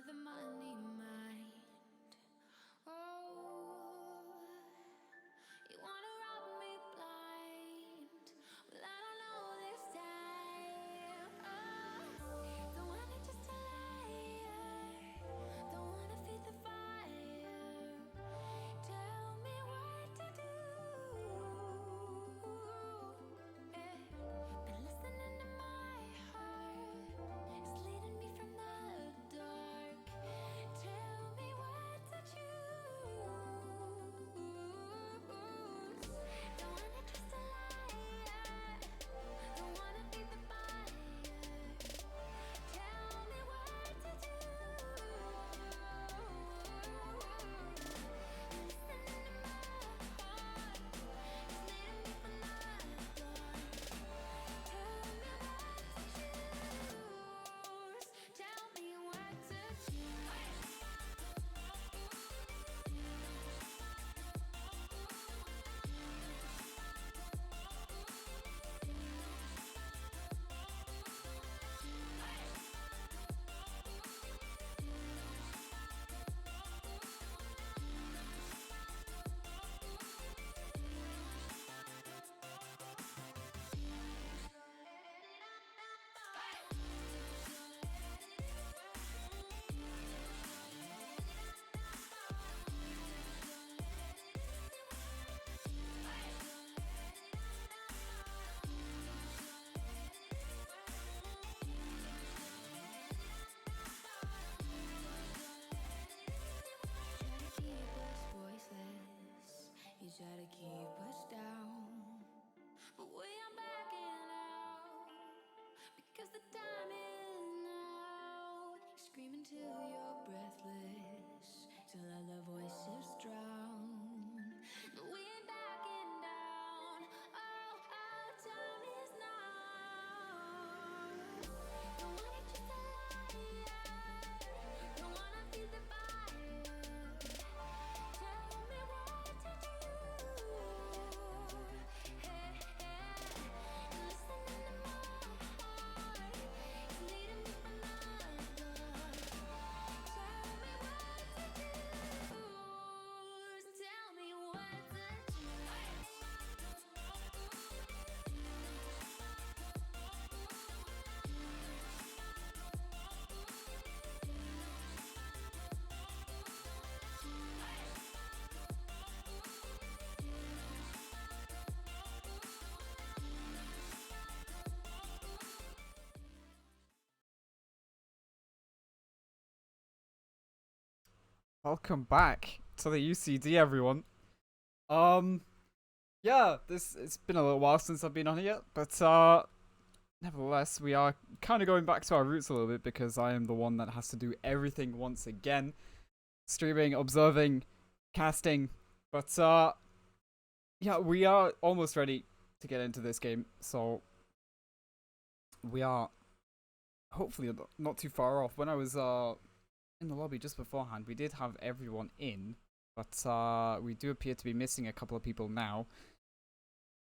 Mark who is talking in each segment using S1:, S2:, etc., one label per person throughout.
S1: the money mind. Oh, you wanna rob me blind. Well, I don't know this time. Oh, don't want it just a liar. Don't wanna feed the fire. Tell me what to do. Been listening to my heart. It's leading me from the dark. Tell me what to choose. Don't wanna trust a liar. Don't wanna feed the fire. Tell me what to do. Listening to my heart. It's leading me from the dark. Tell me what to choose. Tell me what to choose. You try to keep us down, but we are backing out because the time is now. Screaming till you're breathless, till other voices drown. But we ain't backing down. Oh, our time is now. Don't want it just a liar. Don't wanna feel the fire. Tell me what to do. Hey, listening to my heart. It's leading me from the dark. Tell me what to choose. Tell me what to
S2: Welcome back to the UCD, everyone. Yeah, it's been a little while since I've been on here, but nevertheless, we are kind of going back to our roots a little bit because I am the one that has to do everything once again, streaming, observing, casting. But yeah, we are almost ready to get into this game, so we are hopefully not too far off. When I was in the lobby just beforehand, we did have everyone in, but we do appear to be missing a couple of people now.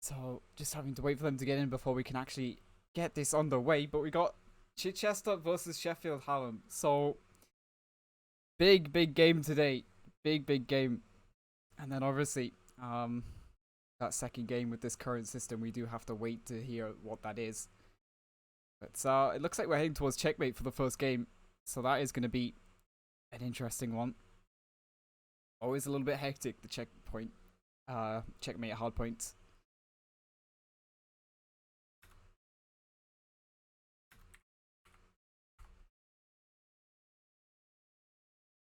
S2: So just having to wait for them to get in before we can actually get this underway. But we got Chichester versus Sheffield Hallam. So big game today. Big game. And then obviously, that second game with this current system, we do have to wait to hear what that is. But it looks like we're heading towards checkmate for the first game. So that is going to be an interesting one. Always a little bit hectic, the checkmate hard points.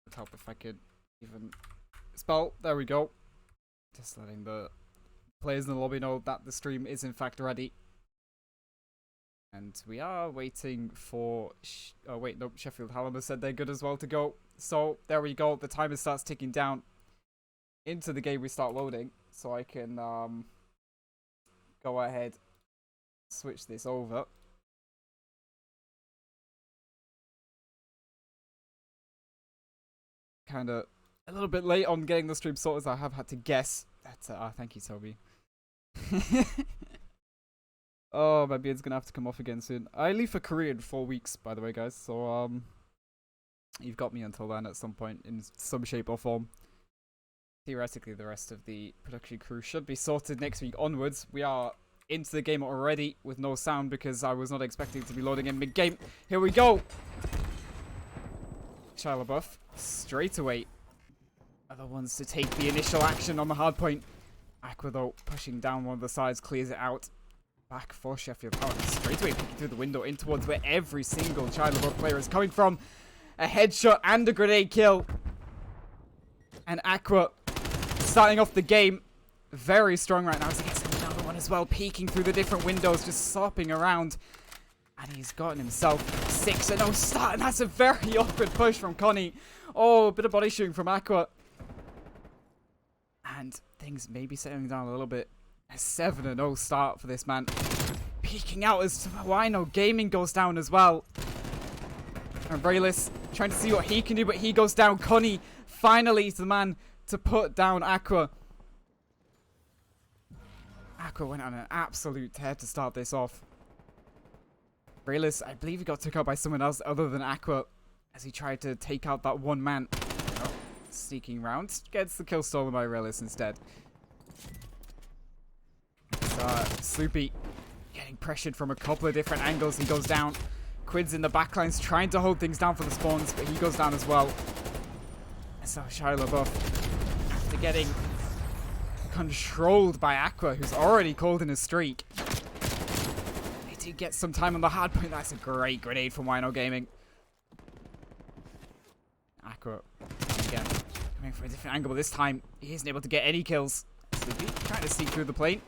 S2: Would help if I could even spell. There we go. Just letting the players in the lobby know that the stream is in fact ready. And we are waiting for... oh wait, nope, Sheffield Hallam has said they're good as well to go. So, there we go. The timer starts ticking down. Into the game we start loading. So I can go ahead, switch this over. Kind of a little bit late on getting the stream sorted, as I have had to guess. Thank you, Toby. Oh, my beard's gonna have to come off again soon. I leave for Korea in 4 weeks, by the way, guys. So You've got me until then at some point in some shape or form. Theoretically, the rest of the production crew should be sorted next week onwards. We are into the game already with no sound because I was not expecting to be loading in mid-game. Here we go! Shia LaBeouf, straight away, are the ones to take the initial action on the hard point. Aqua, though, pushing down one of the sides, clears it out. Back for Sheffield. Oh, straight away picking through the window in towards where every single Shia LaBeouf player is coming from. A headshot and a grenade kill. And Aqua starting off the game very strong right now as he gets another one as well, peeking through the different windows, just slopping around. And he's gotten himself 6-0 start, and that's a very awkward push from Connie. Oh, a bit of body shooting from Aqua. And things may be settling down a little bit. A 7-0 start for this man. Peeking out as Wino Gaming goes down as well. And Raylis trying to see what he can do, but he goes down. Connie finally is the man to put down Aqua. Aqua went on an absolute tear to start this off. Raylis, I believe he got took out by someone else other than Aqua as he tried to take out that one man. Oh, sneaking around. Gets the kill stolen by Raylis instead. Sloopy getting pressured from a couple of different angles. He goes down. Quid's in the backlines trying to hold things down for the spawns, but he goes down as well. So Shia LaBeouf, after getting controlled by Aqua, who's already called in a streak. They did get some time on the hard point. That's a great grenade from Wino Gaming. Aqua, again, coming from a different angle, but this time he isn't able to get any kills. Sleepy trying to sneak through the plane.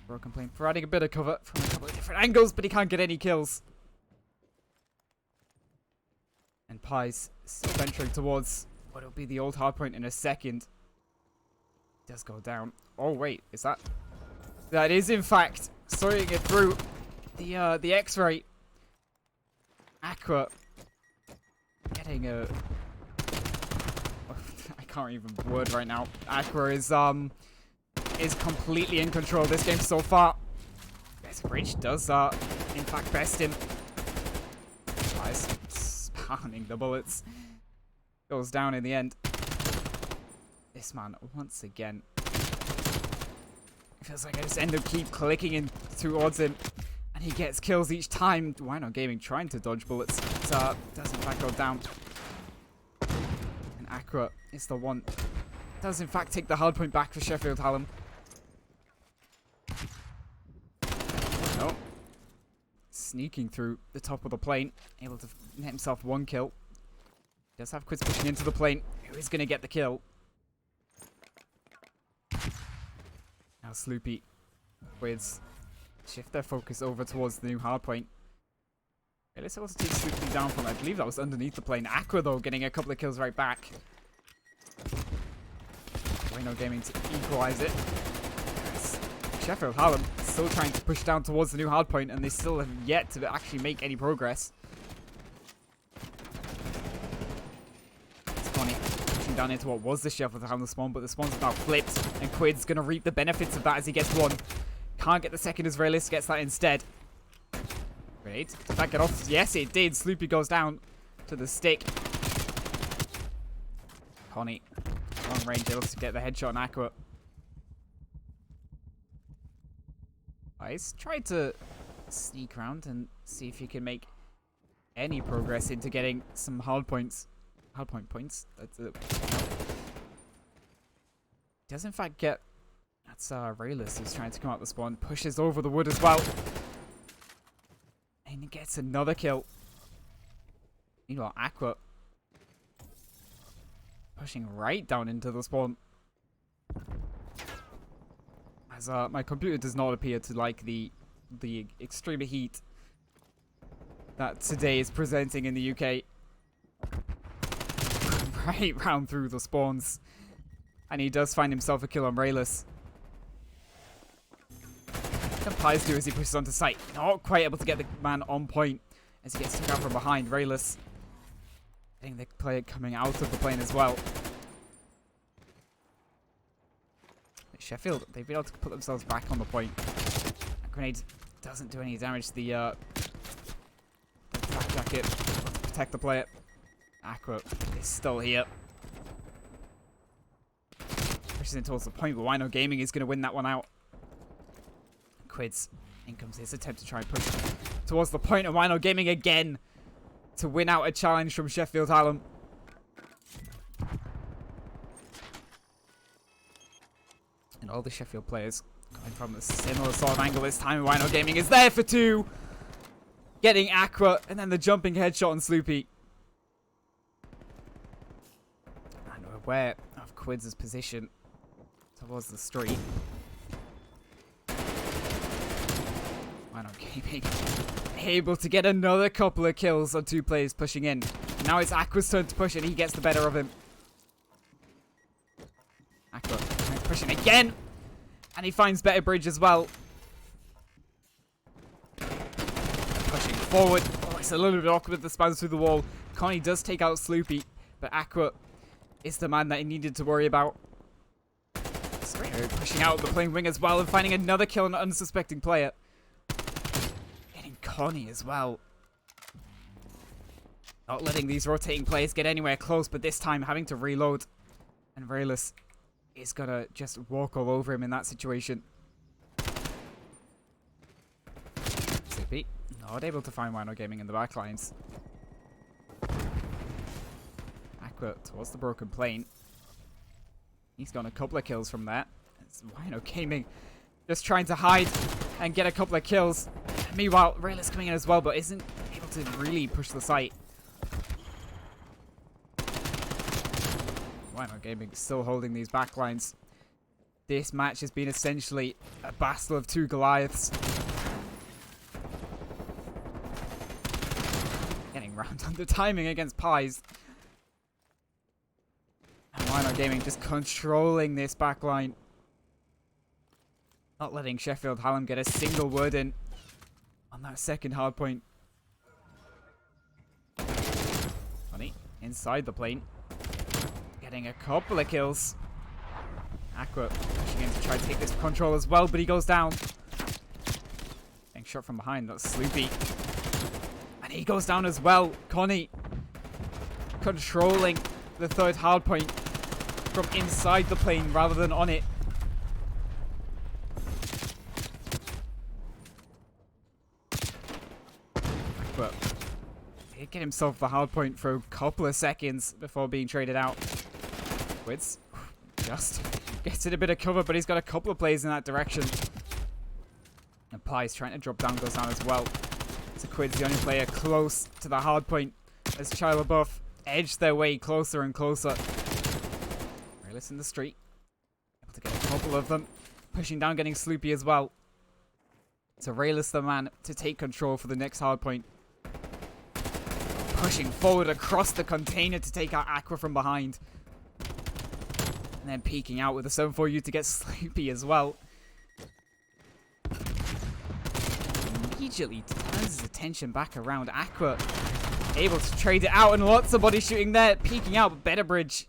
S2: Broken plane providing a bit of cover from a couple of different angles, but he can't get any kills. And Pies still venturing towards what will be the old hardpoint in a second. Does go down. Oh wait, is that? That is in fact sorting it through the X-ray. Aqua getting a. I can't even word right now. Aqua is completely in control of this game so far. This bridge does in fact best him. Pies spawning the bullets. Goes down in the end. This man, once again. It feels like I just end up keep clicking in towards him. And he gets kills each time. Wino Gaming trying to dodge bullets. But does in fact go down. And Aqua is the one. Does in fact take the hard point back for Sheffield Hallam. No. Sneaking through the top of the plane. Able to net himself one kill. Does have Quids pushing into the plane. Who is going to get the kill? Now Sloopy, Quids shift their focus over towards the new hardpoint. Okay, let's also take Sloopy down from, I believe that was underneath the plane. Aqua though getting a couple of kills right back. Wino Gaming to equalize it. Sheffield Hallam still trying to push down towards the new hardpoint, and they still have yet to actually make any progress. Pushing down into what was the Sheffield Hallam spawn, but the spawns have now flipped, and Quid's going to reap the benefits of that as he gets one. Can't get the second as Raylis gets that instead. Great. Did that get off? Yes, it did. Sloopy goes down to the stick. Connie, long range, able to get the headshot on Aqua. Ice tried to sneak around and see if he can make any progress into getting some hardpoint points. Does in fact get. That's Raylis who's trying to come out the spawn. Pushes over the wood as well. And he gets another kill. Meanwhile, Aqua pushing right down into the spawn. As my computer does not appear to like the extreme heat that today is presenting in the UK. Right round through the spawns. And he does find himself a kill on Raylis. What can Pies do as he pushes onto site? Not quite able to get the man on point as he gets took out from behind. Raylis getting the player coming out of the plane as well. Sheffield, they've been able to put themselves back on the point. That grenade doesn't do any damage to the flak jacket. protect the player. Aqua is still here. Pushes in towards the point, but Wino Gaming is going to win that one out. Quids. In comes his attempt to try and push towards the point, and Wino Gaming again to win out a challenge from Sheffield Hallam. And all the Sheffield players going from a similar sort of angle this time. Wino Gaming is there for 2. Getting Aqua, and then the jumping headshot on Sloopy. And we're aware of Quids' position towards the street. Wino Gaming able to get another couple of kills on 2 players pushing in. Now it's Aqua's turn to push, and he gets the better of him. Aqua pushing again, and he finds better bridge as well. Pushing forward. Oh, it's a little bit awkward with the spans through the wall. Connie does take out Sloopy, but Aqua is the man that he needed to worry about. Straight away pushing out the playing wing as well and finding another kill on an unsuspecting player. Getting Connie as well. Not letting these rotating players get anywhere close, but this time having to reload. And Rayless is going to just walk all over him in that situation. Sloopy not able to find Wino Gaming in the backlines. Aqua towards the broken plane. He's got a couple of kills from that. It's Wino Gaming just trying to hide and get a couple of kills. Meanwhile, Rayless coming in as well, but isn't able to really push the site. Wino Gaming still holding these backlines. This match has been essentially a battle of 2 Goliaths. Getting round on the timing against Pies. And Wino Gaming just controlling this backline. Not letting Sheffield Hallam get a single word in on that second hard point. Funny, inside the plane. Getting a couple of kills. Aqua pushing in to try to take this control as well, but he goes down. Getting shot from behind, that's Sloopy. And he goes down as well. Connie controlling the third hard point from inside the plane rather than on it. Aqua did get himself the hard point for a couple of seconds before being traded out. Quids just gets in a bit of cover, but he's got a couple of plays in that direction. And Pie's trying to drop down, goes down as well. So Quids, the only player close to the hard point, as Chyla Buff edge their way closer and closer. Rayless in the street. Able to get a couple of them. Pushing down, getting Sloopy as well. So Rayless the man to take control for the next hard point. Pushing forward across the container to take out Aqua from behind. And then peeking out with a 7-4U to get Sloopy as well. Immediately turns his attention back around. Aqua able to trade it out, and lots of body shooting there. Peeking out, but better bridge.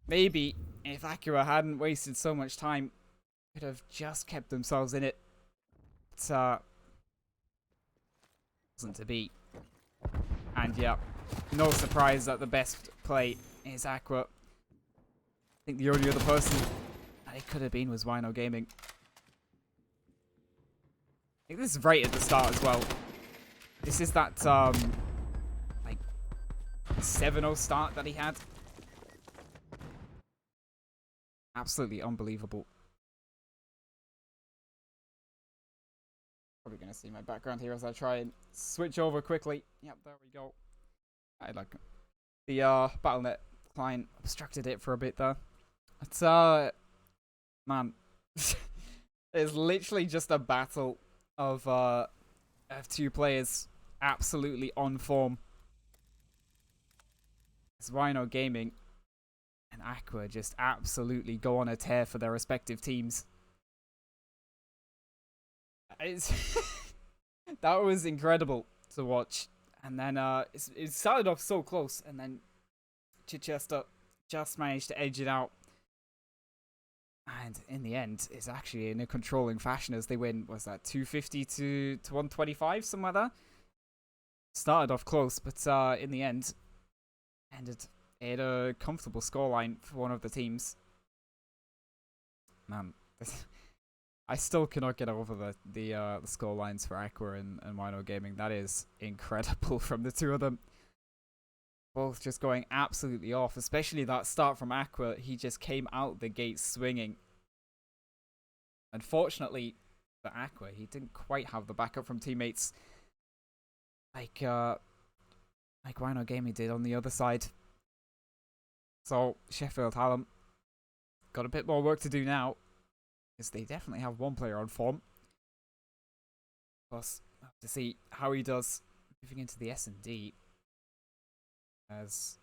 S2: Maybe if Aqua hadn't wasted so much time, could have just kept themselves in it. But wasn't to be. And yeah, no surprise that the best play is Aqua. I think the only other person that it could have been was Wino Gaming. I think this is right at the start as well. This is that like 7-0 start that he had. Absolutely unbelievable. Probably gonna see my background here as I try and switch over quickly. Yep, there we go. I like the BattleNet client obstructed it for a bit there. It's man, it's literally just a battle of 2 players absolutely on form. It's Wino Gaming and Aqua just absolutely go on a tear for their respective teams. It's that was incredible to watch. And then it started off so close, and then Chichester just managed to edge it out. And in the end, it's actually in a controlling fashion as they win. Was that 250 to 125, something like that? started off close, but in the end, ended at a comfortable scoreline for one of the teams. Man, I still cannot get over the score lines for Aqua and Wino Gaming. That is incredible from the two of them. Both just going absolutely off, especially that start from Aqua. He just came out the gate swinging. Unfortunately for Aqua, he didn't quite have the backup from teammates like Wino Gaming did on the other side. So Sheffield Hallam got a bit more work to do now, because they definitely have one player on form. Plus, we'll have to see how he does moving into the S&D. As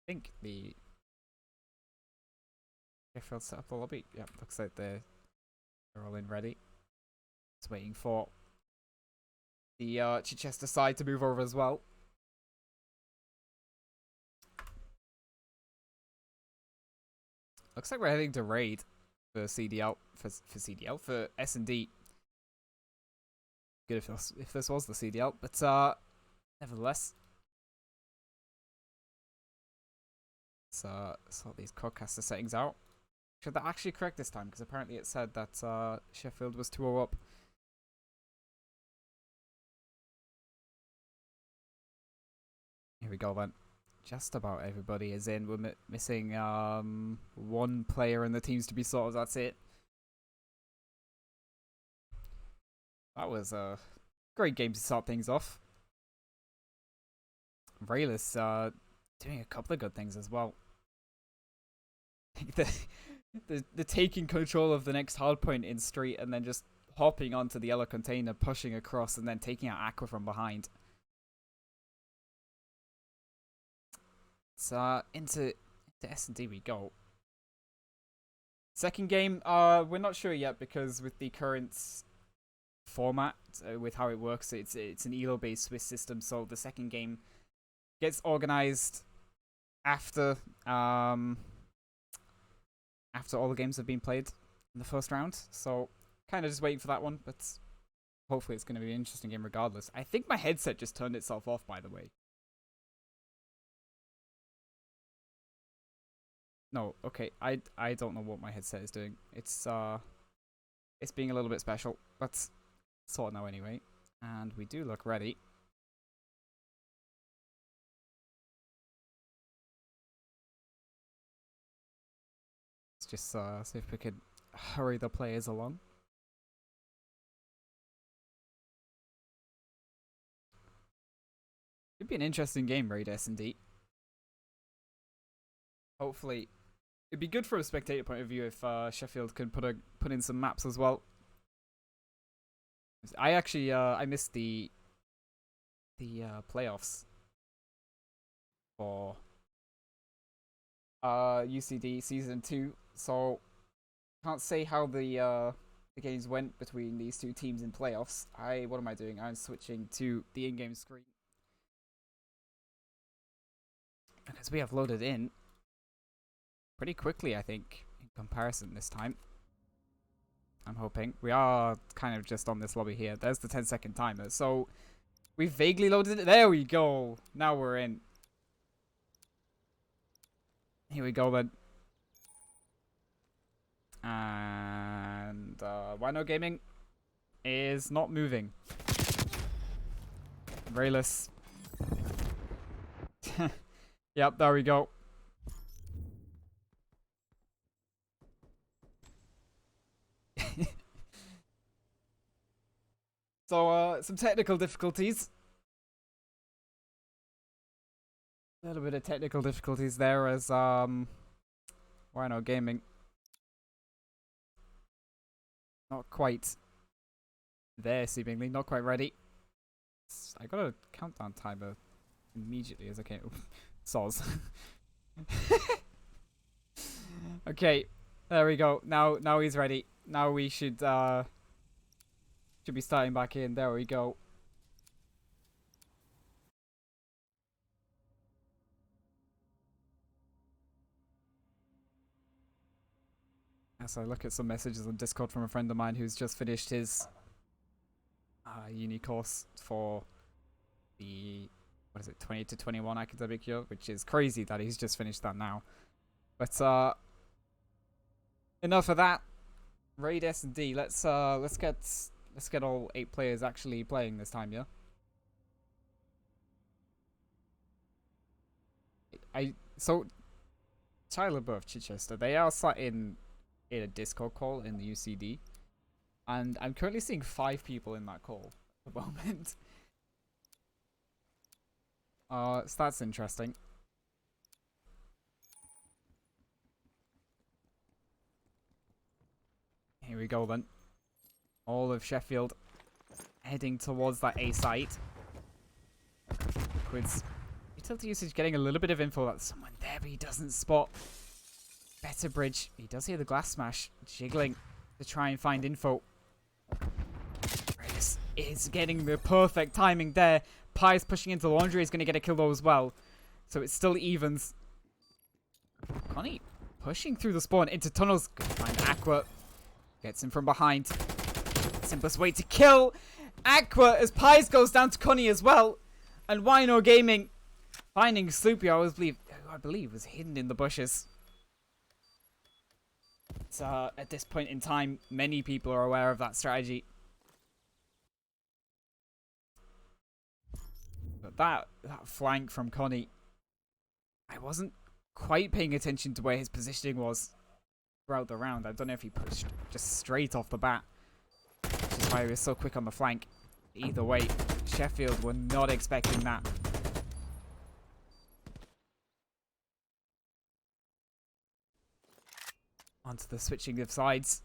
S2: I think the Sheffield set up the lobby. Yep, looks like they're all in ready. Just waiting for the Chichester side to move over as well. Looks like we're heading to raid for CDL for S&D. Good if this was the CDL, but nevertheless. Let's sort these Codcaster settings out. Should that actually correct this time? Because apparently it said that Sheffield was 2-0 up. Here we go then. Just about everybody is in. We're missing one player in the teams to be sorted. That's it. That was a great game to start things off. Rayless doing a couple of good things as well. The taking control of the next hardpoint in street and then just hopping onto the yellow container, pushing across, and then taking out Aqua from behind. So into S&D we go. Second game, we're not sure yet, because with the current format, with how it works, it's an elo-based Swiss system. So the second game gets organized after all the games have been played in the first round. So kind of just waiting for that one, but hopefully it's going to be an interesting game regardless. I think my headset just turned itself off, by the way. No, okay, I don't know what my headset is doing. It's being a little bit special. Let's sort it now anyway. And we do look ready. Let's just see if we could hurry the players along. It'd be an interesting game, Raid S&D. Hopefully, it'd be good from a spectator point of view if Sheffield could put in some maps as well. I actually I missed the playoffs for UCD season 2, so can't say how the games went between these two teams in playoffs. What am I doing? I'm switching to the in-game screen because we have loaded in pretty quickly, I think, in comparison this time. I'm hoping. We are kind of just on this lobby here. There's the 10-second timer. So we vaguely loaded it. There we go. Now we're in. Here we go then. And Wino Gaming is not moving. Rayless. Yep, there we go. So, some technical difficulties. A little bit of technical difficulties there as, Wino Gaming not quite there, seemingly. Not quite ready. I got a countdown timer immediately as I came. Soz. Okay, there we go. Now he's ready. Now we should be starting back in. There we go. As I look at some messages on Discord from a friend of mine who's just finished his uni course for the was it 20-21 academic year, which is crazy that he's just finished that now. But enough of that. Raid S&D. Let's get all 8 players actually playing this time, yeah. So Tyler Buff, Chichester, they are sat in a Discord call in the UCD, and I'm currently seeing 5 people in that call at the moment. So that's interesting. Here we go then. All of Sheffield heading towards that A site. Quids. Utility usage getting a little bit of info that someone there, but he doesn't spot. Better bridge. He does hear the glass smash. Jiggling to try and find info. This is getting the perfect timing there. Pie's pushing into laundry. He's going to get a kill though as well. So it's still evens. Connie pushing through the spawn into tunnels. Gonna find Aqua. Gets him from behind. Simplest way to kill Aqua as Pies goes down to Connie as well. And Wino Gaming finding Sloopy, I believe was hidden in the bushes. So at this point in time, many people are aware of that strategy. But that flank from Connie, I wasn't quite paying attention to where his positioning was throughout the round. I don't know if he pushed just straight off the bat, which is why he was so quick on the flank. Either way, Sheffield were not expecting that. Onto the switching of sides.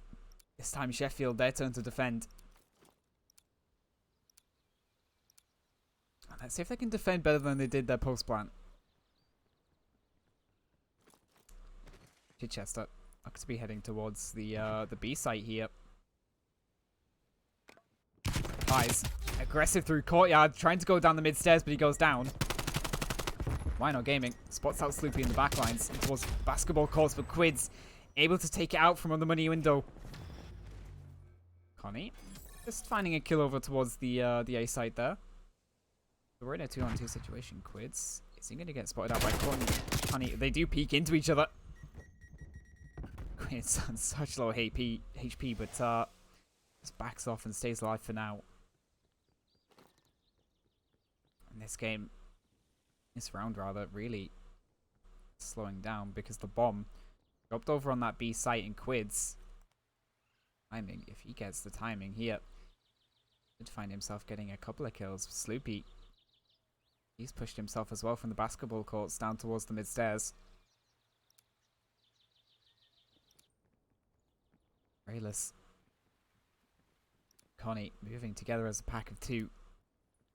S2: This time Sheffield, their turn to defend. Let's see if they can defend better than they did their post plant. Chichester looks to be heading towards the B site here. Eyes aggressive through courtyard, trying to go down the mid stairs, but he goes down. Wino Gaming spots out Sloopy in the backlines and towards basketball courts for Quids, able to take it out from on the money window. Connie just finding a kill over towards the A site there. So we're in a 2-on-2 situation. Quids, is he going to get spotted out by Connie? They do peek into each other. Quids on such low HP, but just backs off and stays alive for now. And this round rather, really slowing down because the bomb dropped over on that B site in Quids. Timing, if he gets the timing here, could find himself getting a couple of kills. Sloopy, he's pushed himself as well from the basketball courts down towards the mid stairs. Rayless, Connie moving together as a pack of 2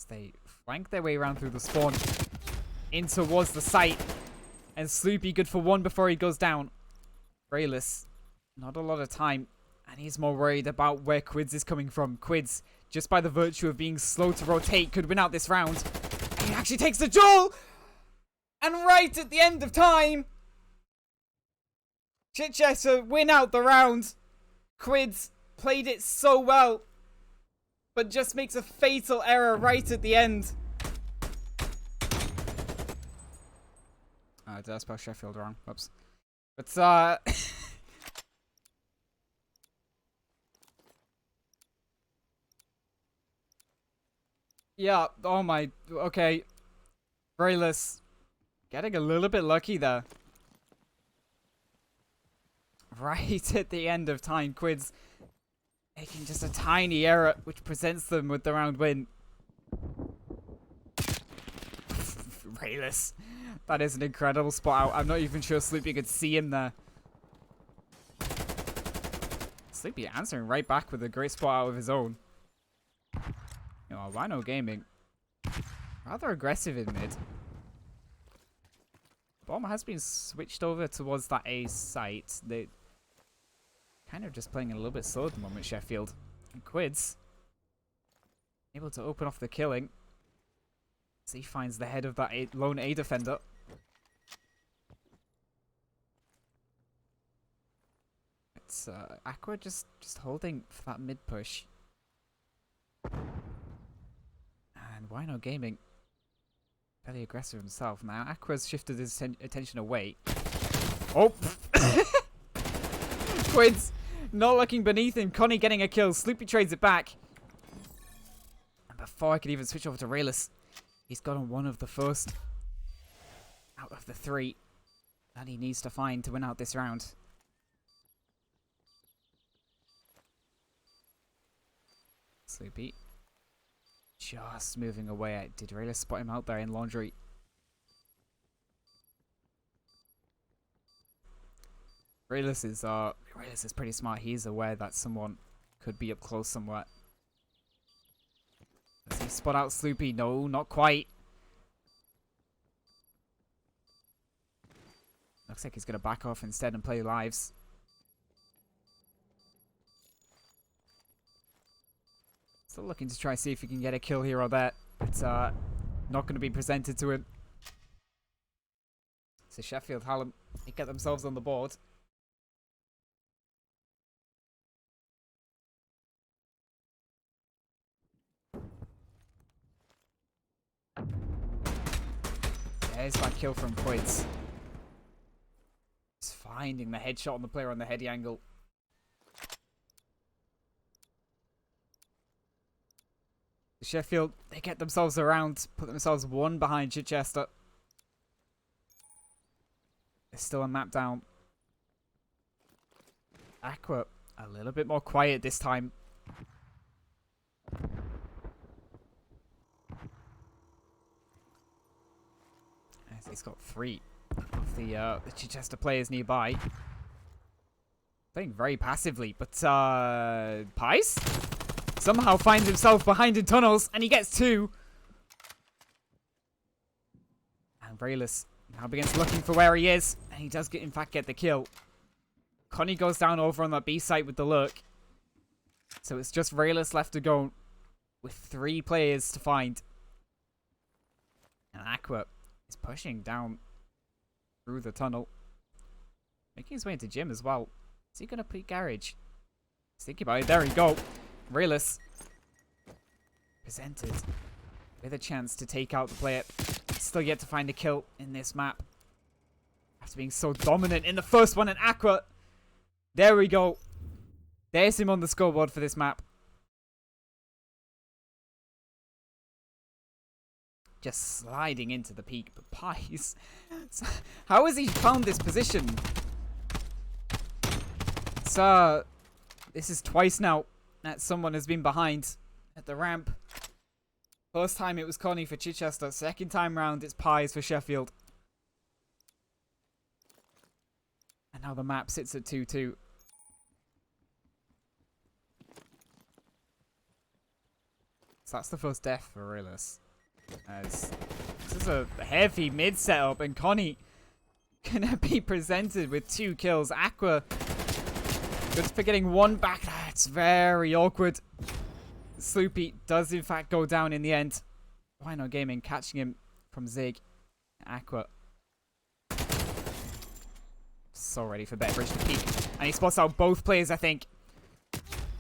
S2: as they flank their way around through the spawn in towards the site, and Sloopy good for 1 before he goes down. Rayless, not a lot of time, and he's more worried about where Quids is coming from. Quids, just by the virtue of being slow to rotate, could win out this round. And he actually takes the duel! And right at the end of time, Chichester win out the round. Quids played it so well, but just makes a fatal error right at the end. Did I spell Sheffield wrong? Whoops. But, yeah, oh my, okay. Rayless getting a little bit lucky there. Right at the end of time, Quids making just a tiny error, which presents them with the round win. Rayless, that is an incredible spot out. I'm not even sure Sloopy could see him there. Sloopy answering right back with a great spot out of his own. You know, Wino Gaming, rather aggressive in mid. Bomb has been switched over towards that A site. They kind of just playing a little bit slow at the moment, Sheffield. And Quids able to open off the killing as he finds the head of that lone A defender. It's Aqua just holding for that mid push. And Wino Gaming Fairly aggressive himself. Now Aqua's shifted his attention away. Oh! Quids not looking beneath him. Connie getting a kill. Sloopy trades it back. And before I could even switch over to Rayless, he's got on one of the first out of the 3 that he needs to find to win out this round. Sloopy just moving away. Did Rayless spot him out there in laundry? Rayless is pretty smart. He's aware that someone could be up close somewhere. Does he spot out Sloopy? No, not quite. Looks like he's going to back off instead and play lives. Still looking to try see if he can get a kill here or there. But not going to be presented to him. So Sheffield, Hallam, they get themselves on the board. There's that kill from Quids. Just finding the headshot on the player on the heady angle. Sheffield, they get themselves around, put themselves 1 behind Chichester. There's still a map down. Aqua, a little bit more quiet this time. As he's got 3 of the Chichester players nearby. Playing very passively, but Pies somehow finds himself behind in tunnels, and he gets 2. And Rayless now begins looking for where he is, and he does in fact get the kill. Connie goes down over on that B site with the lurk. So it's just Rayless left to go with 3 players to find. And Aqua is pushing down through the tunnel, making his way into gym as well. Is he going to put garage? He's thinking about it. There we go. Rayless presented with a chance to take out the player. Still yet to find a kill in this map. After being so dominant in the first one, and Aqua. There we go. There's him on the scoreboard for this map. Just sliding into the peak, but Pies. How has he found this position? So, this is twice now that someone has been behind at the ramp. First time it was Connie for Chichester. Second time round it's Pies for Sheffield. And now the map sits at 2-2. So that's the first death for Rayless. As this is a heavy mid setup, and Connie gonna be presented with 2 kills. Aqua good for getting 1 back. That's very awkward. Sloopy does in fact go down in the end. Why not Gaming catching him from Zig. Aqua so ready for Better Bridge to peek, and he spots out both players. I think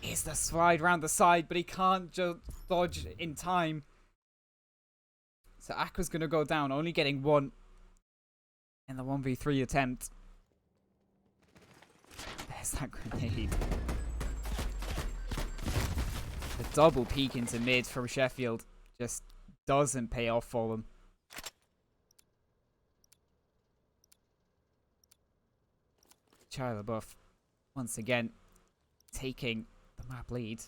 S2: he's the slide round the side, but he can't just dodge in time. So Aqua's going to go down, only getting 1 in the 1v3 attempt. There's that grenade. The double peek into mid from Sheffield just doesn't pay off for them. Charlie LaBeouf once again taking the map lead.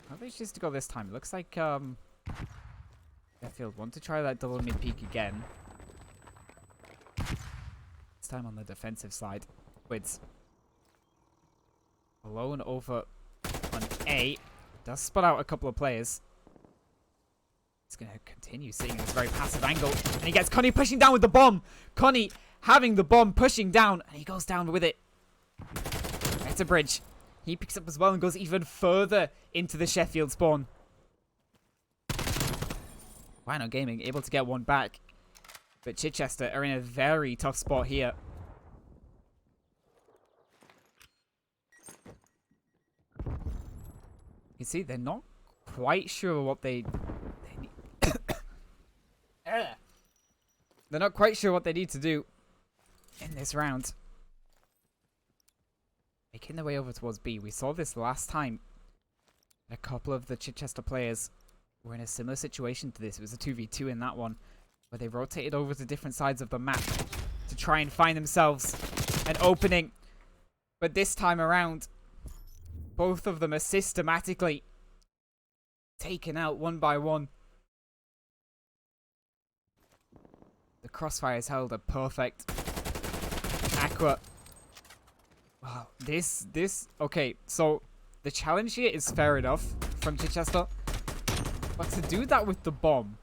S2: How they choose to go this time? It looks like Sheffield want to try that double mid peek again. This time on the defensive side. Quids alone over on A. Does spot out a couple of players. He's going to continue seeing this very passive angle. And he gets Connie pushing down with the bomb. Connie having the bomb pushing down. And he goes down with it. Better Bridge. He picks up as well and goes even further into the Sheffield spawn. Why not Gaming? Able to get 1 back. But Chichester are in a very tough spot here. You can see they're not quite sure what they need. They're not quite sure what they need to do in this round. Making their way over towards B. We saw this last time. A couple of the Chichester players were in a similar situation to this. It was a 2v2 in that one, where they rotated over to different sides of the map to try and find themselves an opening. But this time around, both of them are systematically taken out one by one. The crossfires held are perfect. Aqua. Wow, okay, so the challenge here is fair enough from Chichester. But to do that with the bomb,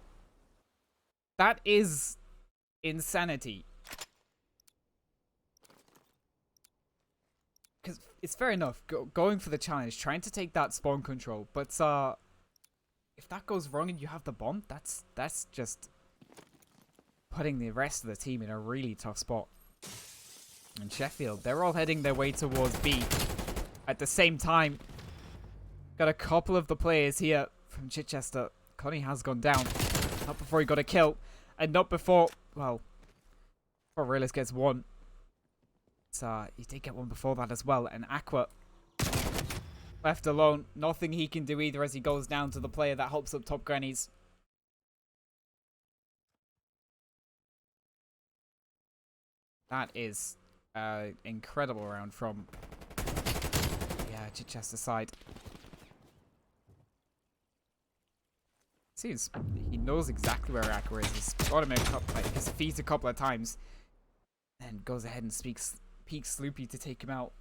S2: that is insanity. Because it's fair enough, going for the challenge, trying to take that spawn control. But if that goes wrong and you have the bomb, that's just putting the rest of the team in a really tough spot. And Sheffield, they're all heading their way towards B. At the same time, got a couple of the players here from Chichester. Connie has gone down. Not before he got a kill. And not before, well, before Realist gets one. But, he did get one before that as well. And Aqua left alone. Nothing he can do either as he goes down to the player that helps up top grannies. That is incredible round from Chichester side. Seems he knows exactly where Aqua is. He's got him his feet a couple of times, and goes ahead and peeks Sloopy to take him out.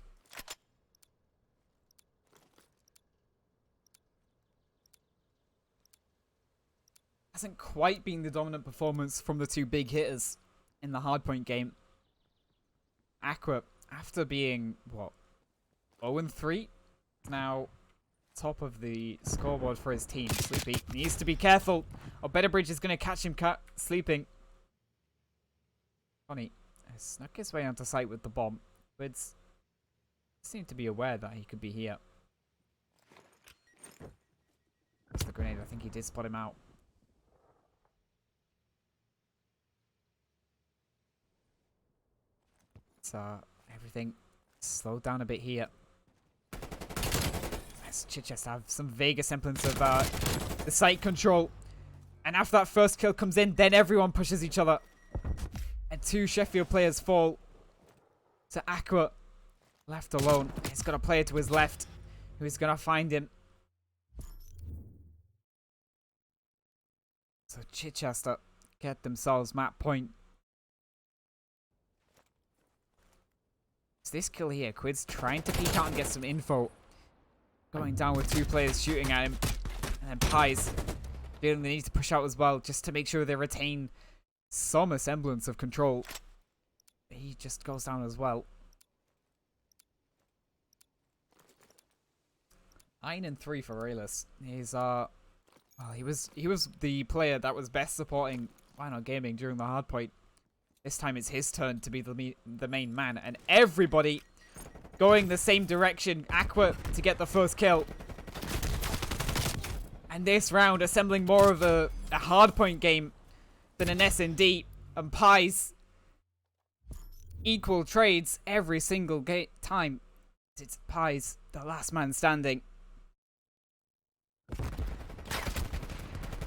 S2: Hasn't quite been the dominant performance from the two big hitters in the hardpoint game. Aqua, after being, what, 0-3, now top of the scoreboard for his team. Sleepy needs to be careful, or Betterbridge is going to catch him sleeping. Connie has snuck his way onto site with the bomb, but seemed to be aware that he could be here. That's the grenade. I think he did spot him out. Everything slowed down a bit here. As Chichester have some vague semblance of the site control. And after that first kill comes in, then everyone pushes each other. And two Sheffield players fall to Aqua, left alone. He's got a player to his left who is going to find him. So Chichester get themselves map point. This kill here, Quid's trying to peek out and get some info. Going down with two players shooting at him. And then Pies feeling the need to push out as well, just to make sure they retain some semblance of control. He just goes down as well. 9-3 for Rayless. He's well, he was the player that was best supporting Why Not Gaming during the hardpoint. This time it's his turn to be the main man. And everybody going the same direction. Aqua to get the first kill. And this round assembling more of a hardpoint game than an S&D. And Pies equal trades every single time. It's Pies, the last man standing.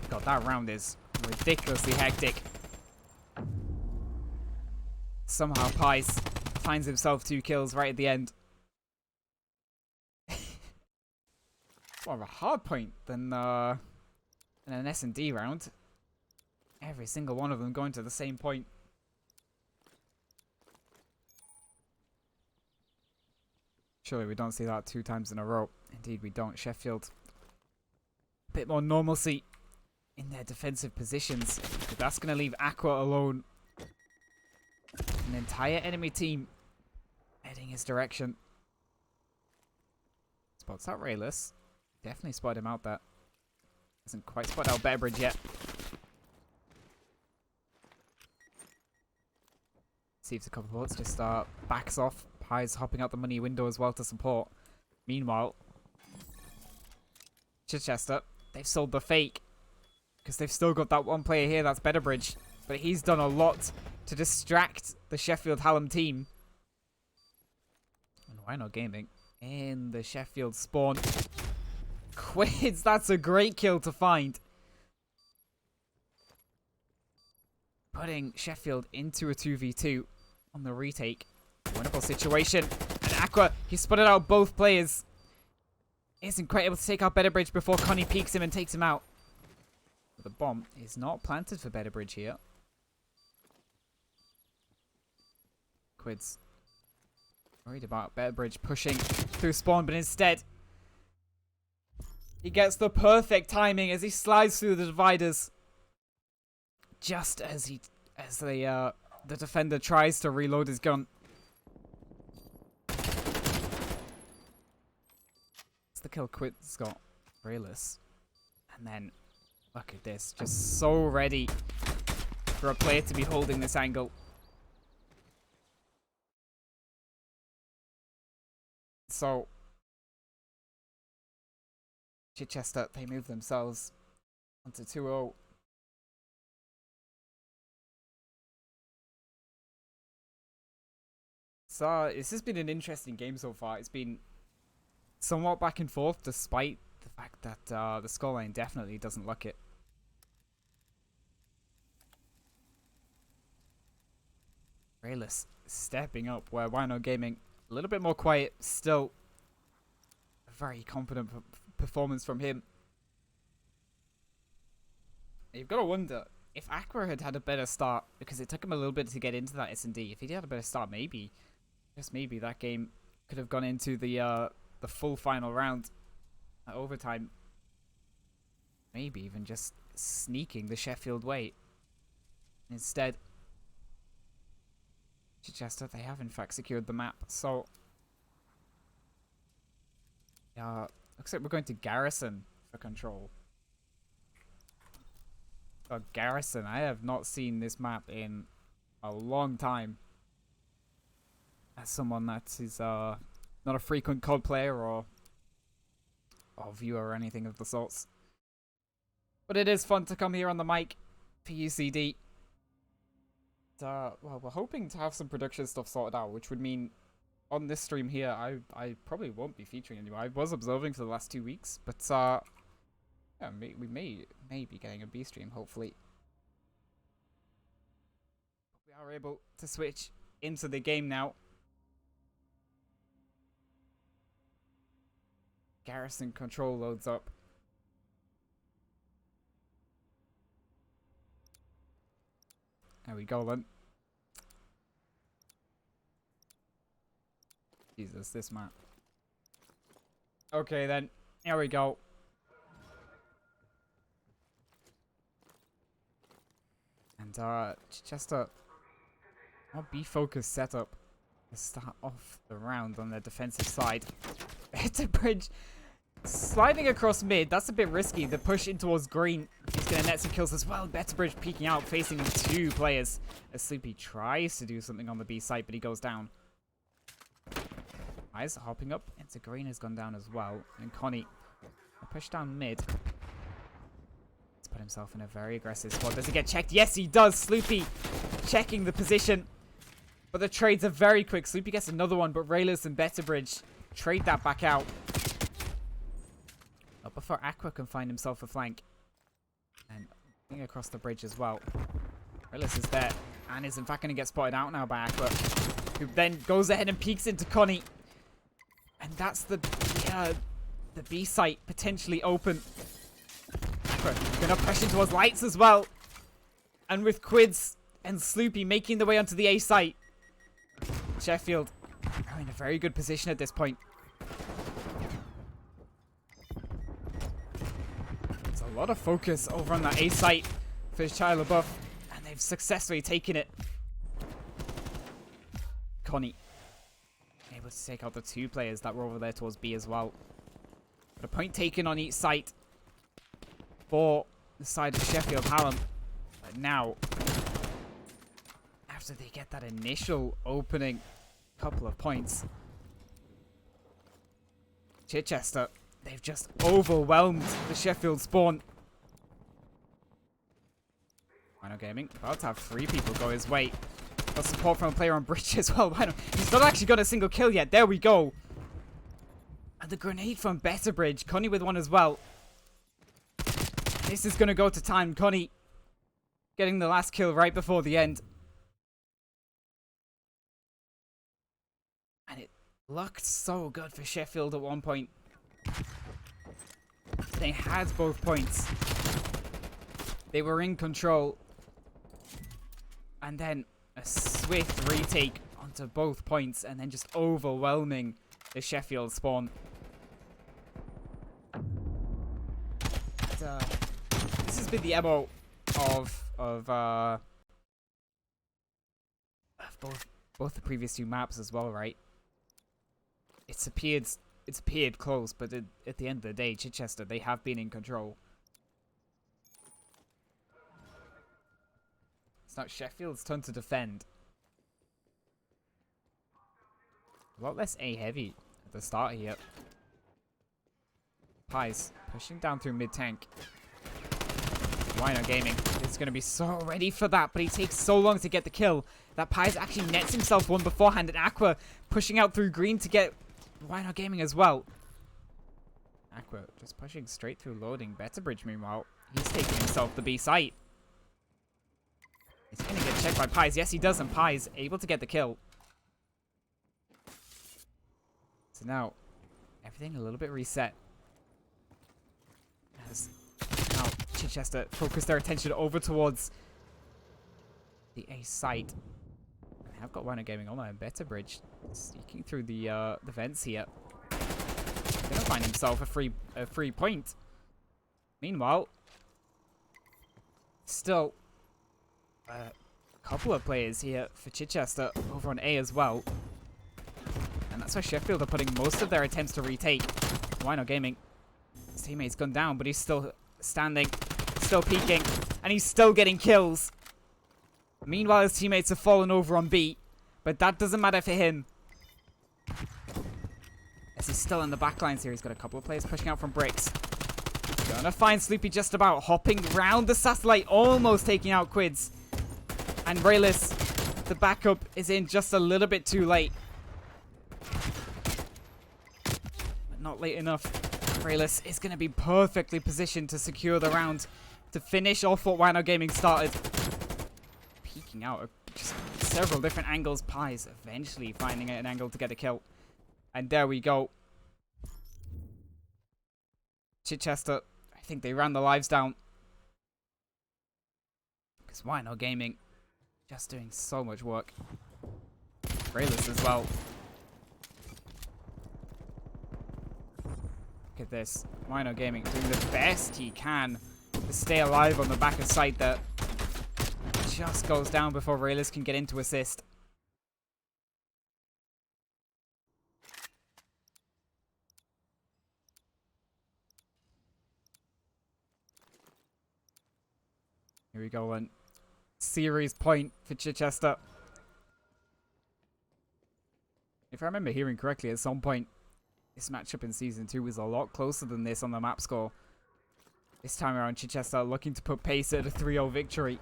S2: God, that round is ridiculously hectic. Somehow Pies finds himself 2 kills right at the end. More of a hard point than an S&D round. Every single one of them going to the same point. Surely we don't see that 2 times in a row. Indeed we don't. Sheffield, a bit more normalcy in their defensive positions. But that's going to leave Aqua alone. An entire enemy team heading his direction. Spots out Rayless. Definitely spotted him out there. Hasn't quite spotted out Betterbridge yet. Receives a couple of bullets, just backs off. Pies hopping out the money window as well to support. Meanwhile, Chichester, they've sold the fake. Because they've still got that one player here, that's Betterbridge. But he's done a lot to distract the Sheffield Hallam team. And why not gaming? In the Sheffield spawn. Quids, that's a great kill to find. Putting Sheffield into a 2v2 on the retake. Winnable situation. And Aqua, he spotted out both players. Isn't quite able to take out Betterbridge before Connie peeks him and takes him out. But the bomb is not planted for Betterbridge here. Quids worried about Betterbridge pushing through spawn, but instead he gets the perfect timing as he slides through the dividers. Just as the defender tries to reload his gun. It's the kill Quids got. Rayless. And then look at this. Just so ready for a player to be holding this angle. So Chichester, they move themselves onto 2-0. So this has been an interesting game so far. It's been somewhat back and forth, despite the fact that the scoreline definitely doesn't look it. Rayless stepping up, where Wino Gaming a little bit more quiet. Still a very confident performance from him. You've got to wonder if Aqua had had a better start, because it took him a little bit to get into that S&D. If he had a better start, maybe, just maybe, that game could have gone into the full final round at overtime. Maybe even just sneaking the Sheffield way. Instead, Chichester, they have in fact secured the map. So, looks like we're going to Garrison for control. Garrison, I have not seen this map in a long time. As someone that is not a frequent COD player or viewer or anything of the sorts. But it is fun to come here on the mic for UCD. Well, we're hoping to have some production stuff sorted out, which would mean on this stream here, I probably won't be featuring anymore. I was observing for the last 2 weeks, but yeah, we may be getting a B stream, hopefully. We are able to switch into the game now. Garrison control loads up. There we go then. Jesus, this map. Okay then, here we go. And Chichester, our B-focused setup to start off the round on the defensive side. Betterbridge sliding across mid, that's a bit risky. The push in towards green is going to net some kills as well. Betterbridge peeking out, facing 2 players. As Sleepy tries to do something on the B site, but he goes down. Eyes hopping up into green has gone down as well. And Connie, a push down mid. He's put himself in a very aggressive spot. Does he get checked? Yes, he does. Sloopy checking the position. But the trades are very quick. Sloopy gets another one, but Rayless and Betterbridge trade that back out. Not before Aqua can find himself a flank. And getting across the bridge as well. Rayless is there. And is in fact going to get spotted out now by Aqua, who then goes ahead and peeks into Connie. And that's the B site potentially open. Aqua going to push into towards lights as well. And with Quids and Sloopy making their way onto the A site, Sheffield are in a very good position at this point. There's a lot of focus over on that A site for Shia LaBeouf, and they've successfully taken it. Connie able to take out the 2 players that were over there towards B as well. But a point taken on each site for the side of Sheffield Hallam. But now, after they get that initial opening couple of points, Chichester, they've just overwhelmed the Sheffield spawn. Wino Gaming about to have 3 people go his way. Got support from a player on bridge as well. Wino, he's not actually got a single kill yet. There we go. And the grenade from Better Bridge. Connie with one as well. This is going to go to time. Connie getting the last kill right before the end. And it looked so good for Sheffield at one point. They had both points. They were in control. And then a swift retake onto both points and then just overwhelming the Sheffield spawn. And, this has been the MO of both the previous 2 maps as well, right? It's appeared close, but at the end of the day, Chichester, they have been in control. It's not Sheffield's turn to defend. A lot less A heavy at the start here. Pies pushing down through mid tank. Wino Gaming is going to be so ready for that, but he takes so long to get the kill that Pies actually nets himself one beforehand, and Aqua pushing out through green to get Wino Gaming as well. Aqua just pushing straight through loading. Better Bridge, meanwhile, he's taking himself the B site. He's going to get checked by Pies. Yes, he does, and Pies able to get the kill. So now, everything a little bit reset. As now Chichester focus their attention over towards the A site. They have got Wino Gaming on there. Better Bridge sneaking through the vents here. Gonna find himself a free point. Meanwhile, still a couple of players here for Chichester over on A as well. And that's where Sheffield are putting most of their attempts to retake. Wino Gaming, his teammate's gone down, but he's still standing, still peeking, and he's still getting kills. Meanwhile, his teammates have fallen over on B, but that doesn't matter for him. As he's still in the backlines here, he's got a couple of players pushing out from bricks. Gonna find Sloopy just about, hopping round the satellite, almost taking out Quids. And Rayless, the backup, is in just a little bit too late. But not late enough. Rayless is going to be perfectly positioned to secure the round, to finish off what Wino Gaming started. Peeking out at just several different angles. Pies eventually finding an angle to get a kill. And there we go. Chichester, I think they ran the lives down. Because Wino Gaming just doing so much work. Rayless as well. Look at this. Wino Gaming doing the best he can to stay alive on the back of site that just goes down before Rayless can get into assist. Here we go, and series point for Chichester. If I remember hearing correctly, at some point, this matchup in Season 2 was a lot closer than this on the map score. This time around, Chichester looking to put pace at a 3-0 victory.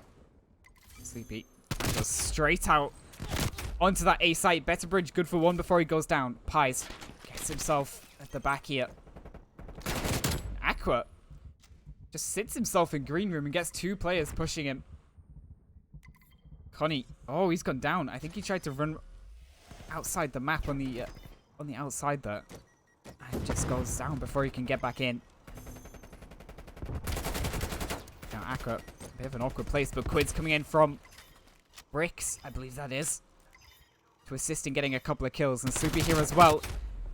S2: Sleepy. And goes straight out onto that A site. Better Bridge good for one before he goes down. Pies gets himself at the back here. Aqua just sits himself in green room and gets 2 players pushing him. Connie. Oh, he's gone down. I think he tried to run outside the map on the outside there. And just goes down before he can get back in. Now Aqua, a bit of an awkward place, but Quid's coming in from bricks, I believe that is, to assist in getting a couple of kills. And Soupy here as well.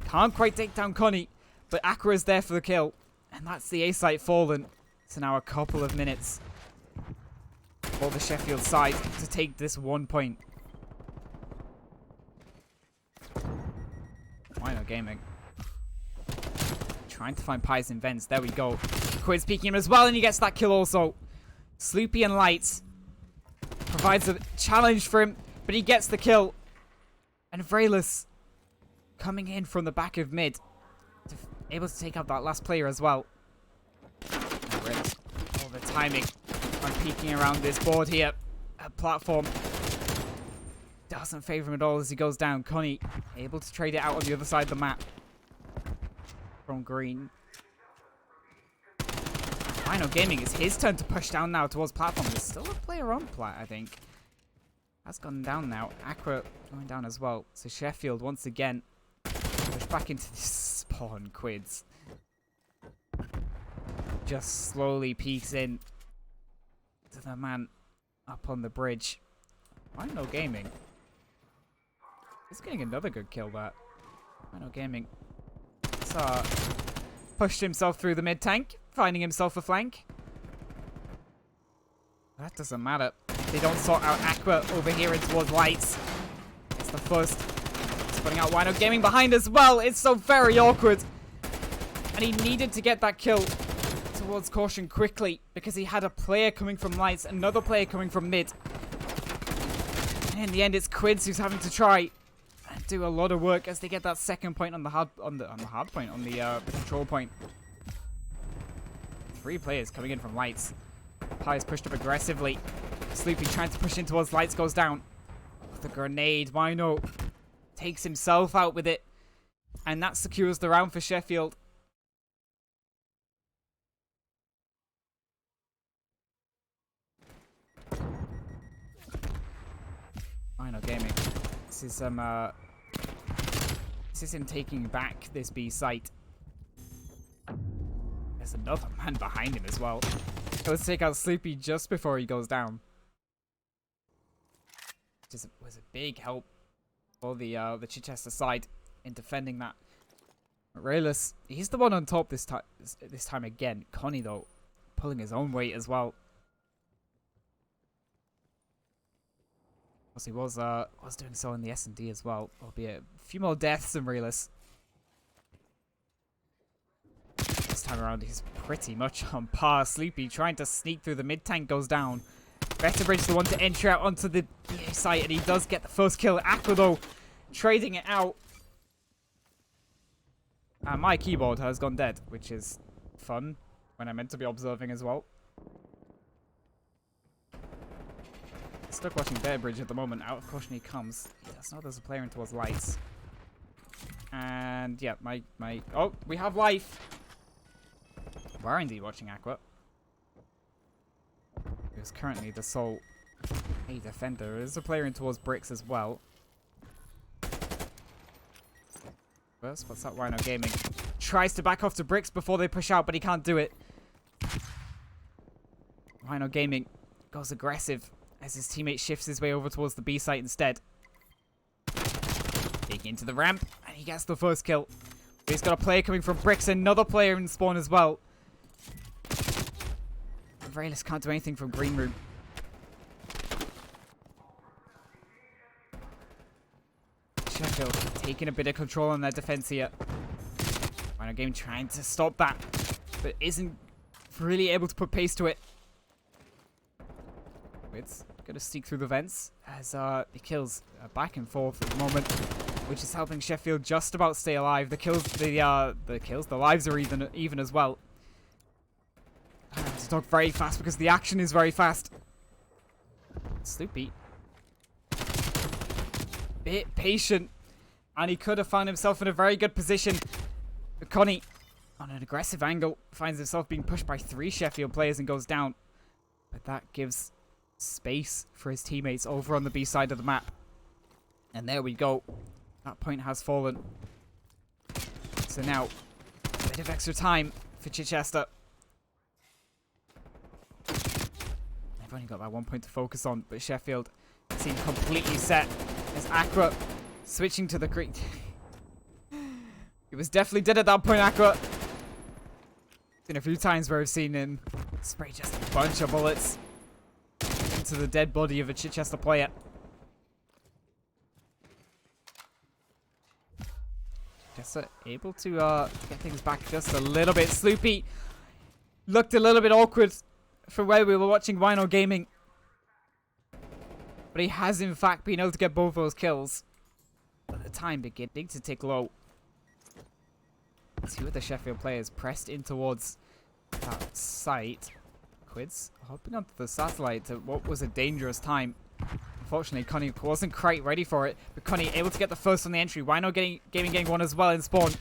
S2: Can't quite take down Connie, but Aqua is there for the kill. And that's the A site fallen. So now a couple of minutes for the Sheffield side to take this 1 point. Wino Gaming trying to find Pies in vents. There we go. Quid's peeking him as well, and he gets that kill also. Sloopy and Light provides a challenge for him, but he gets the kill. And Vrayless coming in from the back of mid to able to take out that last player as well. And really, all the timing on peeking around this board here. Platform doesn't favour him at all as he goes down. Connie able to trade it out on the other side of the map from green. Rhino Gaming, it's his turn to push down now towards platform. There's still a player on plat, I think. That's gone down now. Aqua going down as well. So Sheffield once again push back into this spawn. Quids just slowly peeks in to the man up on the bridge. Rhino Gaming. He's getting another good kill there. Rhino Gaming. So, pushed himself through the mid tank, finding himself a flank. That doesn't matter. They don't sort out Aqua over here and towards lights. It's the first. Spotting out Rhino Gaming behind as well. It's so very awkward. And he needed to get that kill towards caution quickly because he had a player coming from lights, another player coming from mid. And in the end, it's Quids who's having to try and do a lot of work as they get that second point on the hard point, on the control point. 3 players coming in from lights. Pie is pushed up aggressively. Sleepy trying to push in towards lights, goes down. With the grenade, Wino takes himself out with it. And that secures the round for Sheffield. Rhino Gaming. This is him taking back this B site. There's another man behind him as well. Let's take out Sleepy just before he goes down. Which was a big help for the Chichester side in defending that. Rayless, he's the one on top this time again. Connie though, pulling his own weight as well. He was doing so in the S&D as well, albeit a few more deaths than Rayless. This time around, he's pretty much on par. Sleepy trying to sneak through the mid tank goes down. Better Bridge the one to enter out onto the BA site, and he does get the first kill. Aqua though, trading it out. And my keyboard has gone dead, which is fun when I'm meant to be observing as well. Stuck watching Bear Bridge at the moment. Out of caution he comes. He does know there's a player in towards lights. And yeah, oh, we have life. We are indeed watching Aqua. He is currently the sole A defender. There's a player in towards bricks as well. First, what's that? Rhino Gaming tries to back off to bricks before they push out, but he can't do it. Rhino Gaming goes aggressive as his teammate shifts his way over towards the B site instead. Taking into the ramp, and he gets the first kill. He's got a player coming from bricks, another player in spawn as well. Rayless can't do anything from green room. Sheffield taking a bit of control on their defense here. Rhino Game trying to stop that, but isn't really able to put pace to it. It's going to sneak through the vents as the kills are back and forth at the moment, which is helping Sheffield just about stay alive. The lives are even as well. I have to talk very fast because the action is very fast. Sloopy. Bit patient. And he could have found himself in a very good position. But Connie, on an aggressive angle, finds himself being pushed by 3 Sheffield players and goes down. But that gives space for his teammates over on the B side of the map. And there we go. That point has fallen. So now, a bit of extra time for Chichester. They've only got that 1 point to focus on, but Sheffield seem completely set as Aqua switching to the creek. He was definitely dead at that point, Aqua. Been a few times where I've seen him spray just a bunch of bullets into the dead body of a Chichester player. Just able to get things back just a little bit. Sloopy looked a little bit awkward from where we were watching Rhino Gaming. But he has in fact been able to get both those kills. But the time beginning to tick low. Two of the Sheffield players pressed in towards that site. Quids hopping onto the satellite at what was a dangerous time. Unfortunately, Connie wasn't quite ready for it, but Connie able to get the first on the entry. Wino getting one as well in spawn.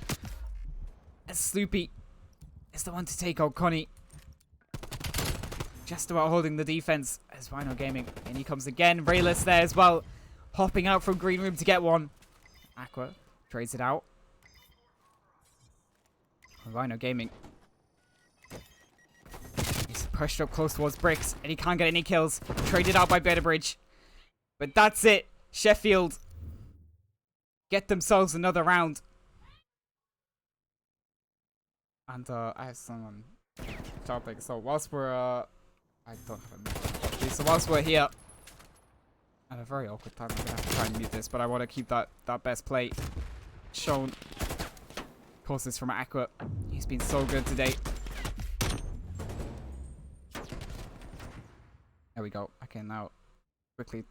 S2: And Sloopy is the one to take out Connie. Just about holding the defense as Wino Gaming. And he comes again. Rayless there as well. Hopping out from green room to get one. Aqua trades it out. Wino Gaming. He's pushed up close towards bricks, and he can't get any kills. Traded out by Better Bridge. But that's it. Sheffield get themselves another round. And I have someone topic. So whilst we're I don't have a mute. Okay, so whilst we're here at a very awkward time, I'm gonna have to try and mute this, but I want to keep that best play shown. Of course, it's from Aqua. He's been so good today. There we go. Okay, now quickly.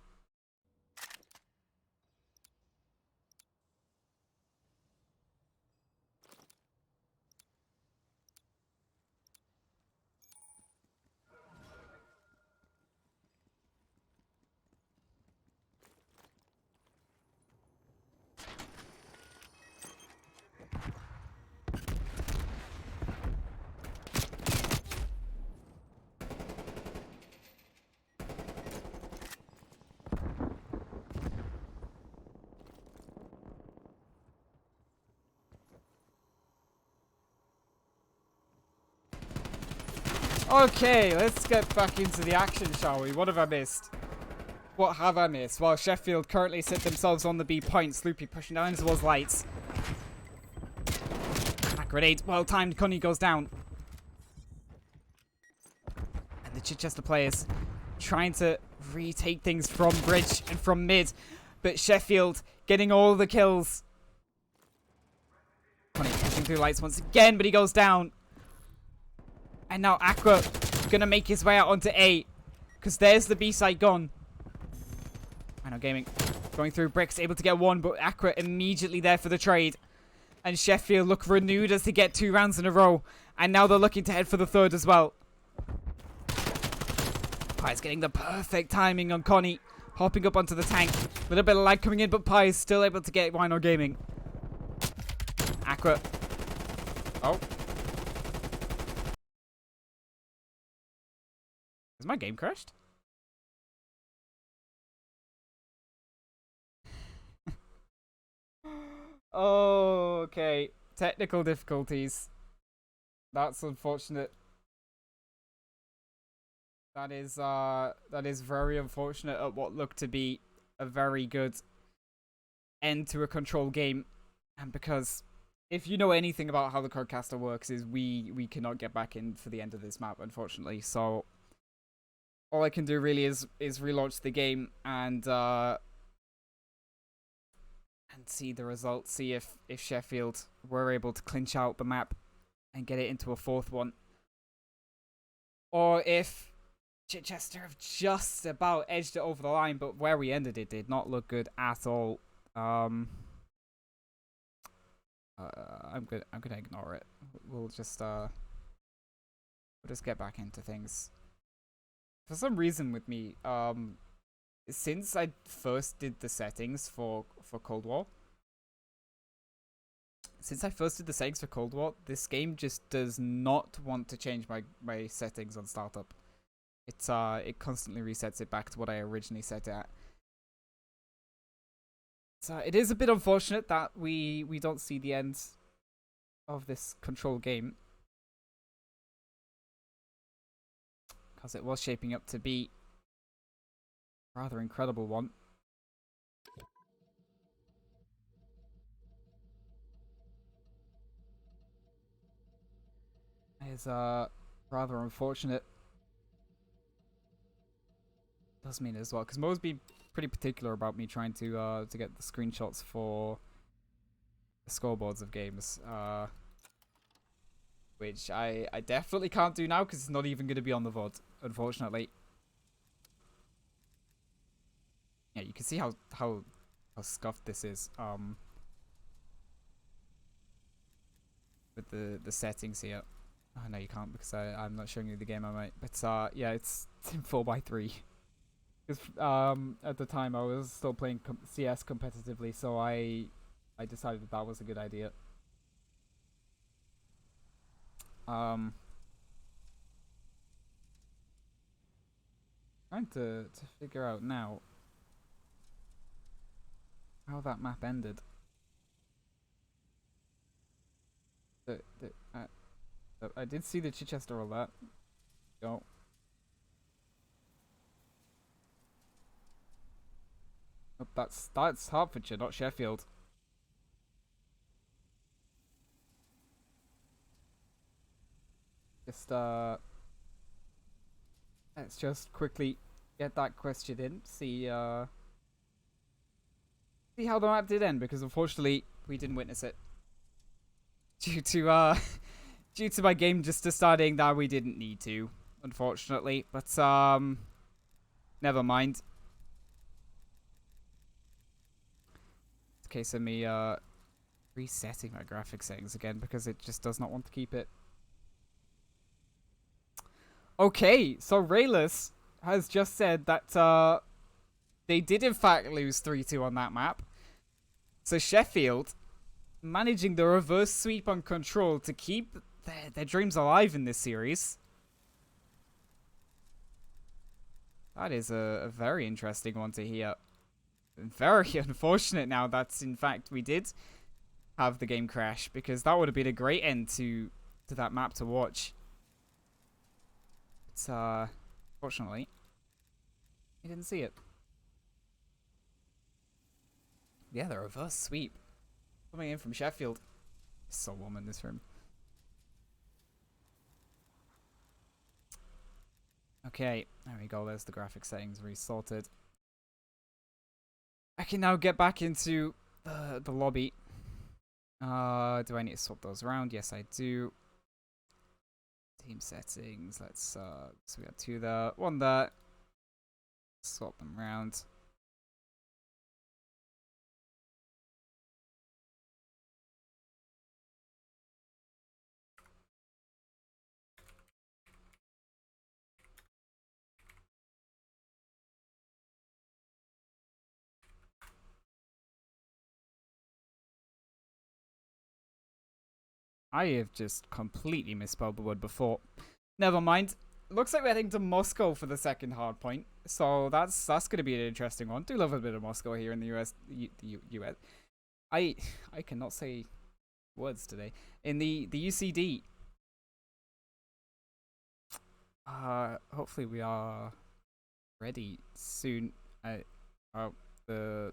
S2: Okay, let's get back into the action, shall we? What have I missed? What have I missed? Well, Sheffield currently sit themselves on the B point. Sloopy pushing down towards lights. Grenade, well timed. Connie goes down. And the Chichester players trying to retake things from bridge and from mid. But Sheffield getting all the kills. Connie pushing through lights once again, but he goes down. And now Aqua gonna make his way out onto A. Because there's the B side gone. I know Gaming going through bricks, able to get one, but Aqua immediately there for the trade. And Sheffield look renewed as they get 2 rounds in a row. And now they're looking to head for the third as well. Pie's getting the perfect timing on Connie. Hopping up onto the tank. A little bit of lag coming in, but Pie is still able to get Wino Gaming. Aqua. Oh. Is my game crashed? Oh, okay. Technical difficulties. That's unfortunate. That is very unfortunate at what looked to be a very good end to a control game. And because if you know anything about how the Codcaster works is we cannot get back in for the end of this map, unfortunately. So all I can do really is relaunch the game and see the results, see if Sheffield were able to clinch out the map and get it into a fourth one. Or if Chichester have just about edged it over the line, but where we ended it did not look good at all. I'm gonna ignore it. We'll just get back into things. For some reason with me, since I first did the settings for Cold War, this game just does not want to change my settings on startup. It constantly resets it back to what I originally set it at. So it is a bit unfortunate that we don't see the end of this control game, because it was shaping up to be a rather incredible one. It is rather unfortunate. Does mean as well, because Mo's been pretty particular about me trying to get the screenshots for the scoreboards of games, which I definitely can't do now because it's not even going to be on the VOD, unfortunately. Yeah, you can see how scuffed this is. with the settings here. Oh, no, you can't because I'm not showing you the game I might. But yeah, it's in 4x3. Because at the time I was still playing CS competitively, so I decided that was a good idea. Trying to figure out now how that map ended. I did see the Chichester alert. Go. Oh, that's Hertfordshire, not Sheffield. Just let's just quickly get that question in. See how the map did end, because unfortunately we didn't witness it due to due to my game just deciding that we didn't need to, unfortunately. But never mind. It's a case of me resetting my graphic settings again because it just does not want to keep it. Okay, so Rayless has just said that they did in fact lose 3-2 on that map. So Sheffield managing the reverse sweep on control to keep their dreams alive in this series. That is a very interesting one to hear. Very unfortunate now that in fact we did have the game crash, because that would have been a great end to that map to watch. But fortunately, you didn't see it. Yeah, the reverse sweep coming in from Sheffield. So warm in this room. Okay, there we go. There's the graphic settings resorted. I can now get back into the lobby. Do I need to swap those around? Yes, I do. Team settings. Let's so we got 2 there, 1 there. Swap them around. I have just completely misspelled the word before. Never mind. Looks like we're heading to Moscow for the second hard point. So that's going to be an interesting one. Do love a bit of Moscow here in the US. US. I cannot say words today. In the UCD. Hopefully we are ready soon. The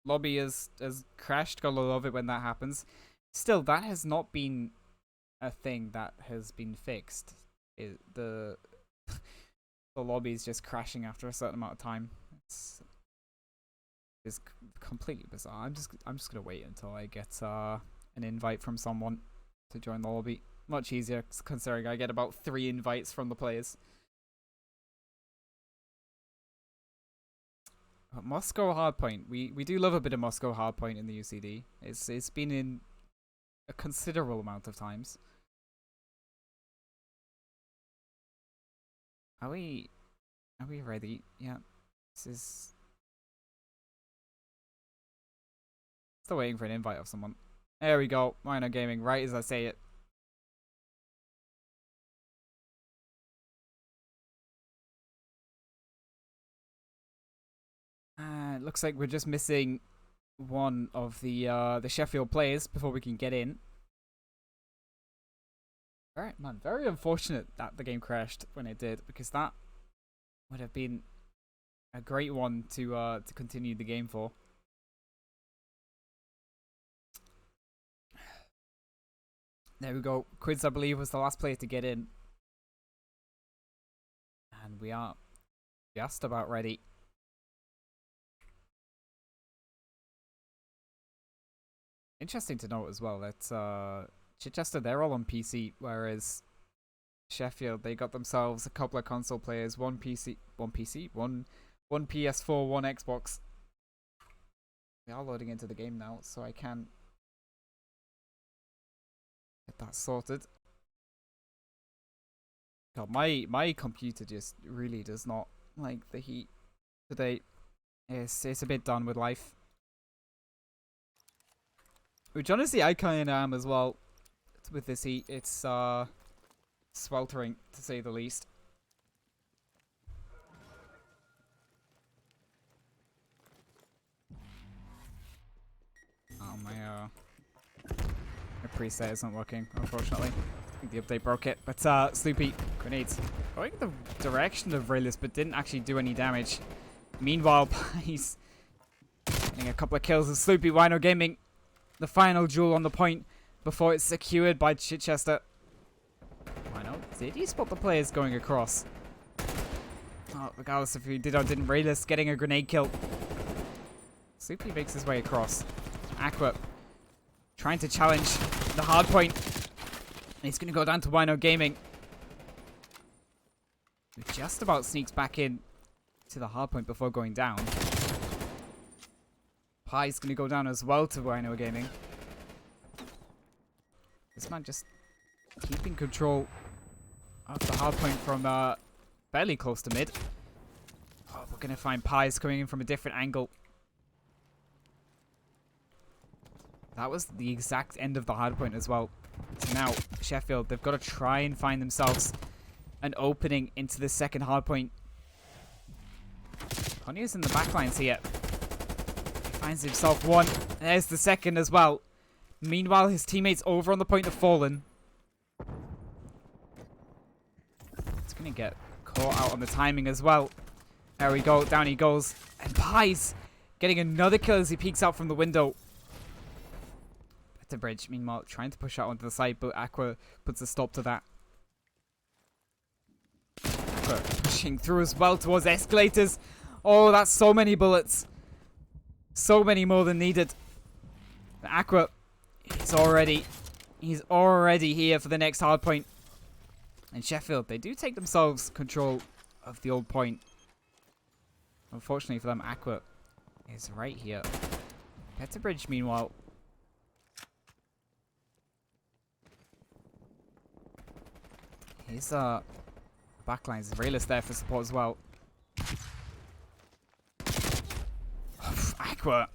S2: lobby has crashed. Gotta love it when that happens. Still, that has not been a thing that has been fixed. The lobby is just crashing after a certain amount of time. It's completely bizarre. I'm just gonna wait until I get an invite from someone to join the lobby. Much easier considering I get about 3 invites from the players. Moscow Hardpoint. We do love a bit of Moscow Hardpoint in the UCD. It's been in a considerable amount of times. Are we ready? Yeah. This is still waiting for an invite of someone. There we go. Minor Gaming, right as I say it. It looks like we're just missing one of the Sheffield players before we can get in. Alright, man. Very unfortunate that the game crashed when it did, because that would have been a great one to continue the game for. There we go. Quids, I believe, was the last player to get in. And we are just about ready. Interesting to note as well that Chichester, they're all on PC, whereas Sheffield, they got themselves a couple of console players, one PS4, one Xbox. They are loading into the game now, so I can Get that sorted. God, my computer just really does not like the heat today. It's a bit done with life. Which honestly I kinda am as well with this heat. It's sweltering to say the least. Oh my preset isn't working, unfortunately. I think the update broke it. But Sloopy, grenades. Going the direction of Rayless, but didn't actually do any damage. Meanwhile, he's getting a couple of kills with Sloopy. Wino Gaming, the final duel on the point before it's secured by Chichester. Wino, did he spot the players going across? Oh, regardless if he did or didn't, Rayless getting a grenade kill. Sloopy makes his way across. Aqua trying to challenge the hard point. And he's going to go down to Wino Gaming. Who just about sneaks back in to the hard point before going down. Pie's going to go down as well to Wino Gaming. This man just keeping control of the hard point from fairly close to mid. Oh, we're going to find Pies coming in from a different angle. That was the exact end of the hard point as well. So now, Sheffield, they've got to try and find themselves an opening into the second hard point. Conyers in the backlines here. He finds himself one. There's the second as well. Meanwhile, his teammates over on the point have fallen. It's going to get caught out on the timing as well. There we go. Down he goes. And Pies getting another kill as he peeks out from the window. The bridge, meanwhile, trying to push out onto the side, but Aqua puts a stop to that. Aqua pushing through as well towards escalators. Oh, that's so many bullets. So many more than needed. But Aqua, he's already here for the next hard point. And Sheffield, they do take themselves control of the old point. Unfortunately for them, Aqua is right here. Better bridge, meanwhile. His backlines, Rayless there for support as well. Aqua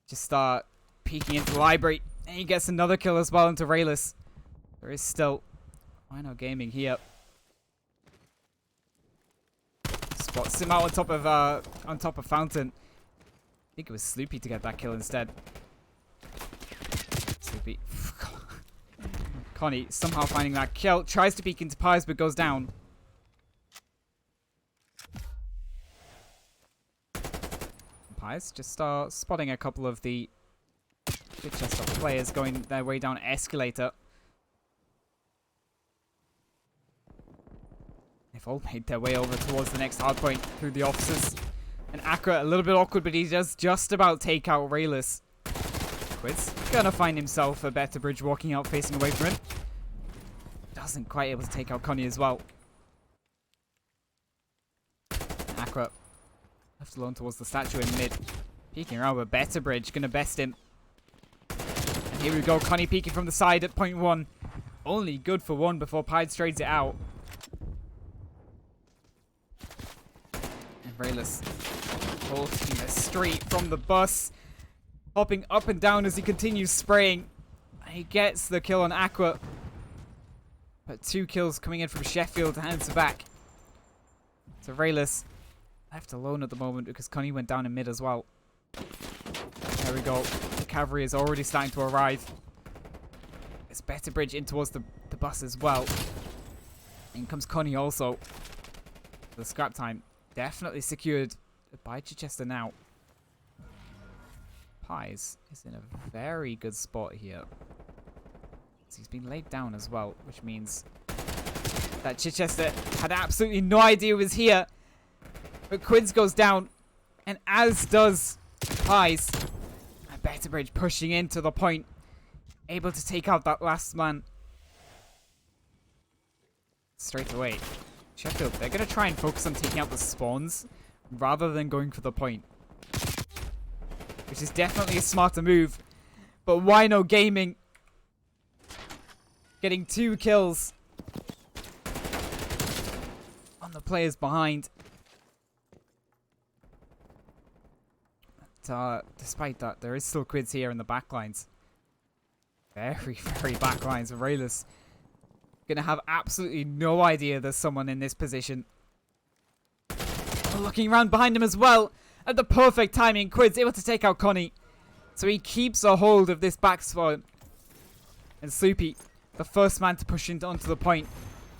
S2: just start peeking into the library, and he gets another kill as well into Rayless. There is still Wino Gaming here. Spots him out on top of Fountain. I think it was Sloopy to get that kill instead. Sloopy. Connie somehow finding that kill. Tries to peek into Pies, but goes down. Pies just spotting a couple of the Chichester players going their way down escalator. They've all made their way over towards the next hard point through the offices. And Aqua, a little bit awkward, but he does just about take out Rayless. Quid's gonna find himself a better bridge walking out facing away from him. Doesn't quite able to take out Connie as well. Aqua left alone towards the statue in mid. Peeking around with better bridge, gonna best him. And here we go, Connie peeking from the side at point one. Only good for one before Pied trades it out. And Rayless taking the street from the bus. Hopping up and down as he continues spraying. He gets the kill on Aqua. But 2 kills coming in from Sheffield to hands back. So Rayless left alone at the moment because Connie went down in mid as well. There we go. The cavalry is already starting to arrive. It's better bridge in towards the bus as well. In comes Connie also. The scrap time definitely secured by Chichester now. Pies is in a very good spot here. So he's been laid down as well, which means that Chichester had absolutely no idea he was here. But Quids goes down, and as does Pies. A better bridge pushing into the point, able to take out that last man straight away. Sheffield, they're going to try and focus on taking out the spawns rather than going for the point, which is definitely a smarter move. But Wino Gaming getting 2 kills on the players behind. But, despite that, there is still quids here in the backlines. Very, very backlines. Rayless gonna have absolutely no idea there's someone in this position. Oh, looking around behind him as well. At the perfect timing, Quid's able to take out Connie. So he keeps a hold of this back spot. And Soupy, the first man to push into onto the point.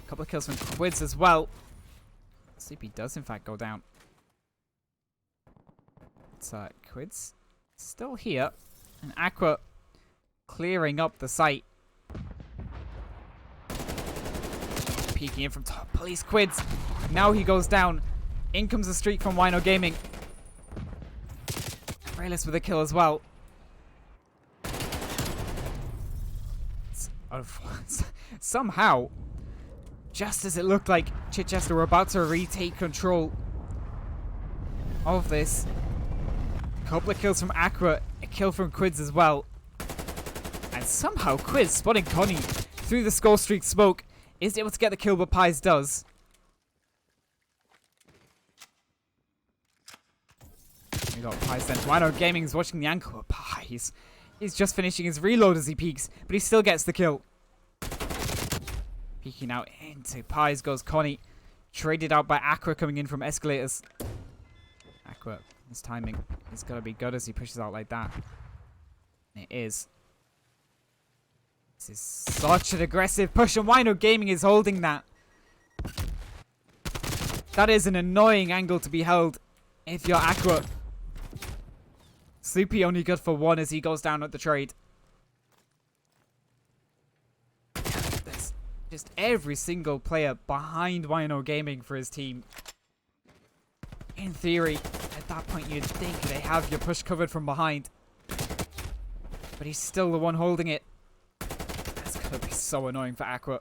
S2: A couple of kills from Quids as well. Soupy does in fact go down. It's Quids still here. And Aqua clearing up the site. Peeking in from top. Police Quids. Now he goes down. In comes the streak from Wino Gaming. Rayless with a kill as well. Somehow, just as it looked like Chichester were about to retake control of this, a couple of kills from Aqua, a kill from Quids as well. And somehow Quids, spotting Connie through the score streak smoke, is able to get the kill, but Pies does. We got Pies then. Wino Gaming is watching the ankle, but Pies, he's just finishing his reload as he peeks, but he still gets the kill. Peeking out into Pies goes Connie. Traded out by Aqua coming in from escalators. Aqua, his timing is going to be good as he pushes out like that. And it is. This is such an aggressive push, and Wino Gaming is holding that. That is an annoying angle to be held if you're Aqua. Soupy only good for 1 as he goes down at the trade. There's just every single player behind Wino Gaming for his team. In theory, at that point you'd think they have your push covered from behind. But he's still the one holding it. That's gonna be so annoying for Aqua.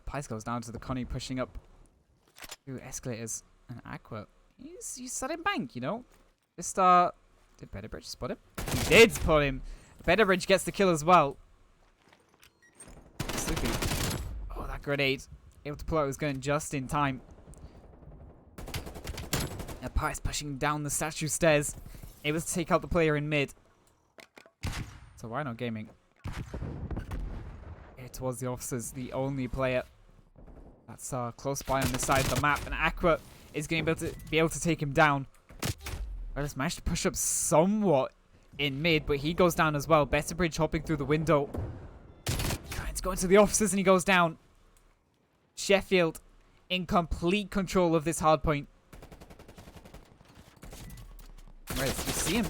S2: Pies goes down to the Connie pushing up through escalators. And Aqua, he's sudden bank, you know. Just did Betterbridge spot him? He did spot him. Betterbridge gets the kill as well. Sleepy. Oh, that grenade. Able to pull out his gun just in time. And Pies pushing down the statue stairs. Able to take out the player in mid. So Wino Gaming. Here towards the officers, the only player that's close by on this side of the map. And Aqua is going to be able to take him down. I just managed to push up somewhat in mid, but he goes down as well. Betterbridge hopping through the window. Trying to go into the offices and he goes down. Sheffield in complete control of this hard point. Right, you see him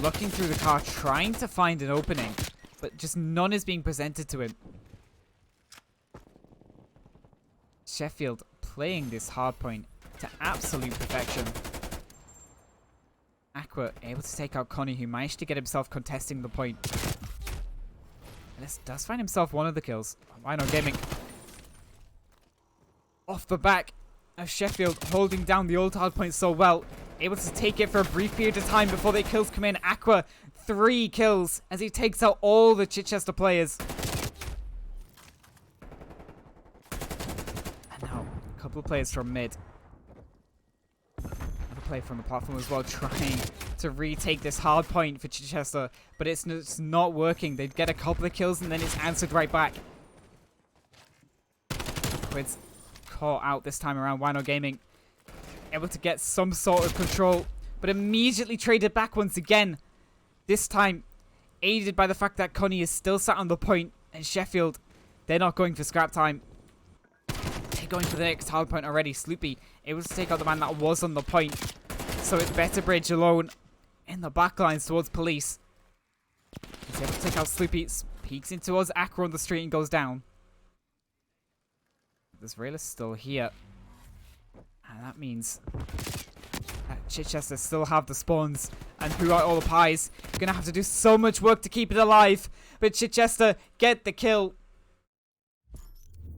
S2: looking through the car, trying to find an opening, but just none is being presented to him. Sheffield playing this hard point to absolute perfection. Aqua able to take out Connie, who managed to get himself contesting the point. And this does find himself one of the kills. Wino Gaming off the back of Sheffield holding down the old hard point so well. Able to take it for a brief period of time before the kills come in. Aqua, 3 kills as he takes out all the Chichester players. And now, a couple of players from mid. Another player from the platform as well, trying to retake this hard point for Chichester. But it's not working. They get a couple of kills and then it's answered right back. Quids caught out this time around. Wino Gaming able to get some sort of control, but immediately traded back once again. This time, aided by the fact that Connie is still sat on the point, and Sheffield, they're not going for scrap time. They're going for the next hard point already. Sloopy able to take out the man that was on the point. So it's Betterbridge alone in the backlines towards police. He's able to take out Sloopy, peeks in towards Aqua on the street and goes down. This rail is still here. And that means that Chichester still have the spawns and who are all the pies. Gonna have to do so much work to keep it alive. But Chichester get the kill.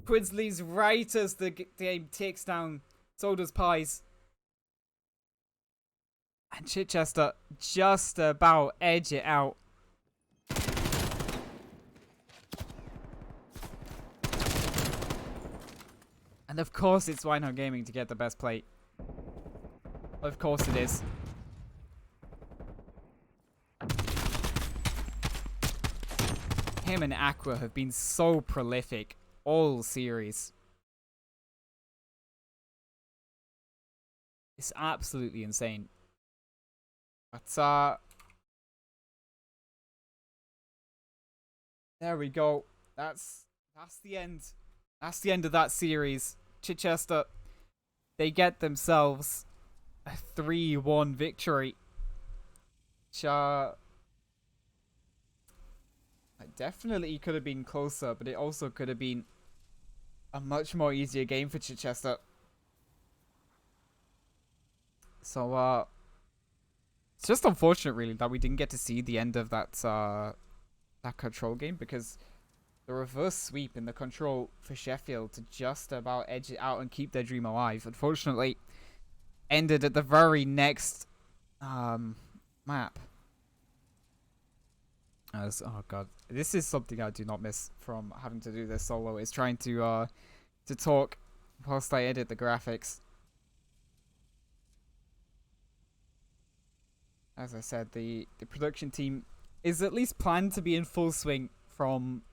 S2: Quids leaves right as the game takes down. So does Pies. And Chichester just about edge it out. And of course it's Swinehorn Gaming to get the best plate. Of course it is. Him and Aqua have been so prolific all series. It's absolutely insane. But there we go. That's the end. That's the end of that series. Chichester, they get themselves a 3-1 victory. Which, it definitely could have been closer, but it also could have been a much more easier game for Chichester. So, it's just unfortunate, really, that we didn't get to see the end of that control game, because the reverse sweep in the control for Sheffield to just about edge it out and keep their dream alive, unfortunately, ended at the very next map. Oh god, this is something I do not miss from having to do this solo, is trying to talk whilst I edit the graphics. As I said, the production team is at least planned to be in full swing from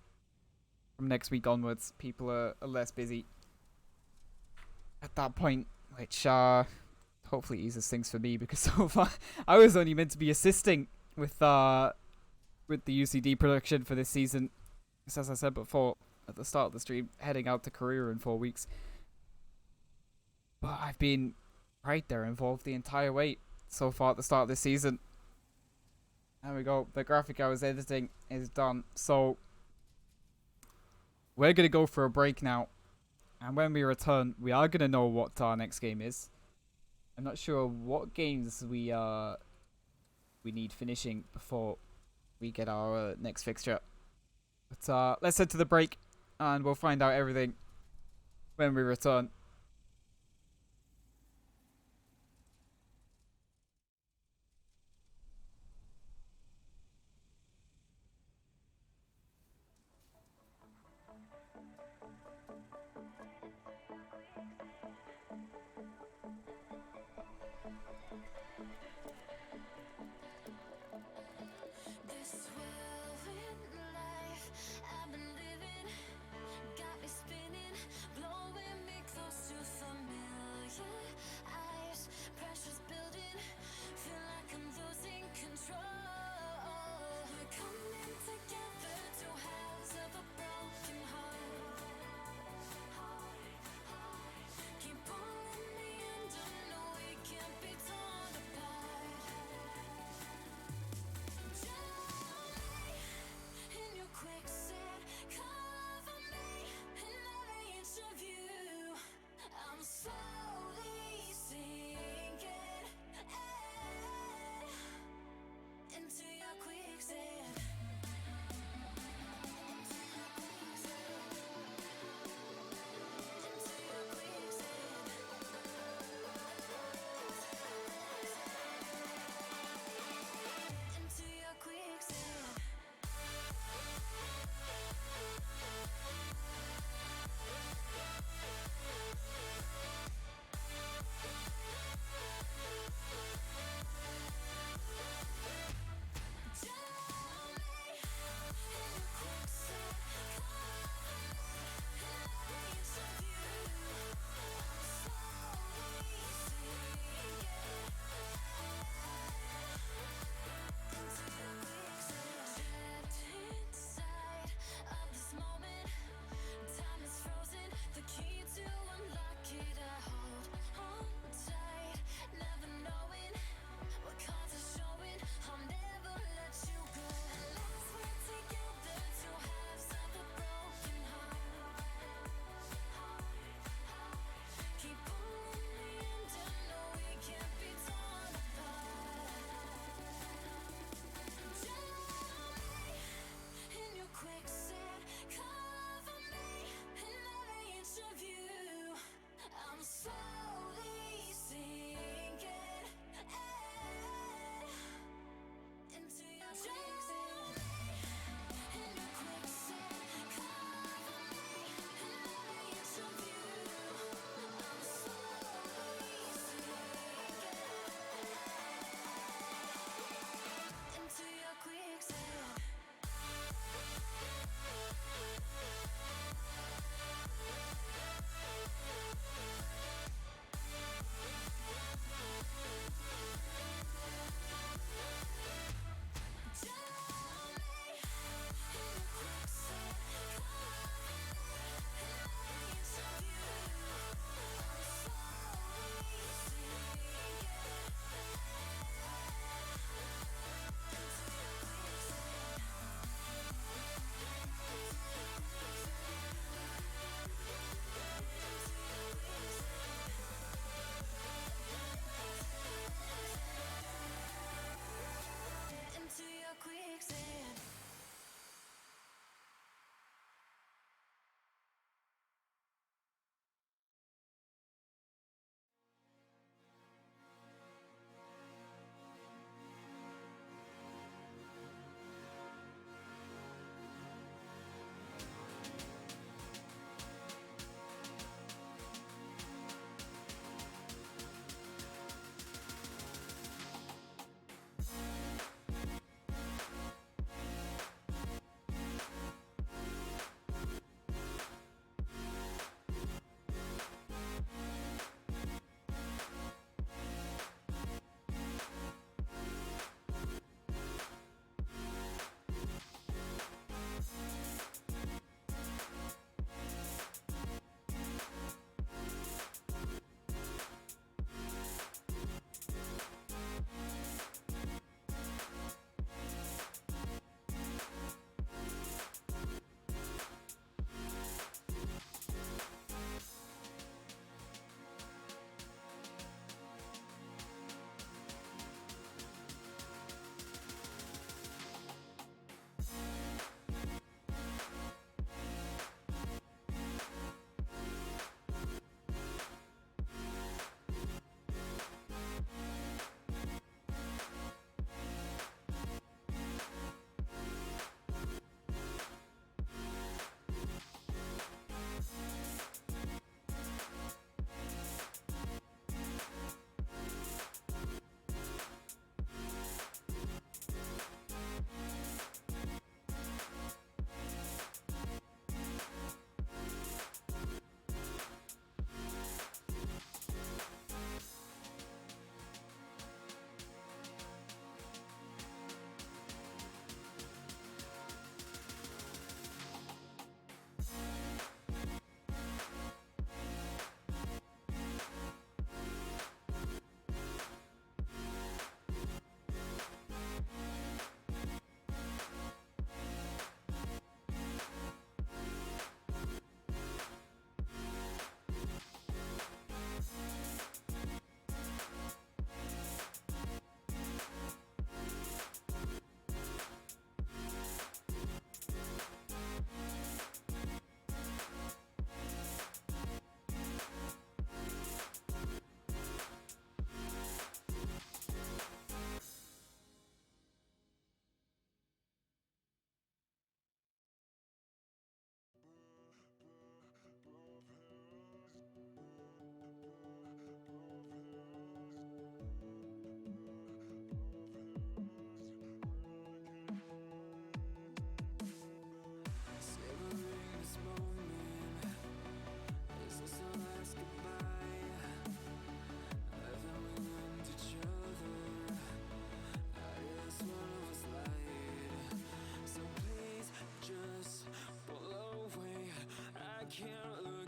S2: next week onwards. People are less busy at that point, which hopefully eases things for me, because so far I was only meant to be assisting with the UCD production for this season. As I said before at the start of the stream, heading out to Korea in 4 weeks. But I've been right there involved the entire way so far at the start of this season. There we go. The graphic I was editing is done. So we're going to go for a break now. And when we return, we are going to know what our next game is. I'm not sure what games we need finishing before we get our next fixture. But let's head to the break, and we'll find out everything when we return.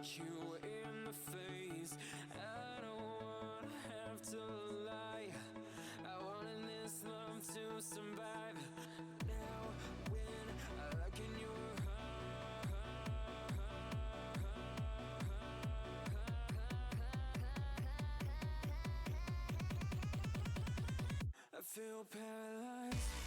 S1: look you in the face. I don't wanna have to lie. I wanted this love to survive. Now when I look in your I feel paralyzed.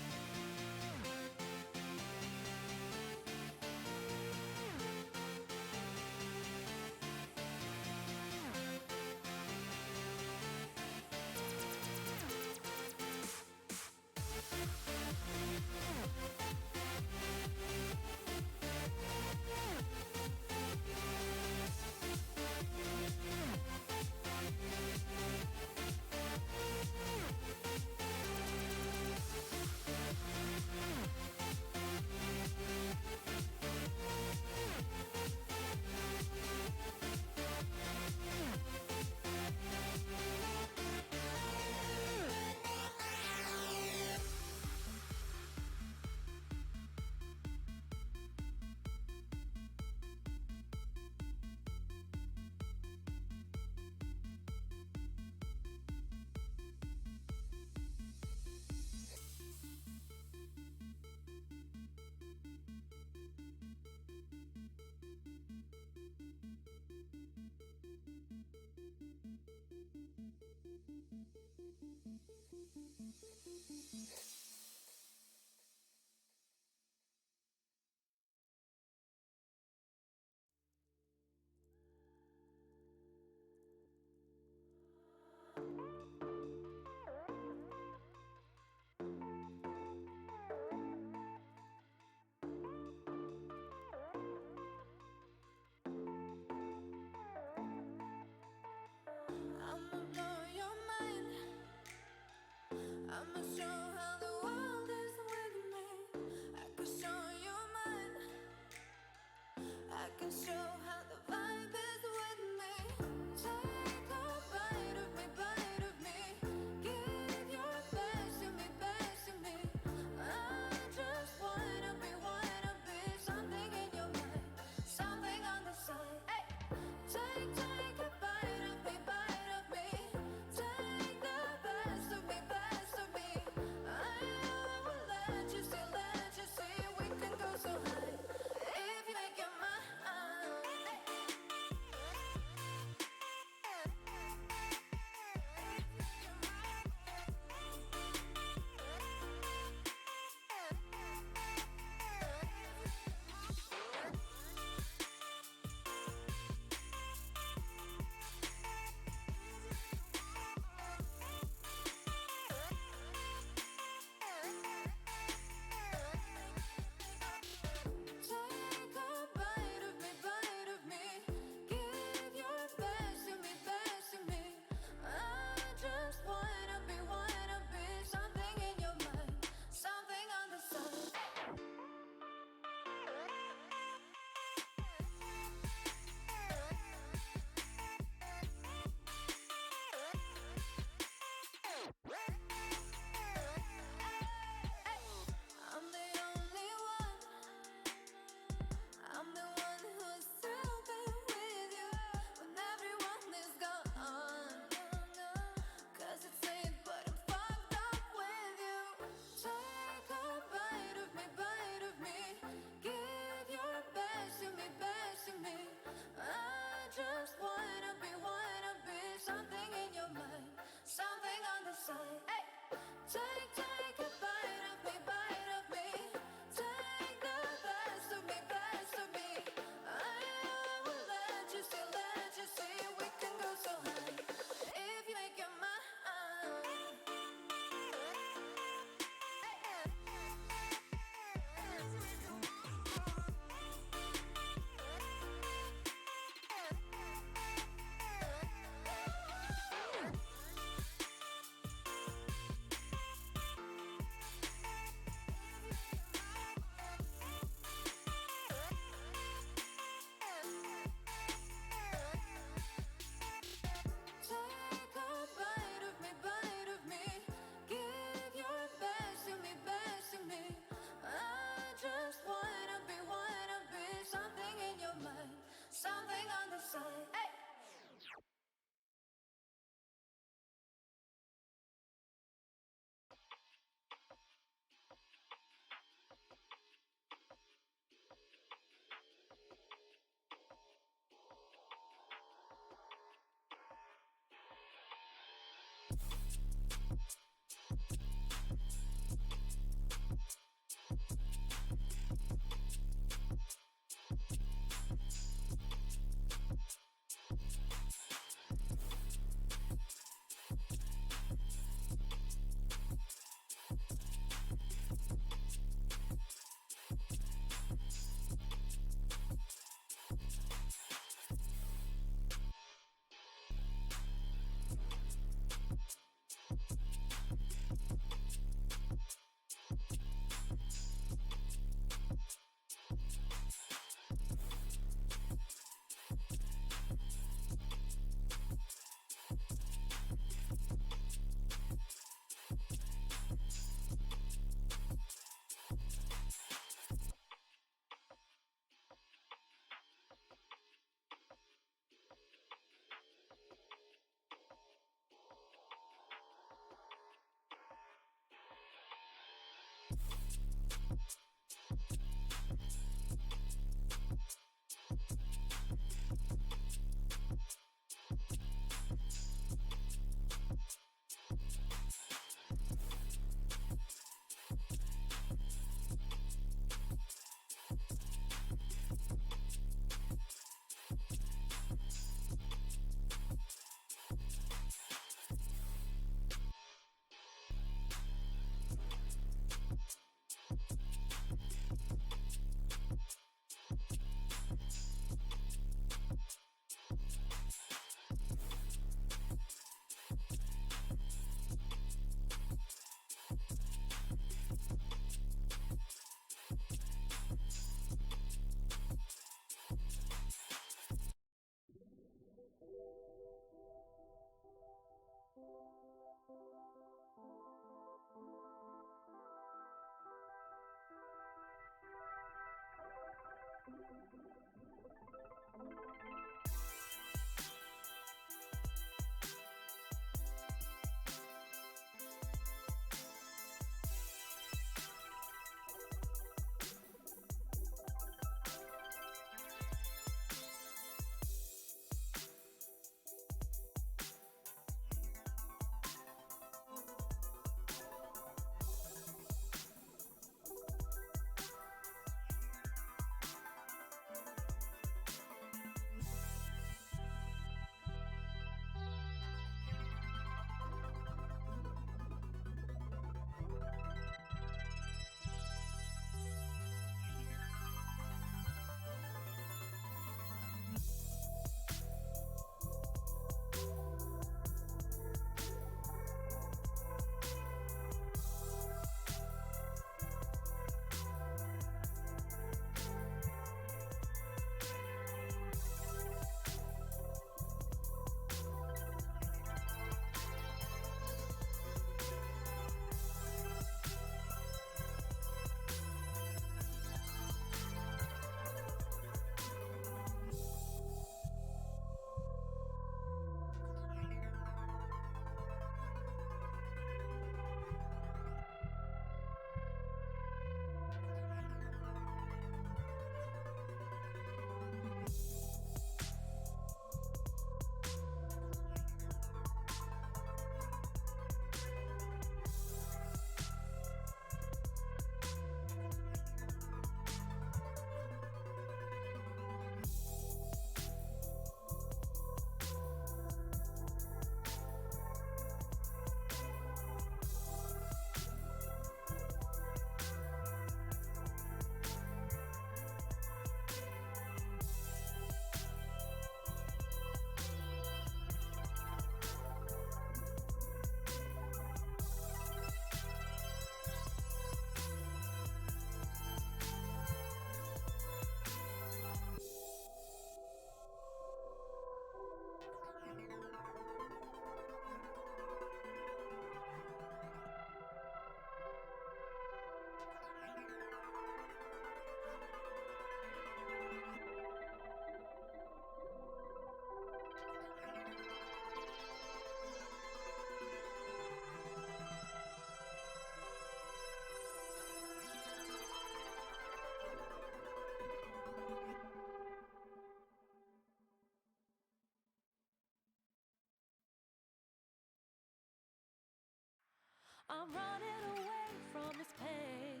S1: I'm running away from this pain.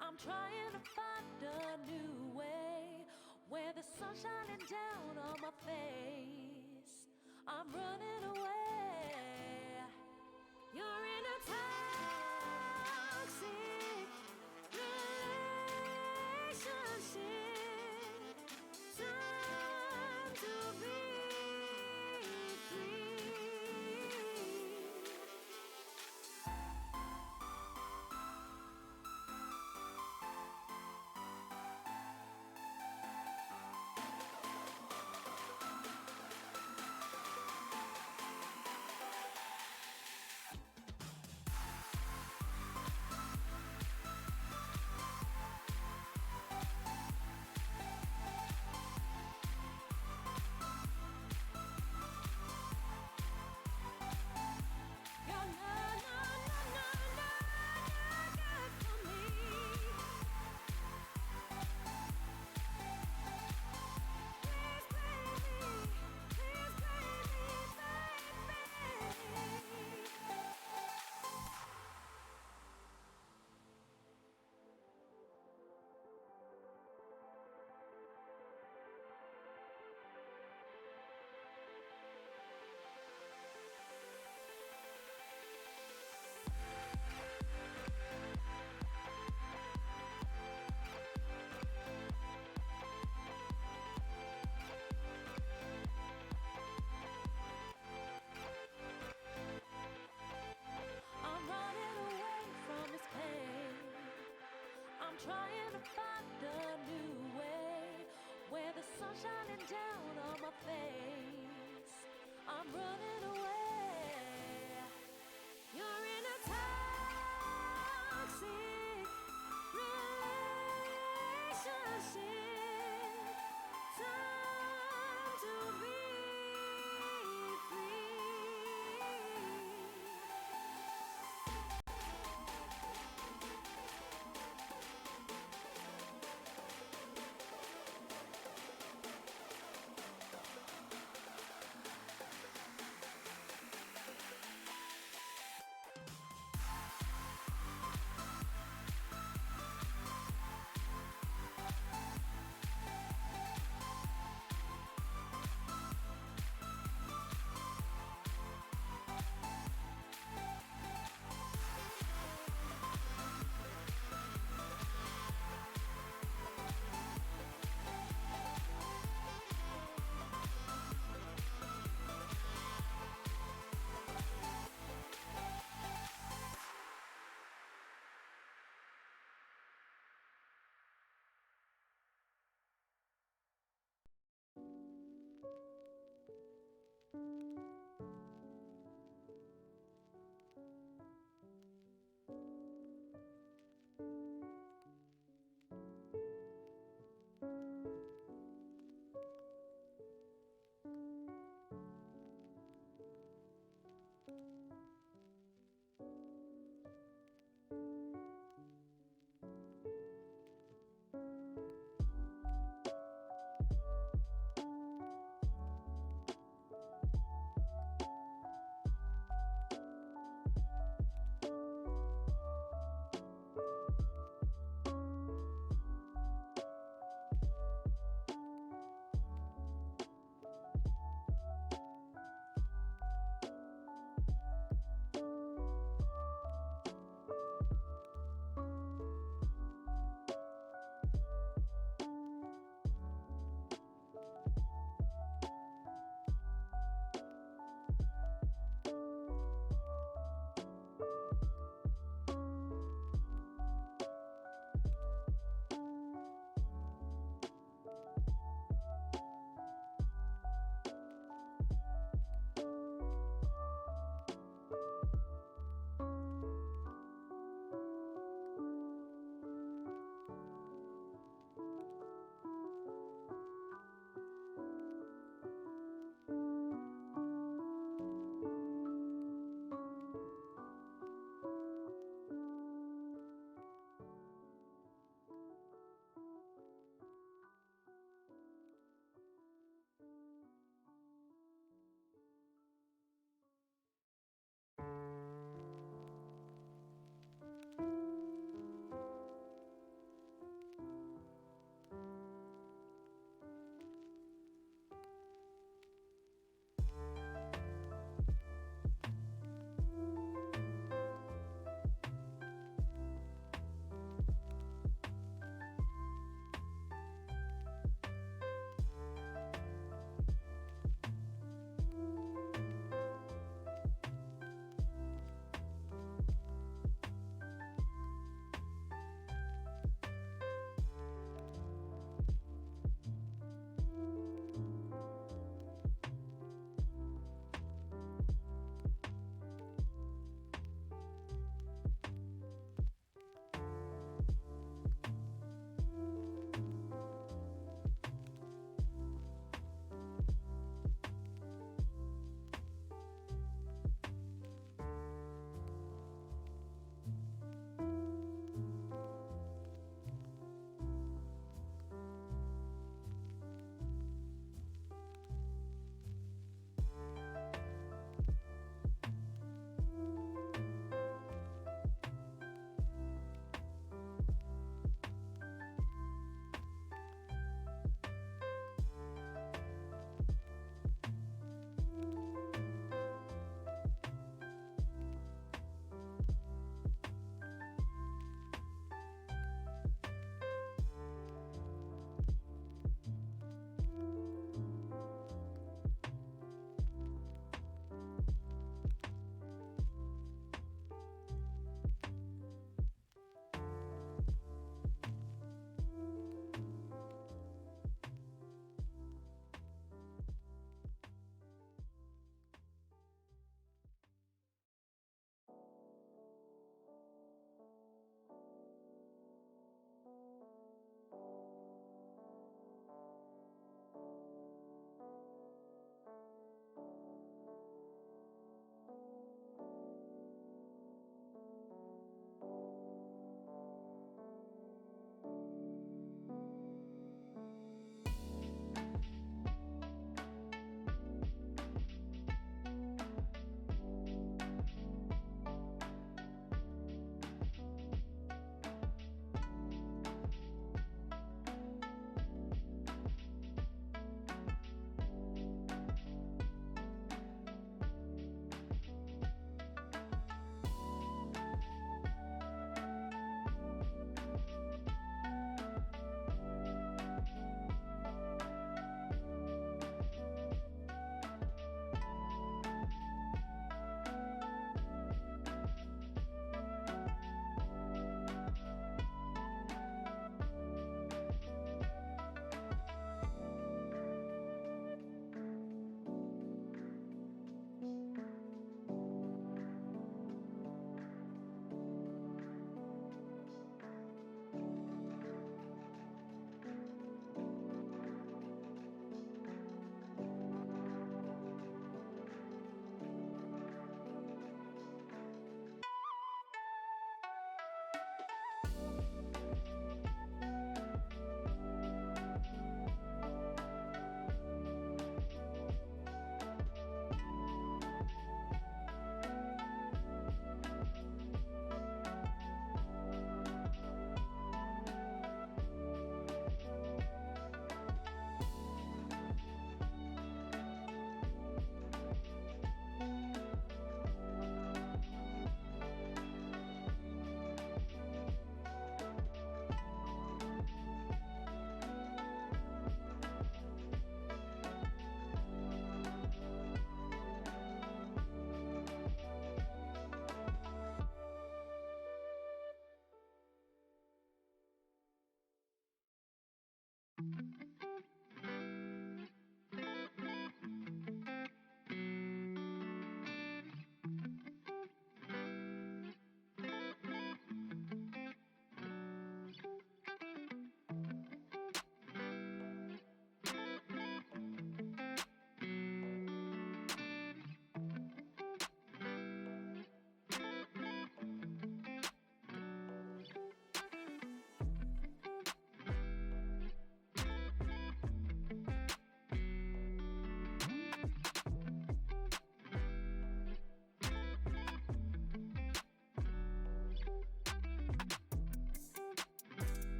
S1: I'm trying to find a new way where the sun's shining down on my face. I'm running away. You're in a toxic relationship. Time to be free. I'm running away from this pain. I'm trying to find a new way where the sun's shining down on my face. I'm running away. You're in a toxic relationship. Time to be free.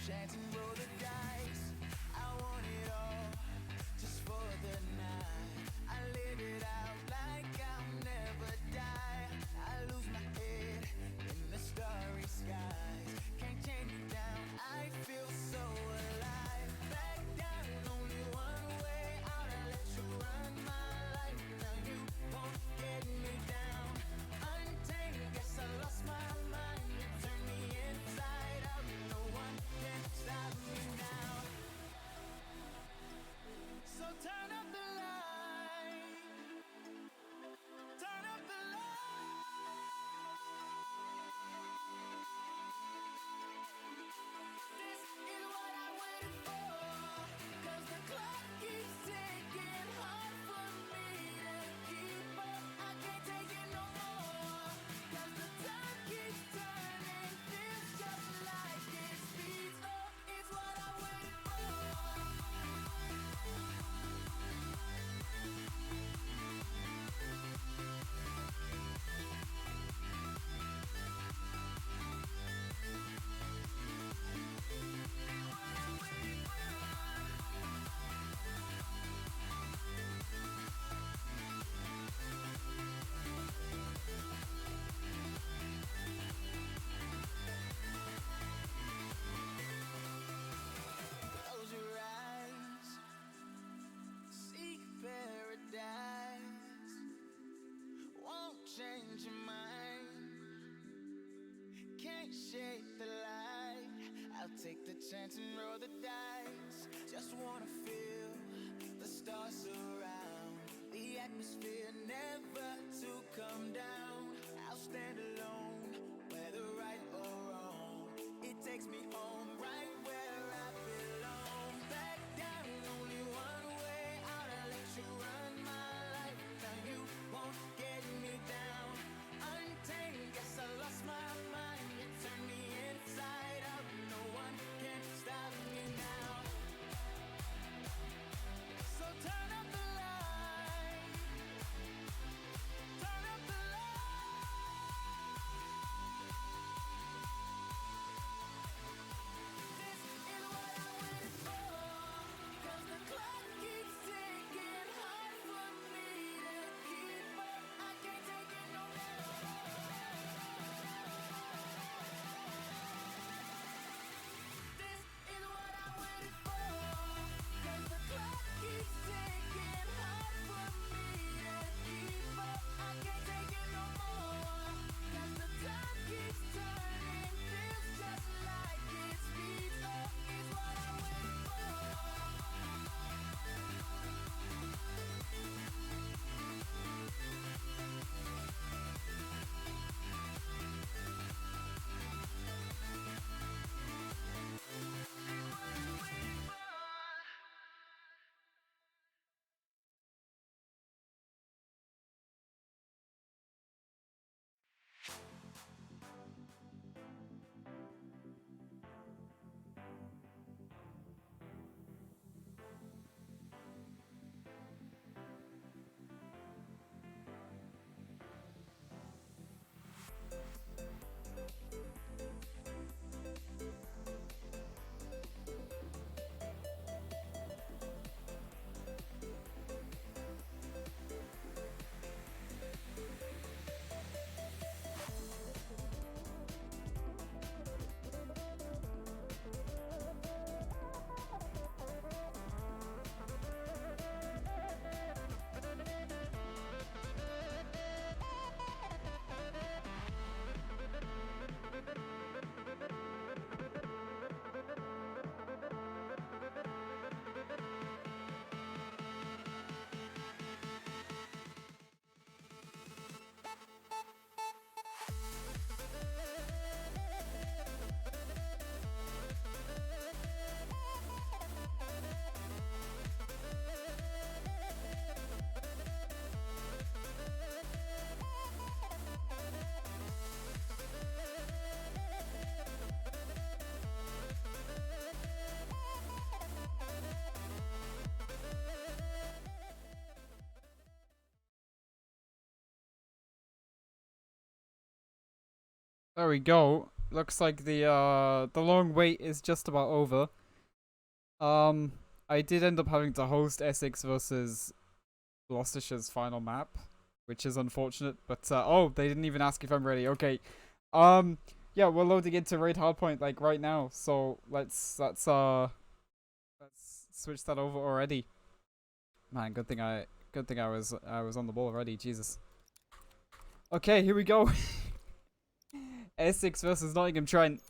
S1: chance and roll the dice. I want it all, just for the night. I live it out like I'll never die. I lose my head in the starry skies. Can't chain me down, I feel so alive. Back down, only one way out. I let you run my life. Now you won't get me down. Untamed, guess I lost my mind. You turn me inside out. No one can stop me now. So turn up the light. Turn up the light. This is what I waited for. 'Cause the clock keeps ticking, hard for me to keep up. I can't take it no more. 'Cause the time keeps turning, feels just like it speeds up. It's what I waited for. Close your eyes, seek paradise. Won't change your mind, can't shake the light. I'll take the chance and roll the dice. Just wanna feel the stars surround, the atmosphere never to come down. I'll stand alone, whether right or wrong. It takes me home, right where I belong. Back down, only one way out. I let you run my life. Now you won't get me down. Untamed, guess I lost my mind. You turn me inside out. No one can stop me now. So turn up the light. Turn up the light. This is what I waited for. 'Cause the clock keeps ticking, hard for me to keep up. I can't take it no more. This is what I waited for. 'Cause the clock keeps ticking, hard for me to keep up. I can't take it no more. 'Cause the time keeps turning, feels just like it speeds up. Is what I waited for.
S2: There we go. Looks like the long wait is just about over. I did end up having to host Essex versus Gloucestershire's final map, which is unfortunate. But oh, they didn't even ask if I'm ready. Okay. Yeah, we're loading into Raid Hardpoint like right now. So let's switch that over already. Man, good thing I was on the ball already. Jesus. Okay, here we go. Essex versus Nottingham Trent.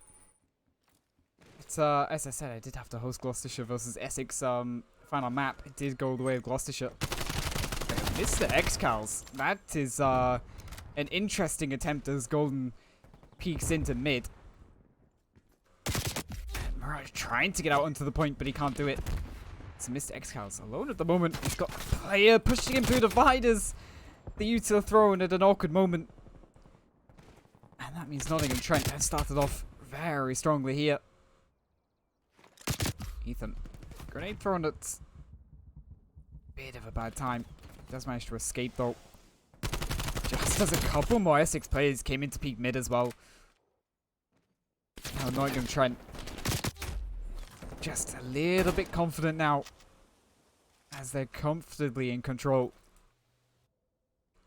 S2: It's as I said, I did have to host Gloucestershire versus Essex final map. It did go the way of Gloucestershire. Mr. X-Cals. That is an interesting attempt as Golden peeks into mid. Mirage trying to get out onto the point, but he can't do it. So Mr. X-Cals alone at the moment. He's got a player pushing him through dividers. The util thrown at an awkward moment. And that means Nottingham Trent has started off very strongly here. Ethan. Grenade thrown at bit of a bad time. Does manage to escape though. Just as a couple more Essex players came into peak mid as well. Now Nottingham Trent just a little bit confident now. As they're comfortably in control.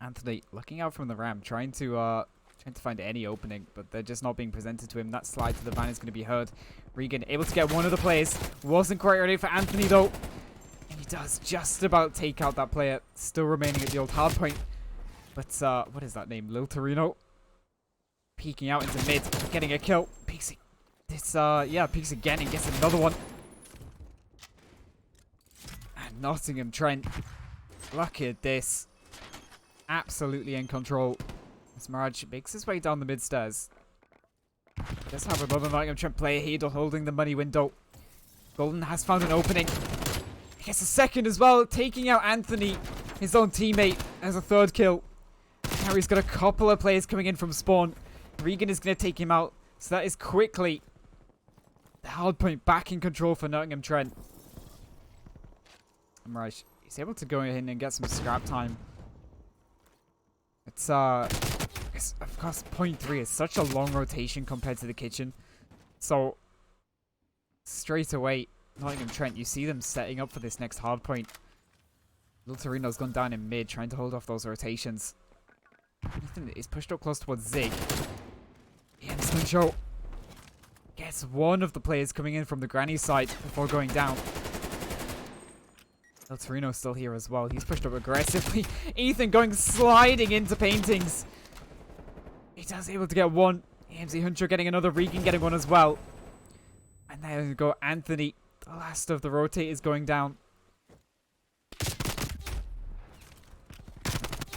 S2: Anthony looking out from the ramp, trying to find any opening, but they're just not being presented to him. That slide to the van is going to be heard. Regan able to get one of the players. Wasn't quite ready for Anthony though. And he does just about take out that player. Still remaining at the old hard point. But what is that name? Lil Torino. Peeking out into mid, getting a kill. Peeks peeks again and gets another one. And Nottingham Trent. Look at this. Absolutely in control. As Mirage makes his way down the mid stairs. Does have another Nottingham Trent player here holding the money window. Golden has found an opening. He gets a second as well, taking out Anthony, his own teammate, as a third kill. Now he's got a couple of players coming in from spawn. Regan is going to take him out. So that is quickly the hard point back in control for Nottingham Trent. Mirage, he's able to go in and get some scrap time. It's of course, point 3 is such a long rotation compared to the kitchen. So, straight away, Nottingham Trent, you see them setting up for this next hard point. Lil Torino's gone down in mid, trying to hold off those rotations. Ethan is pushed up close towards Zig. Jens Muncho gets one of the players coming in from the granny side before going down. Lil Torino's still here as well. He's pushed up aggressively. Ethan going sliding into paintings. He does able to get one. AMZ Hunter getting another. Regan getting one as well. And there we go. Anthony, the last of the rotators going down.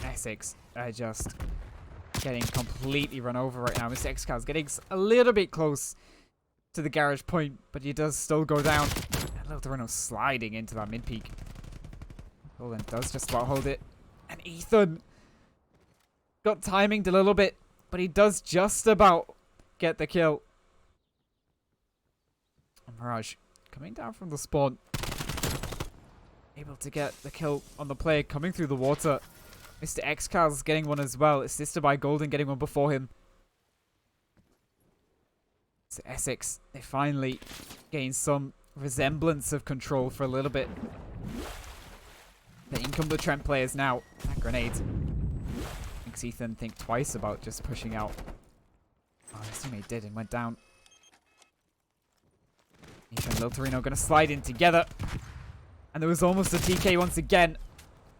S2: Essex are just getting completely run over right now. Mr. X-Cal's getting a little bit close to the garage point, but he does still go down. And Lil Torino sliding into that mid peak. Golden does just about hold it. And Ethan got timinged a little bit, but he does just about get the kill. And Mirage coming down from the spawn. Able to get the kill on the player coming through the water. Mr. X-Cal's getting one as well. Assisted by Golden getting one before him. So Essex, they finally gain some resemblance of control for a little bit. The incumbent Trent players now. That grenade makes Ethan think twice about just pushing out. Oh, his teammate did and went down. Ethan and Lil Torino going to slide in together. And there was almost a TK once again.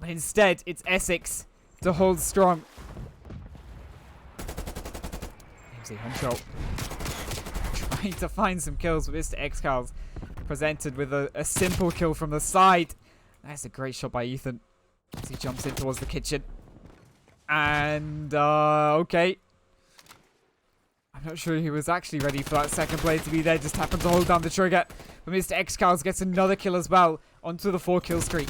S2: But instead, it's Essex to hold strong. AMZ Huncho trying to find some kills with Mr. X-Cals. Presented with a simple kill from the side. That's a great shot by Ethan as he jumps in towards the kitchen. And, okay. I'm not sure he was actually ready for that second player to be there. Just happened to hold down the trigger. But Mr. X-Cals gets another kill as well onto the 4-kill streak.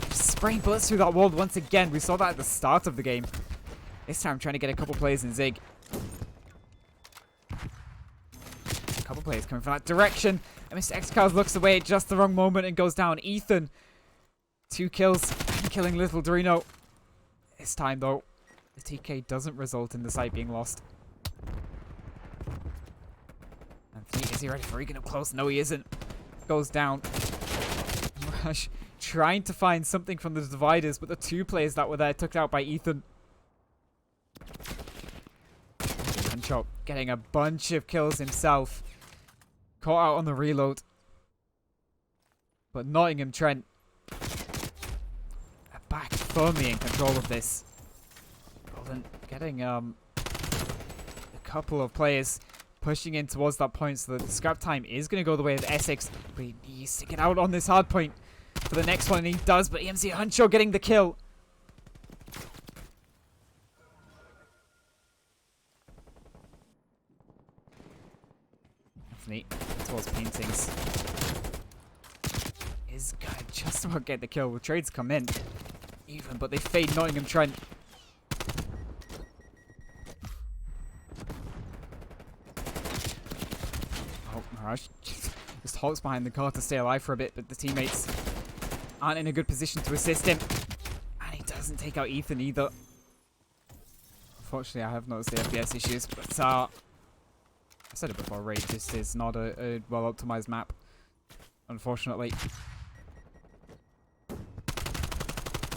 S2: Just spraying bullets through that wall once again. We saw that at the start of the game. This time trying to get a couple players in Zig. A couple players coming from that direction. And Mr. X-Cals looks away at just the wrong moment and goes down. Ethan, 2 kills and killing Little Dorino. This time though, the TK doesn't result in the site being lost. he ready for Regan up close? No, he isn't. Goes down. Rush trying to find something from the dividers, but the 2 players that were there took out by Ethan. Chop getting a bunch of kills himself. Caught out on the reload. But Nottingham Trent are back firmly in control of this. Golden getting a couple of players pushing in towards that point, so that the scrap time is going to go the way of Essex. But he needs to get out on this hard point for the next one, and he does. But EMC Huncho getting the kill. Towards paintings is gonna just about get the kill. The trades come in even, but they fade Nottingham Trent. Oh, Mirage just halts behind the car to stay alive for a bit, but the teammates aren't in a good position to assist him, and he doesn't take out Ethan either. Unfortunately, I have noticed the FPS issues, but I said it before, Raid just is not a well-optimized map, unfortunately.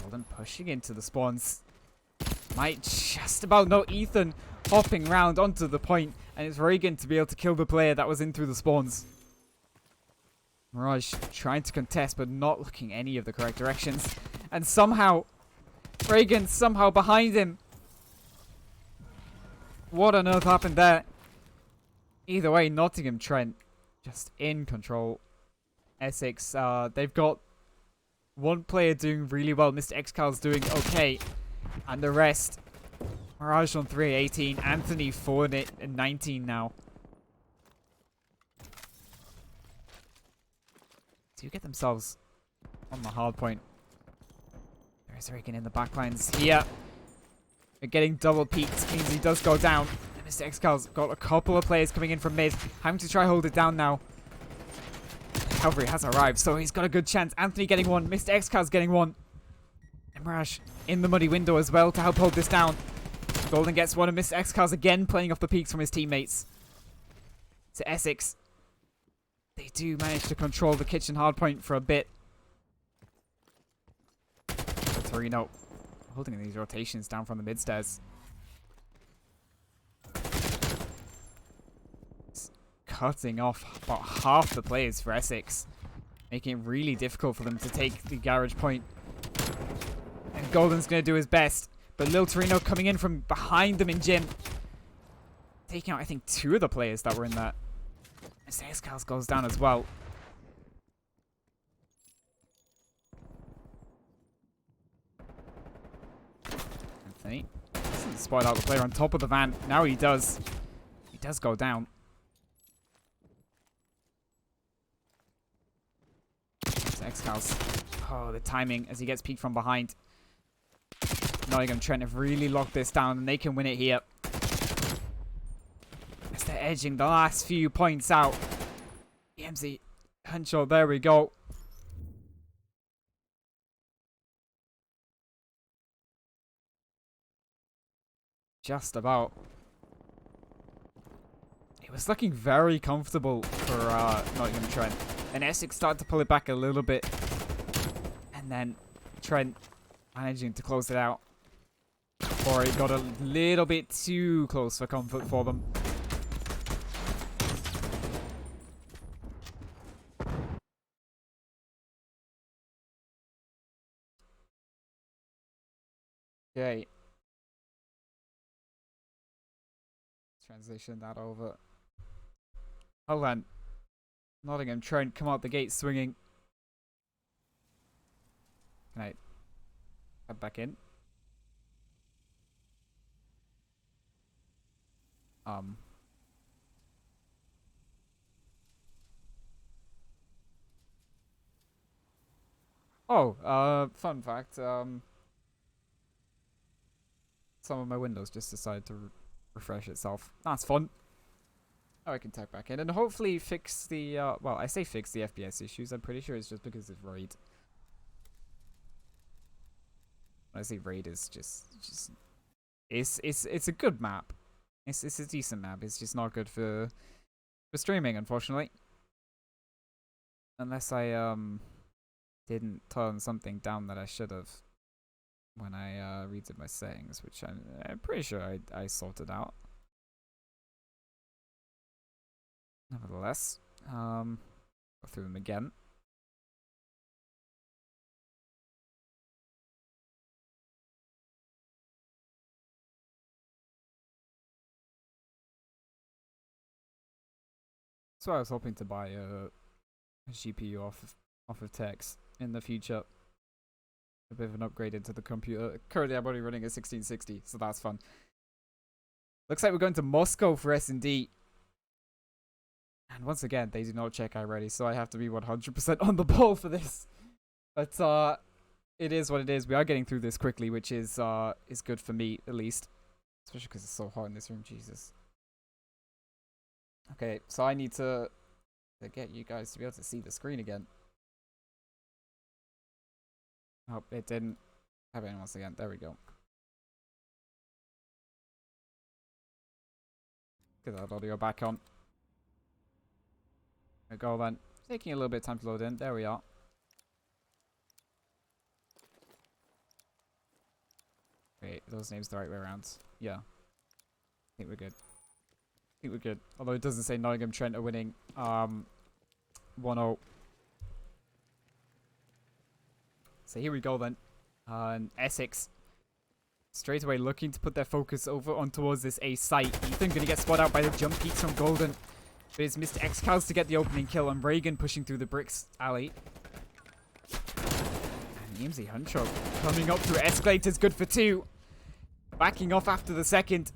S2: Golden pushing into the spawns. Might just about know Ethan hopping round onto the point, and it's Reagan to be able to kill the player that was in through the spawns. Mirage trying to contest, but not looking any of the correct directions. And somehow, Reagan somehow behind him. What on earth happened there? Either way, Nottingham Trent just in control. Essex, they've got 1 player doing really well. Mr. Xcal's doing okay. And the rest, Mirage on 318, Anthony 4 and 19 now. Do get themselves on the hard point. There's Reagan in the backlines here. They're getting double peaked, means he does go down. Mr. Xcal's got a couple of players coming in from mid. Having to try hold it down now. Cavalry has arrived, so he's got a good chance. Anthony getting 1. Mr. Xcal's getting 1. And Mirage in the muddy window as well to help hold this down. Golden gets 1, and Mr. Xcal's again playing off the peaks from his teammates. To Essex. They do manage to control the kitchen hardpoint for a bit. Torino holding these rotations down from the mid stairs. Cutting off about half the players for Essex, making it really difficult for them to take the garage point. And Golden's going to do his best, but Lil Torino coming in from behind them in gym, taking out I think 2 of the players that were in that. Mr. Xcal's goes down as well. Anthony doesn't spot out the player on top of the van. Now he does. He does go down. Xcal's. Oh, the timing as he gets peeked from behind. Nottingham Trent have really locked this down, and they can win it here. As they're edging the last few points out. EMC Huncho, there we go. Just about. It was looking very comfortable for Nottingham Trent. And Essex started to pull it back a little bit. And then Trent managing to close it out. Before it got a little bit too close for comfort for them. Okay. Transition that over. Hallam. Nottingham Trent come out the gate swinging. Can I head back in? Fun fact. Some of my Windows just decided to refresh itself. That's fun. Oh, I can type back in and hopefully fix the, well, I say fix the FPS issues. I'm pretty sure it's just because of Raid. When I say Raid is just it's a good map. It's a decent map. It's just not good for for streaming, unfortunately. Unless I didn't turn something down that I should have when I redid my settings, which I'm pretty sure I sorted out. Nevertheless, go through them again. So I was hoping to buy a GPU off of Tex in the future. A bit of an upgrade into the computer. Currently, I'm only running a 1660, so that's fun. Looks like we're going to Moscow for S&D. And once again, they do not check iReady, so I have to be 100% on the ball for this. But it is what it is. We are getting through this quickly, which is good for me, at least. Especially because it's so hot in this room, Jesus. Okay, so I need to get you guys to be able to see the screen again. Oh, it didn't have it once again. There we go. Get that audio back on. There we go then. Taking a little bit of time to load in. There we are. Wait, those names the right way around. Yeah. I think we're good. I think we're good. Although it doesn't say Nottingham Trent are winning 1-0. So here we go then. And Essex straight away looking to put their focus over on towards this A site. Ethan going to get spotted out by the jump peaks from Golden. But it's Mr. X-Cows to get the opening kill, and Reagan pushing through the bricks alley. And EMZ Huncho coming up through escalators, good for 2. Backing off after the second.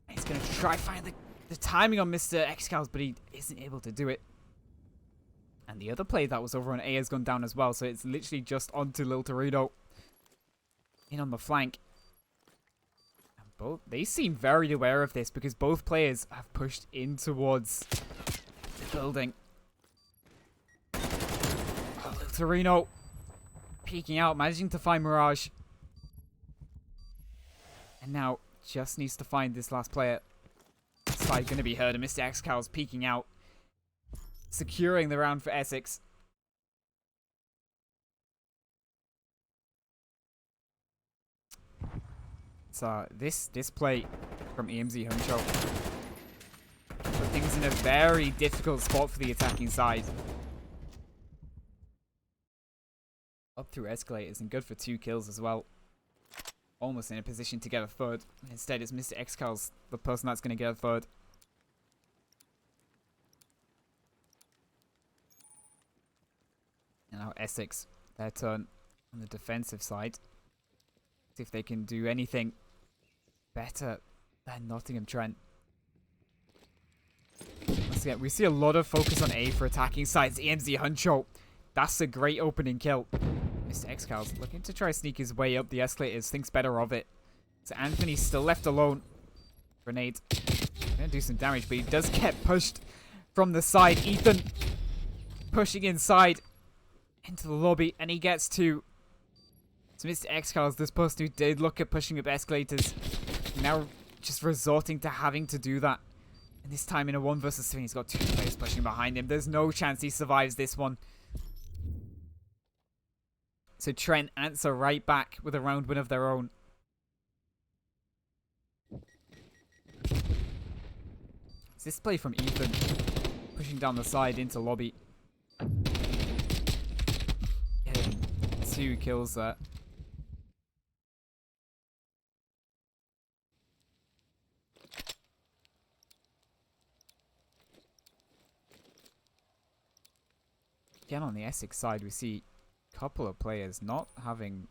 S2: He's going to try find the timing on Mr. X-Cows, but he isn't able to do it. And the other play that was over on A has gone down as well, so it's literally just onto Lil Torino. In on the flank. And they seem very aware of this because both players have pushed in towards the building. Oh, Lil Torino peeking out, managing to find Mirage. And now just needs to find this last player. Slide going to be heard, and Mr. X-Cows peeking out. Securing the round for Essex. So this play from EMZ Huncho put things in a very difficult spot for the attacking side. Up through escalators and good for 2 kills as well. Almost in a position to get a third. Instead, it's Mr. X-Cows, the person that's going to get a third. And now Essex, their turn on the defensive side. See if they can do anything better than Nottingham Trent. Once again, we see a lot of focus on A for attacking sides. EMZ Huncho, that's a great opening kill. Mr. X-Cows looking to try sneak his way up the escalators, thinks better of it. So Anthony's still left alone. Grenade. Gonna do some damage, but he does get pushed from the side. Ethan pushing inside into the lobby, and he gets 2. So Mr. X-Cows, this person who did look at pushing up escalators, now just resorting to having to do that. And this time in a 1 versus 3, he's got 2 players pushing behind him. There's no chance he survives this one. So Trent answer right back with a round win of their own. It's this play from Ethan, pushing down the side into lobby. Getting 2 kills there. Again, on the Essex side, we see a couple of players not having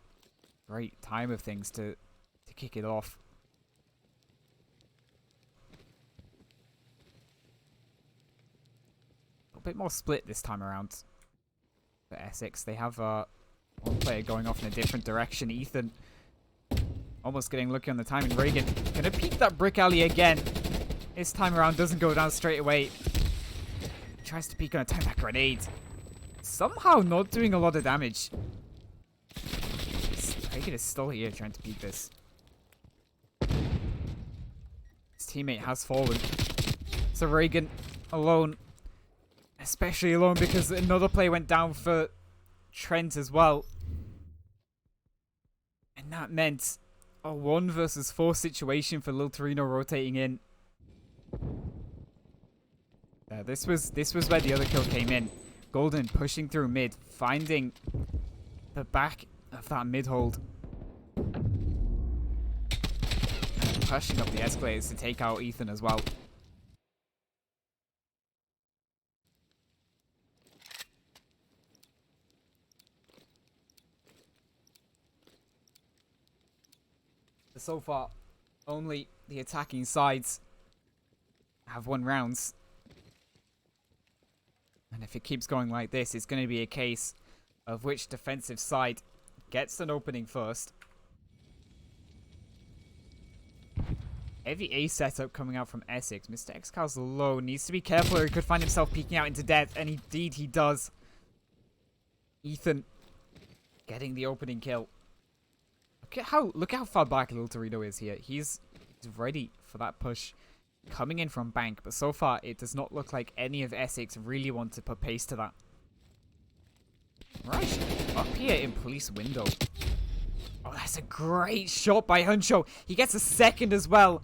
S2: great time of things to kick it off. A bit more split this time around for Essex. They have one player going off in a different direction. Ethan almost getting lucky on the timing. Reagan gonna peek that brick alley again. This time around doesn't go down straight away. Tries to peek on a time back grenade. Somehow not doing a lot of damage. Reagan is still here trying to beat this. His teammate has fallen. So Reagan alone. Especially alone because another player went down for Trent as well. And that meant a 1 versus 4 situation for Lil Torino rotating in. This was where the other kill came in. Golden pushing through mid, finding the back of that mid hold. And pushing up the escalators to take out Ethan as well. So far, only the attacking sides have won rounds. And if it keeps going like this, it's going to be a case of which defensive side gets an opening first. Heavy A setup coming out from Essex. Mr. Xcal's low. Needs to be careful or he could find himself peeking out into death. And indeed he does. Ethan getting the opening kill. Look how far back Lil Torino is here. He's ready for that push coming in from bank, but so far it does not look like any of Essex really want to put pace to that. Right, up here in police window. Oh, that's a great shot by Huncho. He gets a second as well.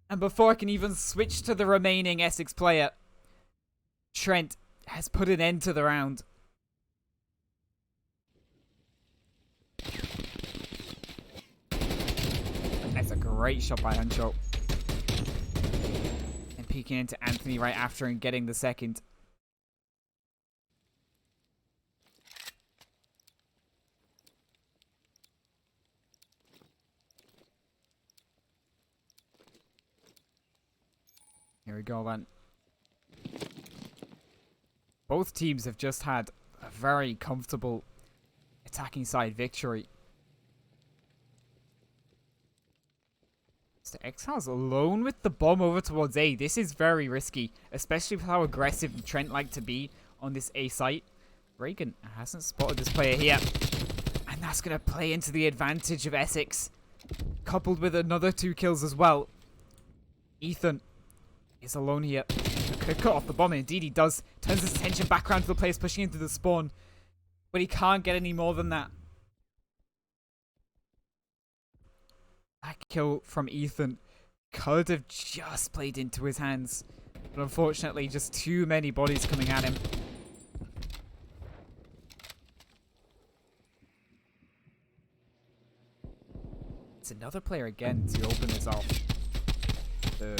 S2: And before I can even switch to the remaining Essex player, Trent has put an end to the round. That's a great shot by Huncho. And peeking into Anthony right after and getting the second. Here we go then. Both teams have just had a very comfortable attacking side victory. Mr. Exile's alone with the bomb over towards A. This is very risky, especially with how aggressive Trent like to be on this A site. Reagan hasn't spotted this player here. And that's going to play into the advantage of Essex. Coupled with another 2 kills as well. Ethan is alone here. Could cut off the bomb, and indeed he does. Turns his attention back around to the players pushing into the spawn. But he can't get any more than that. That kill from Ethan could have just played into his hands. But unfortunately, just too many bodies coming at him. It's another player again to open this off. For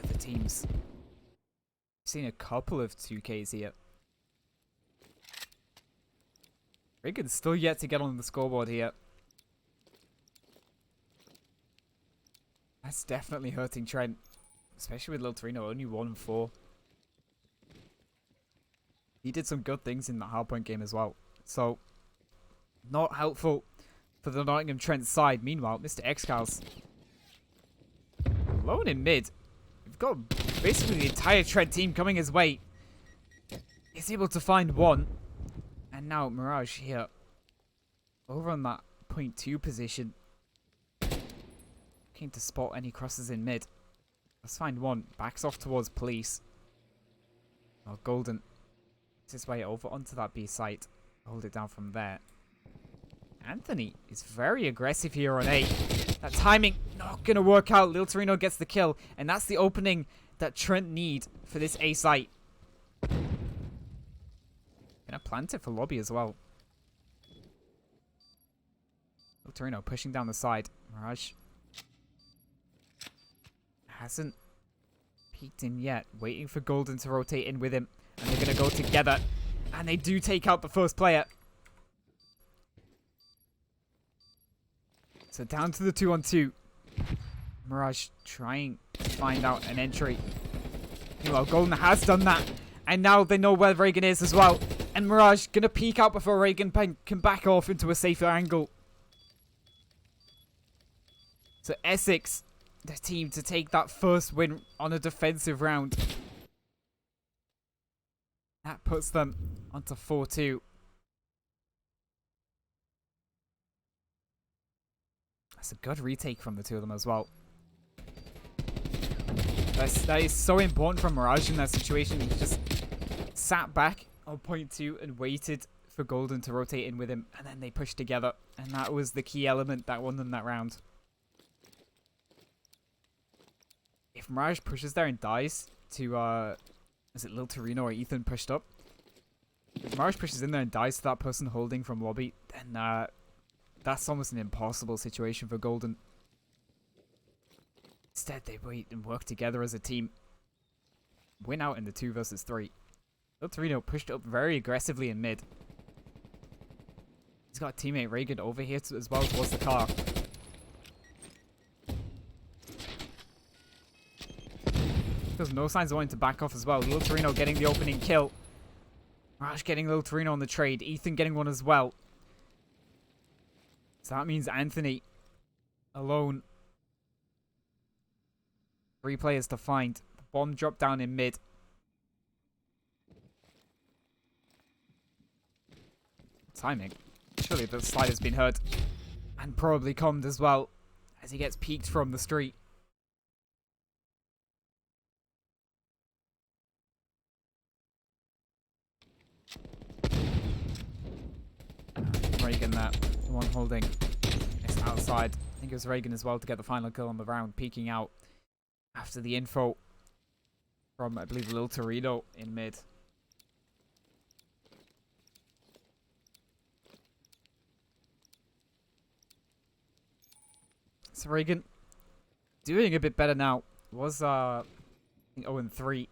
S2: the teams. Seen a couple of 2Ks here. Reagan's still yet to get on the scoreboard here. That's definitely hurting Trent. Especially with Lil Torino, only 1-4. He did some good things in that hardpoint game as well. So, not helpful for the Nottingham Trent side. Meanwhile, Mr. Xcals alone in mid. We've got basically the entire Trent team coming his way. He's able to find one. And now Mirage here. Over on that .2 position. Looking to spot any crosses in mid. Let's find one. Backs off towards police. Oh, Golden. Makes his way over onto that B site. Hold it down from there. Anthony is very aggressive here on A. That timing not going to work out. Lil Torino gets the kill. And that's the opening that Trent need for this A site. Gonna plant it for lobby as well. Lil Torino pushing down the side. Mirage hasn't peeked in yet. Waiting for Golden to rotate in with him. And they're going to go together. And they do take out the first player. So down to the 2-on-2. Mirage trying to find out an entry. Meanwhile, Golden has done that. And now they know where Reagan is as well. And Mirage going to peek out before Reagan can back off into a safer angle. So Essex, the team to take that first win on a defensive round. That puts them onto 4-2. That's a good retake from the two of them as well. That is so important for Mirage in that situation. He just sat back on point 2 and waited for Golden to rotate in with him, and then they pushed together, and that was the key element that won them that round. If Mirage pushes there and dies to, is it Lil Torino or Ethan pushed up? If Mirage pushes in there and dies to that person holding from lobby, then that's almost an impossible situation for Golden. Instead, they wait and work together as a team. Win out in the 2 versus 3. Lil Torino pushed up very aggressively in mid. He's got a teammate Reagan over here as well towards the car. There's no signs of wanting to back off as well. Lil Torino getting the opening kill. Mirage getting Lil Torino on the trade. Ethan getting one as well. So that means Anthony alone. 3 players to find. The bomb dropped down in mid. Timing. Surely the slide has been heard. And probably commed as well. As he gets peeked from the street. Reagan there. The one holding. It's outside. I think it was Reagan as well to get the final kill on the round. Peeking out. After the info from, I believe, Lil Torino in mid. So Reagan doing a bit better now. Was, I think 0-3.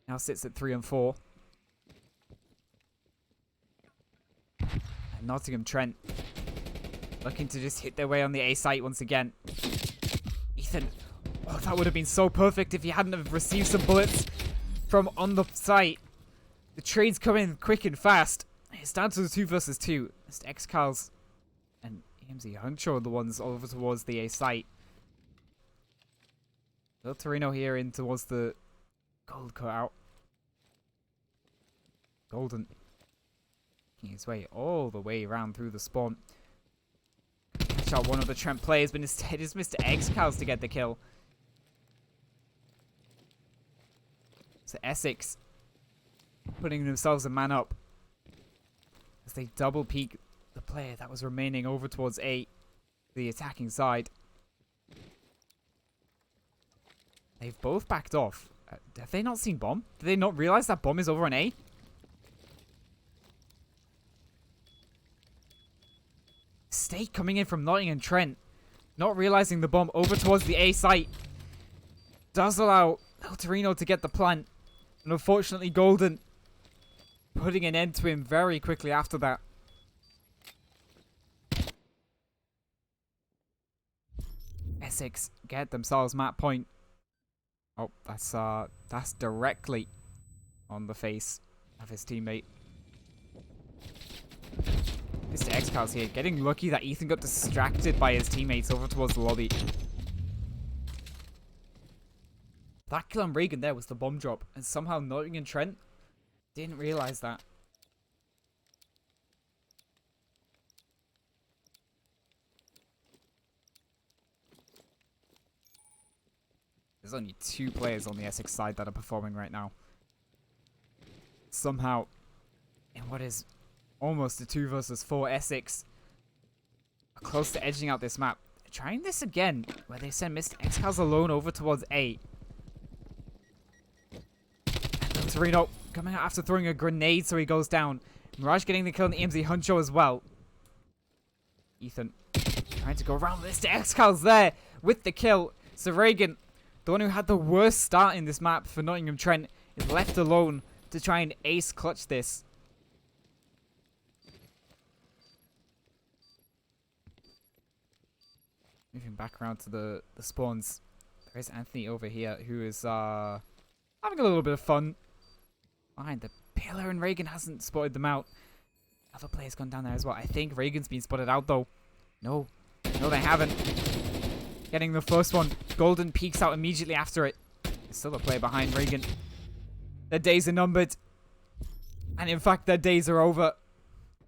S2: Now sits at 3-4. And Nottingham Trent looking to just hit their way on the A site once again. Ethan. Oh, that would have been so perfect if he hadn't have received some bullets from on the site. The trade's coming quick and fast. It's down to the 2 versus 2. Mr. X-Carls and EMZ Huncho are the ones over towards the A site. Lil Torino here in towards the gold cutout. Golden making his way all the way around through the spawn. Catch out one of the Trent players, but instead it's Mr. X-Carls to get the kill. So Essex putting themselves a man up as they double peek the player that was remaining over towards A, the attacking side. They've both backed off. Have they not seen bomb? Did they not realize that bomb is over on A? Mistake coming in from Nottingham Trent. Not realizing the bomb over towards the A site. Does allow Lil Torino to get the plant. And unfortunately, Golden putting an end to him very quickly after that. Essex get themselves map point. Oh, that's directly on the face of his teammate. Mr. X-Carls here, getting lucky that Ethan got distracted by his teammates over towards the lobby. That kill on Reagan there was the bomb drop, and somehow Nottingham Trent didn't realize that. There's only 2 players on the Essex side that are performing right now. Somehow, in what is almost a 2 versus 4, Essex are close to edging out this map. They're trying this again, where they send Mr. X-Carls alone over towards A. Torino coming out after throwing a grenade so he goes down. Mirage getting the kill on the EMZ Huncho as well. Ethan trying to go around Mr. X-Carls there with the kill. So Reagan, the one who had the worst start in this map for Nottingham Trent, is left alone to try and ace clutch this. Moving back around to the spawns. There is Anthony over here who is having a little bit of fun behind the pillar, and Reagan hasn't spotted them out. Other players gone down there as well. I think Reagan's been spotted out though. No, they haven't. Getting the first one. Golden peeks out immediately after it. There's still a player behind Reagan. Their days are numbered. And in fact, their days are over.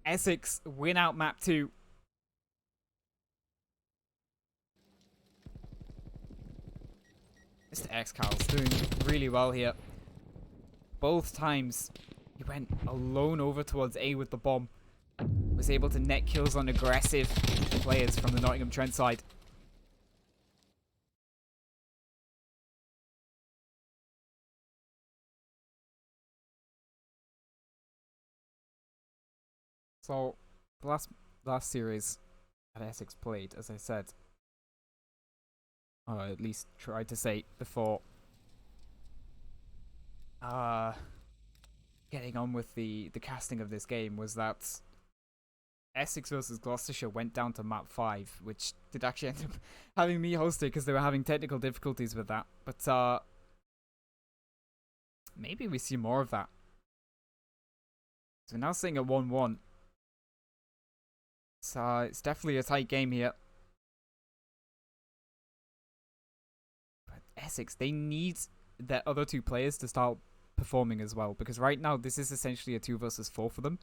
S2: Essex win out map 2. Mr. X-Carl's doing really well here. Both times he went alone over towards A with the bomb. Was able to net kills on aggressive players from the Nottingham Trent side. So, the last series that Essex played, as I said, or at least tried to say before, getting on with the casting of this game, was that Essex versus Gloucestershire went down to map 5, which did actually end up having me host it because they were having technical difficulties with that. But maybe we see more of that. So we're now seeing a 1-1. So it's definitely a tight game here. But Essex, they need their other two players to start performing as well, because right now this is essentially a 2 versus 4 for them,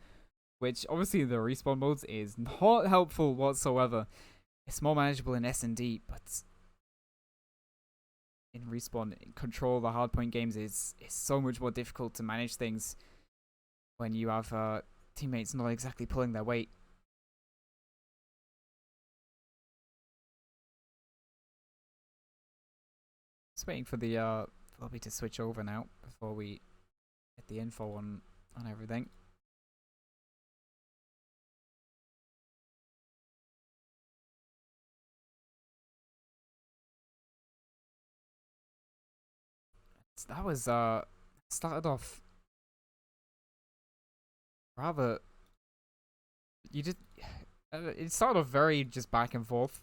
S2: which obviously in the respawn modes is not helpful whatsoever. It's more manageable in S&D, but in respawn, control the hardpoint games is so much more difficult to manage things when you have teammates not exactly pulling their weight. Just waiting for the lobby to switch over now before we get the info on everything. So that was started off rather. You did. It started off very just back and forth.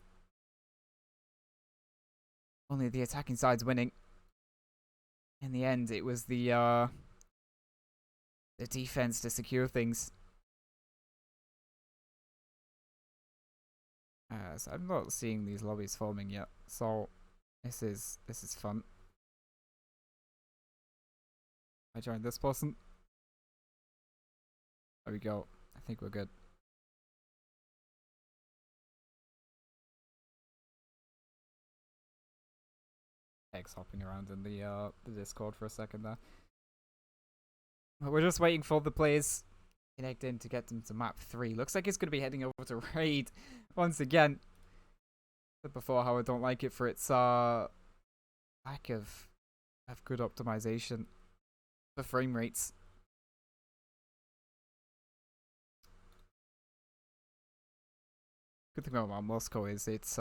S2: Only the attacking side's winning. In the end, it was the defense to secure things. So I'm not seeing these lobbies forming yet, so this is fun. I joined this person. There we go. I think we're good. X hopping around in the Discord for a second there. But we're just waiting for the players connect in to get them to map 3. Looks like it's going to be heading over to raid once again. Said before how I don't like it for its lack of good optimization for frame rates. Good thing about Moscow is it's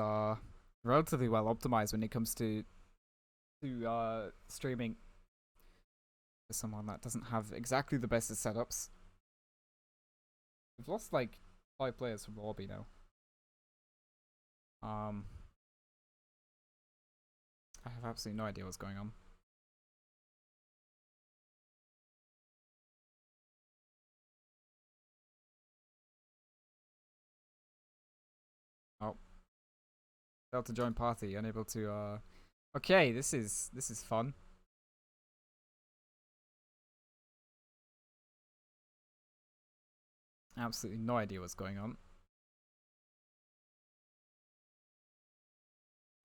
S2: relatively well optimized when it comes to streaming. For someone that doesn't have exactly the best of setups. We've lost like 5 players from the lobby now. I have absolutely no idea what's going on. Oh, failed to join party. Unable to. Okay, this is fun. Absolutely no idea what's going on.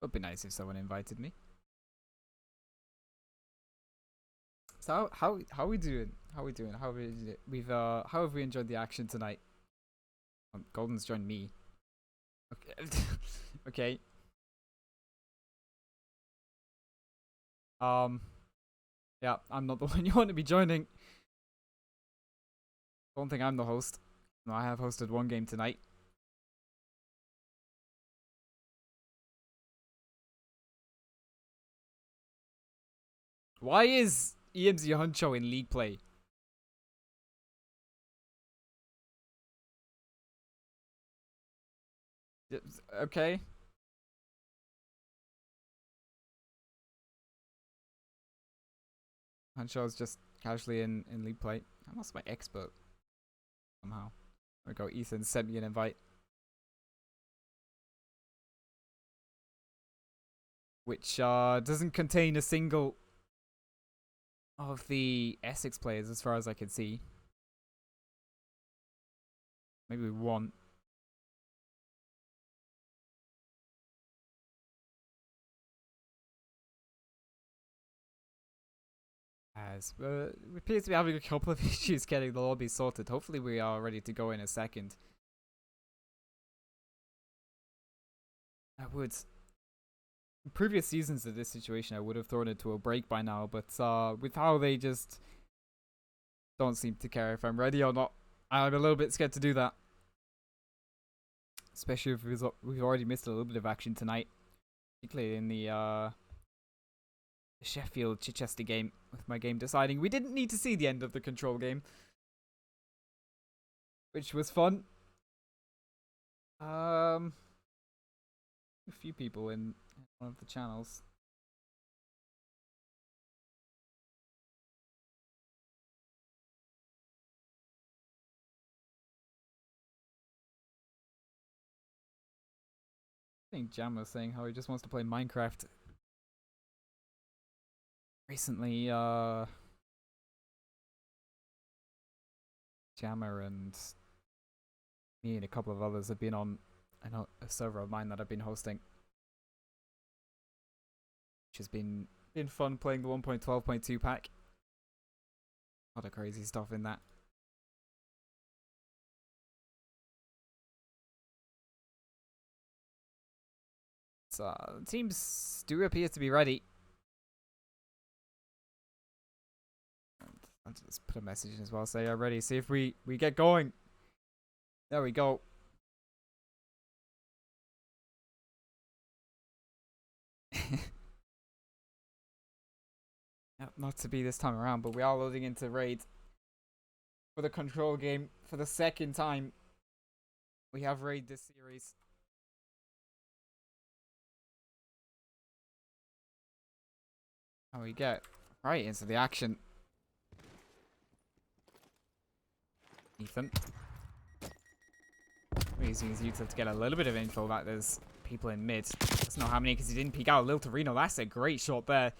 S2: Would be nice if someone invited me. So how are we doing? How have we enjoyed the action tonight? Golden's joined me. Okay. Okay. Yeah, I'm not the one you want to be joining. Don't think I'm the host. No, I have hosted one game tonight. Why is EMZ Huncho in league play? Okay. Huncho's just casually in league play. I lost my expert somehow. There we go. Ethan sent me an invite. Which doesn't contain a single of the Essex players as far as I can see. Maybe one. As we appear to be having a couple of issues getting the lobby sorted. Hopefully we are ready to go in a second. I would... In previous seasons of this situation, I would have thrown it to a break by now, but with how they just don't seem to care if I'm ready or not, I'm a little bit scared to do that. Especially if we've already missed a little bit of action tonight. Particularly in the Sheffield Chichester game, with my game deciding we didn't need to see the end of the control game, which was fun. A few people in one of the channels. I think Jam was saying how he just wants to play Minecraft. Recently, Jammer and me and a couple of others have been on a server of mine that I've been hosting, which has been fun playing the 1.12.2 pack. A lot of crazy stuff in that. So teams do appear to be ready. I'll just put a message in as well, say I'm ready, see if we get going. There we go. Not to be this time around, but we are loading into raid for the control game for the second time. We have raid this series. And we get right into the action. Ethan. We're using his util to get a little bit of info that there's people in mid. Doesn't know how many because he didn't peek out. Lil Torino, that's a great shot there.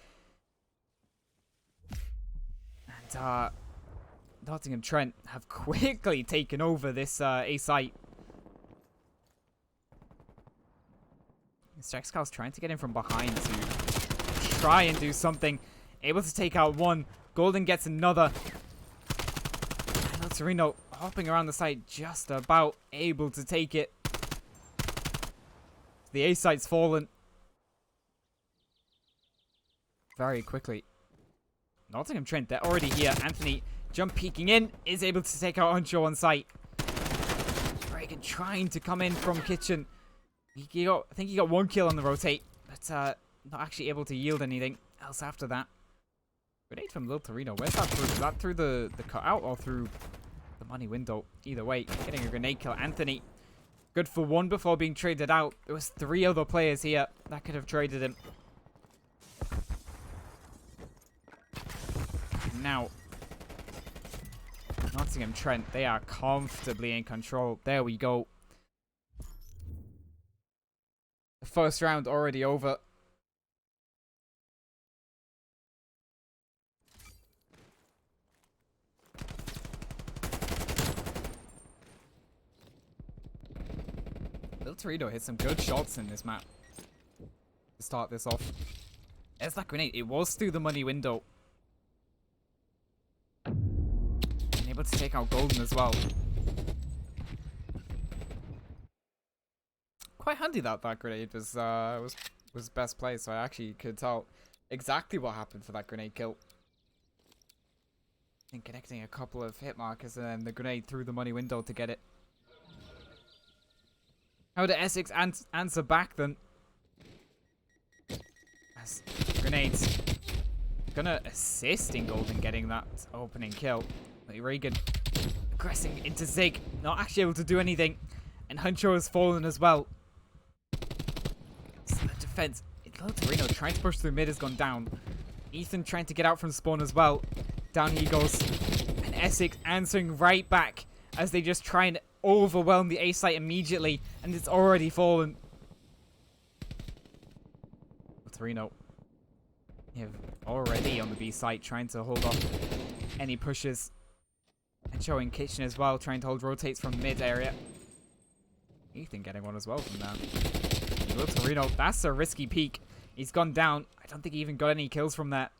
S2: And Nottingham Trent have quickly taken over this A site. Strexcal's trying to get in from behind to try and do something. Able to take out one. Golden gets another. And Lil Torino hopping around the site, just about able to take it. The A site's fallen very quickly. Nottingham Trent, they're already here. Anthony, jump peeking in, is able to take out Huncho on site. Reagan trying to come in from kitchen. I think he got one kill on the rotate, but not actually able to yield anything else after that. Grenade from Lil Torino. Where's that through? Is that through the cutout or through the money window? Either way, getting a grenade kill. Anthony, good for one before being traded out. There was 3 other players here that could have traded him. Now, Nottingham Trent, they are comfortably in control. There we go. The first round already over. Lil Torino hit some good shots in this map to start this off. There's that grenade. It was through the money window. And able to take out Golden as well. Quite handy that grenade was best play, so I actually could tell exactly what happened for that grenade kill. And connecting a couple of hit markers and then the grenade through the money window to get it. How did Essex answer back then? As grenades gonna assist in Golden getting that opening kill. But Reagan aggressing into Zig, not actually able to do anything. And Huncho has fallen as well. So the defense, Lil Torino trying to push through mid has gone down. Ethan trying to get out from spawn as well. Down he goes. And Essex answering right back as they just try and overwhelm the A site immediately, and it's already fallen. Torino already on the B site, trying to hold off any pushes. And showing Kitchen as well, trying to hold rotates from mid area. Ethan getting one as well from that. Lil Torino, that's a risky peek. He's gone down. I don't think he even got any kills from that.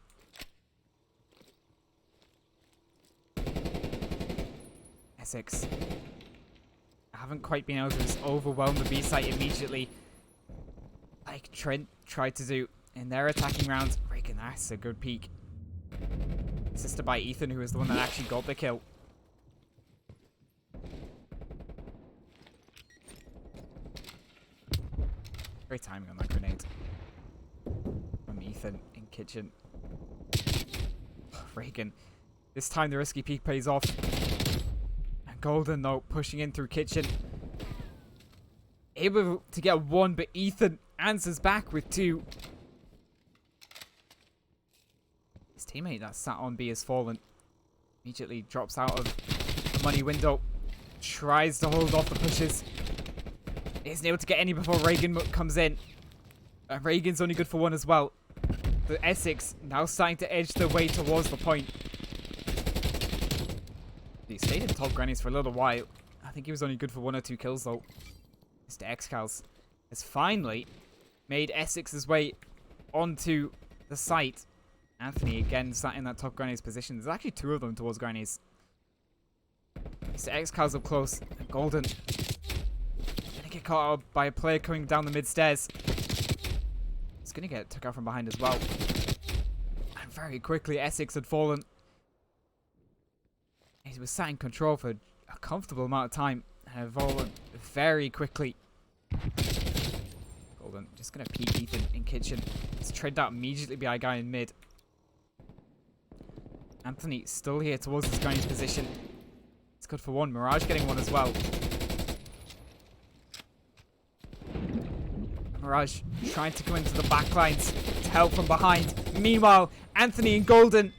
S2: Essex haven't quite been able to just overwhelm the B site immediately, like Trent tried to do in their attacking rounds. Reagan, that's a good peek. Assisted by Ethan, who is the one that actually got the kill. Great timing on that grenade from Ethan in kitchen. Reagan. This time the risky peek pays off. And Golden, though, pushing in through kitchen. Able to get one, but Ethan answers back with two. His teammate that sat on B has fallen. Immediately drops out of the money window. Tries to hold off the pushes. Isn't able to get any before Reagan comes in. Reagan's only good for one as well. The Essex now starting to edge their way towards the point. He stayed in top grannies for a little while. I think he was only good for 1 or 2 kills though. Mr. Excals has finally made Essex's way onto the site. Anthony again sat in that top grannies position. There's actually 2 of them towards grannies. Mr. Excals up close. And Golden gonna get caught out by a player coming down the mid stairs. He's gonna get took out from behind as well. And very quickly Essex had fallen. He was sat in control for a comfortable amount of time and had fallen very quickly. Golden just gonna peek Ethan in kitchen. He's traded out immediately by a guy in mid. Anthony still here towards his guy's position. It's good for one. Mirage getting one as well. Mirage trying to come into the back lines to help from behind. Meanwhile, Anthony and Golden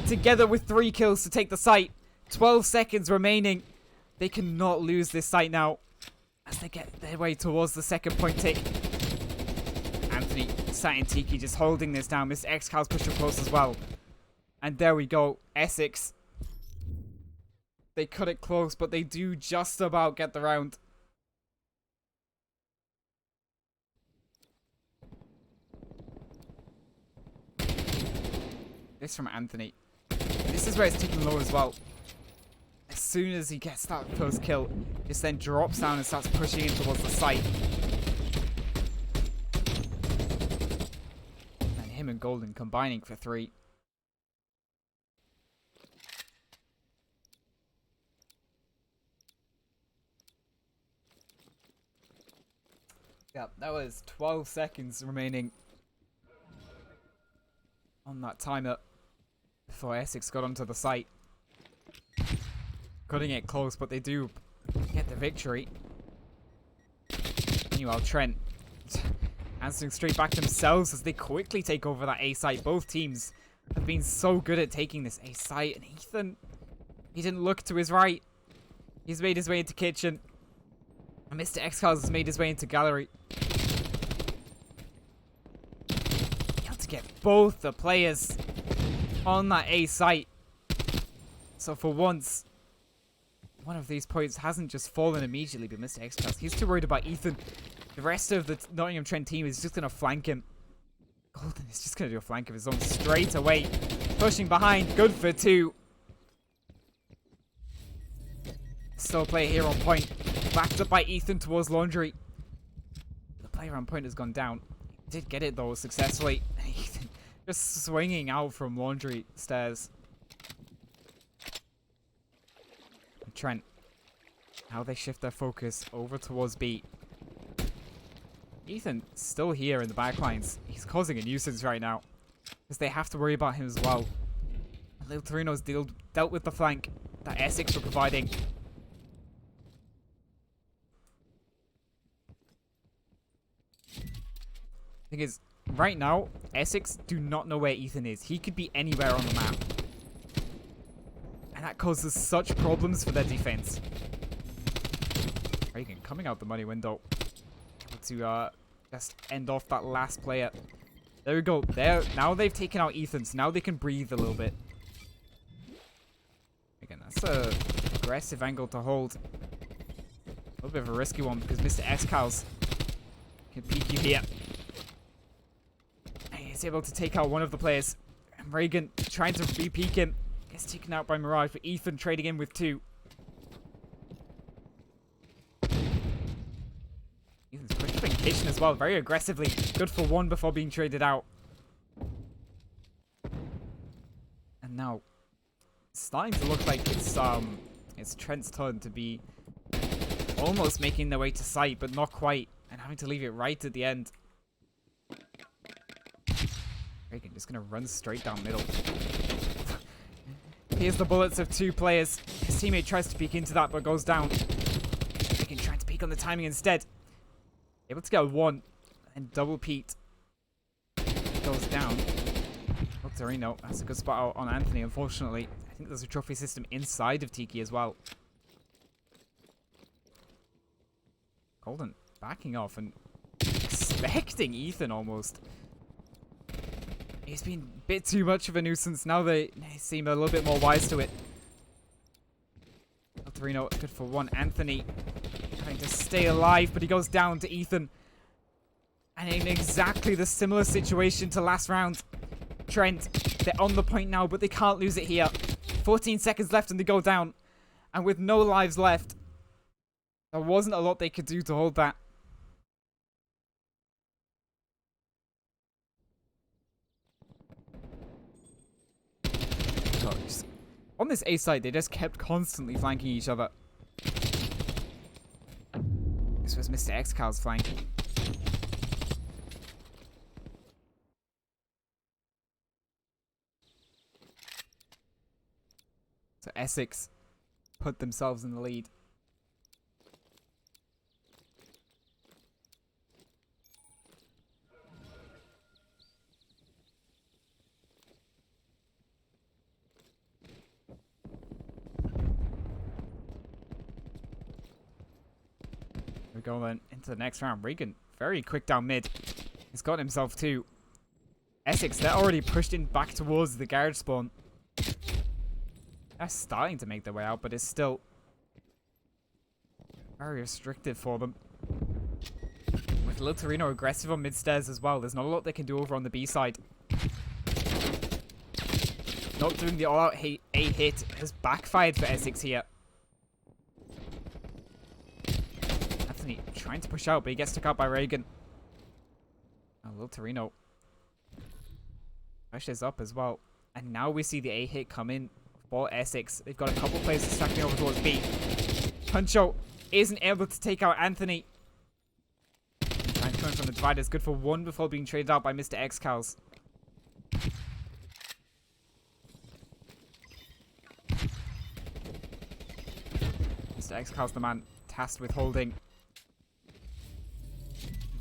S2: together with 3 kills to take the site. 12 seconds remaining. They cannot lose this site now as they get their way towards the second point tick. Anthony, Sat and Tiki just holding this down. Mr. Excal's pushing close as well. And there we go. Essex. They cut it close, but they do just about get the round. This from Anthony. This is where it's ticking low as well. As soon as he gets that first kill, just then drops down and starts pushing in towards the site. And him and Golden combining for 3. Yeah, that was 12 seconds remaining on that timer before Essex got onto the site. Cutting it close, but they do get the victory. Meanwhile, Trent answering straight back themselves as they quickly take over that A site. Both teams have been so good at taking this A site. And Ethan, he didn't look to his right. He's made his way into kitchen. And Mr. Excals has made his way into gallery. Able to get both the players on that A site. So for once, one of these points hasn't just fallen immediately, but Mr. Excals, he's too worried about Ethan. The rest of the Nottingham Trent team is just going to flank him. Golden is just going to do a flank of his own straight away. Pushing behind, good for 2. Still player here on point. Backed up by Ethan towards Laundry. The player on point has gone down. He did get it though successfully. Ethan just swinging out from Laundry stairs. And Trent. How they shift their focus over towards B. Ethan still here in the backlines. He's causing a nuisance right now. Because they have to worry about him as well. And Lil Torino's dealt with the flank that Essex were providing. Thing is, right now, Essex do not know where Ethan is. He could be anywhere on the map. And that causes such problems for their defense. Reagan coming out the money window. To just end off that last player. There we go. Now they've taken out Ethan, so now they can breathe a little bit. Again, that's a aggressive angle to hold. A little bit of a risky one because Mr. Excals can peek you here. He's able to take out one of the players. And Reagan trying to re-peek him. Gets taken out by Mirage, but Ethan trading in with 2. Kitchen as well, very aggressively. Good for one before being traded out. And now, it's starting to look like it's Trent's turn to be almost making their way to site, but not quite, and having to leave it right at the end. Reagan just gonna run straight down middle. Here's the bullets of two players. His teammate tries to peek into that, but goes down. Reagan trying to peek on the timing instead. Able to get one, and double peeked. Goes down. Oh, Torino. That's a good spot out on Anthony, unfortunately. I think there's a trophy system inside of Tiki as well. Golden backing off and expecting Ethan almost. He's been a bit too much of a nuisance. Now they seem a little bit more wise to it. Torino, good for one. Anthony trying to stay alive, but he goes down to Ethan. And in exactly the similar situation to last round. Trent, they're on the point now, but they can't lose it here. 14 seconds left and they go down. And with no lives left, there wasn't a lot they could do to hold that. On this A side, they just kept constantly flanking each other. This was Mr. Excal's flank. So Essex put themselves in the lead. We're going into the next round. Regan, very quick down mid. He's got himself two. Essex, they're already pushed in back towards the garage spawn. They're starting to make their way out, but it's still very restrictive for them. With Lil Torino aggressive on mid stairs as well, there's not a lot they can do over on the B side. Not doing the all-out A hit has backfired for Essex here. Anthony trying to push out, but he gets took out by Reagan. Oh, Lil Torino pushes up as well. And now we see the A hit come in for Essex. They've got a couple players distracting over towards B. Puncho isn't able to take out Anthony. Trying to come in from the dividers. Good for one before being traded out by Mr. Excals. Mr. Excals, the man tasked with holding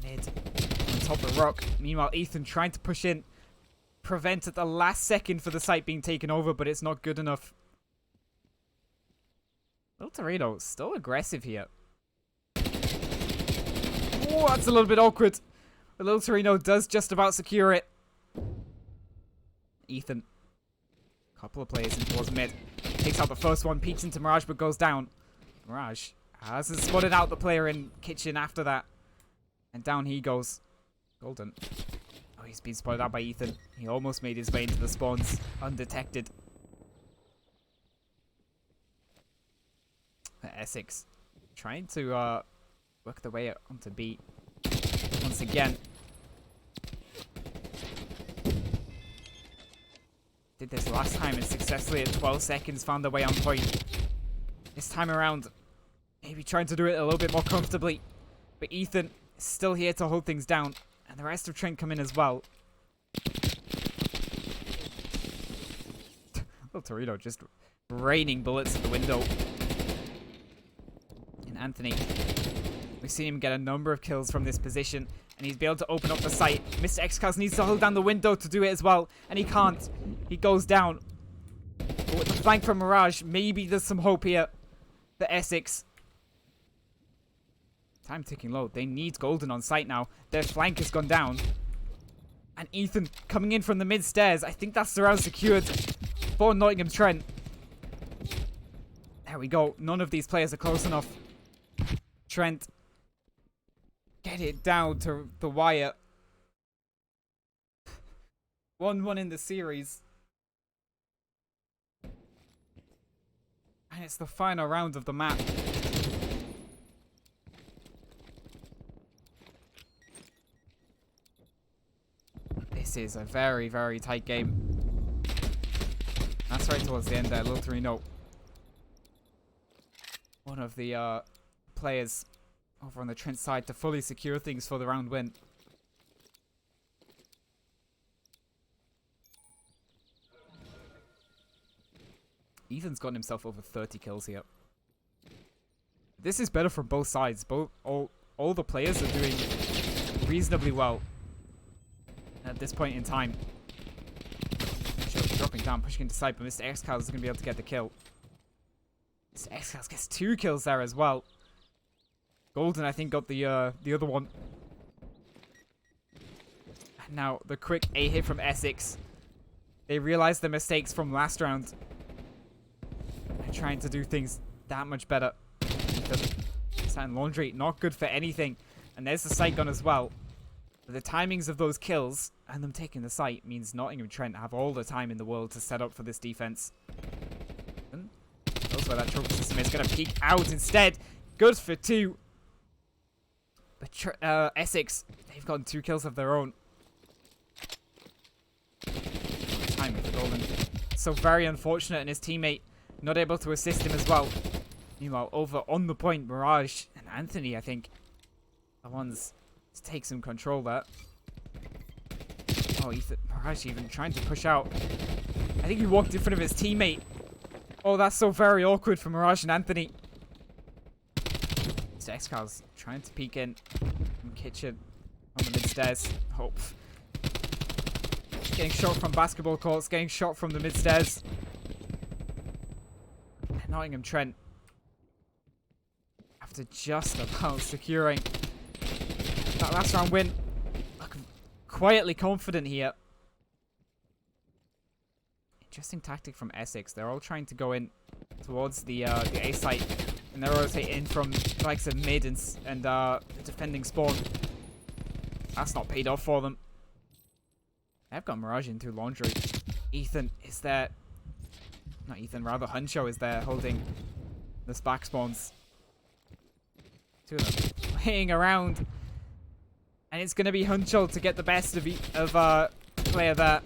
S2: mid on top of rock. Meanwhile, Ethan trying to push in. Prevent at the last second for the site being taken over, but it's not good enough. Lil Torino still aggressive here. Oh, that's a little bit awkward. But Lil Torino does just about secure it. Ethan. Couple of players in towards mid. Takes out the first one, peeks into Mirage, but goes down. Mirage hasn't spotted out the player in kitchen after that. And down he goes. Golden. Oh, he's been spotted out by Ethan. He almost made his way into the spawns undetected. Essex trying to work their way onto B once again. Did this last time and successfully at 12 seconds found their way on point. This time around, maybe trying to do it a little bit more comfortably. But Ethan is still here to hold things down. And the rest of Trent come in as well. Little Torino just raining bullets at the window. And Anthony, we've seen him get a number of kills from this position. And he's able to open up the site. Mr. Excals needs to hold down the window to do it as well. And he can't. He goes down. But with the flank from Mirage, maybe there's some hope here for Essex. Time ticking low. They need Golden on site now. Their flank has gone down. And Ethan coming in from the mid stairs. I think that's the round secured for Nottingham Trent. There we go. None of these players are close enough. Trent. Get it down to the wire. 1-1 in the series. And it's the final round of the map. This is a very, very tight game. That's right towards the end there. Lil Torino, one of the players over on the Trent side to fully secure things for the round win. Ethan's gotten himself over 30 kills here. This is better from both sides. All the players are doing reasonably well at this point in time. Dropping down, pushing into sight, but Mr. X-Cows is going to be able to get the kill. Mr. X-Cows gets 2 kills there as well. Golden, I think, got the other one. And now, the quick A hit from Essex. They realized their mistakes from last round. They're trying to do things that much better. Sand Laundry, not good for anything. And there's the sight gun as well. But the timings of those kills and them taking the site means Nottingham Trent have all the time in the world to set up for this defense. That's where that trophy system is going to peek out instead. Good for 2. But Essex, they've gotten 2 kills of their own. Time with the golden. So very unfortunate, and his teammate not able to assist him as well. Meanwhile, over on the point, Mirage and Anthony, I think, are ones to take some control there. Oh, Mirage even trying to push out. I think he walked in front of his teammate. Oh, that's so very awkward for Mirage and Anthony. X-Cows trying to peek in from Kitchen on the mid-stairs. Hope. Getting shot from basketball courts, getting shot from the mid-stairs. Nottingham Trent, after just about securing that last round win, looking quietly confident here. Interesting tactic from Essex. They're all trying to go in towards the A site, and they're rotating from the likes of mid and the defending spawn. That's not paid off for them. They've got Mirage into Laundry. Ethan is there. Not Ethan, rather Huncho is there holding this back spawns. 2 of them playing around. And it's going to be Huncho to get the best of player there.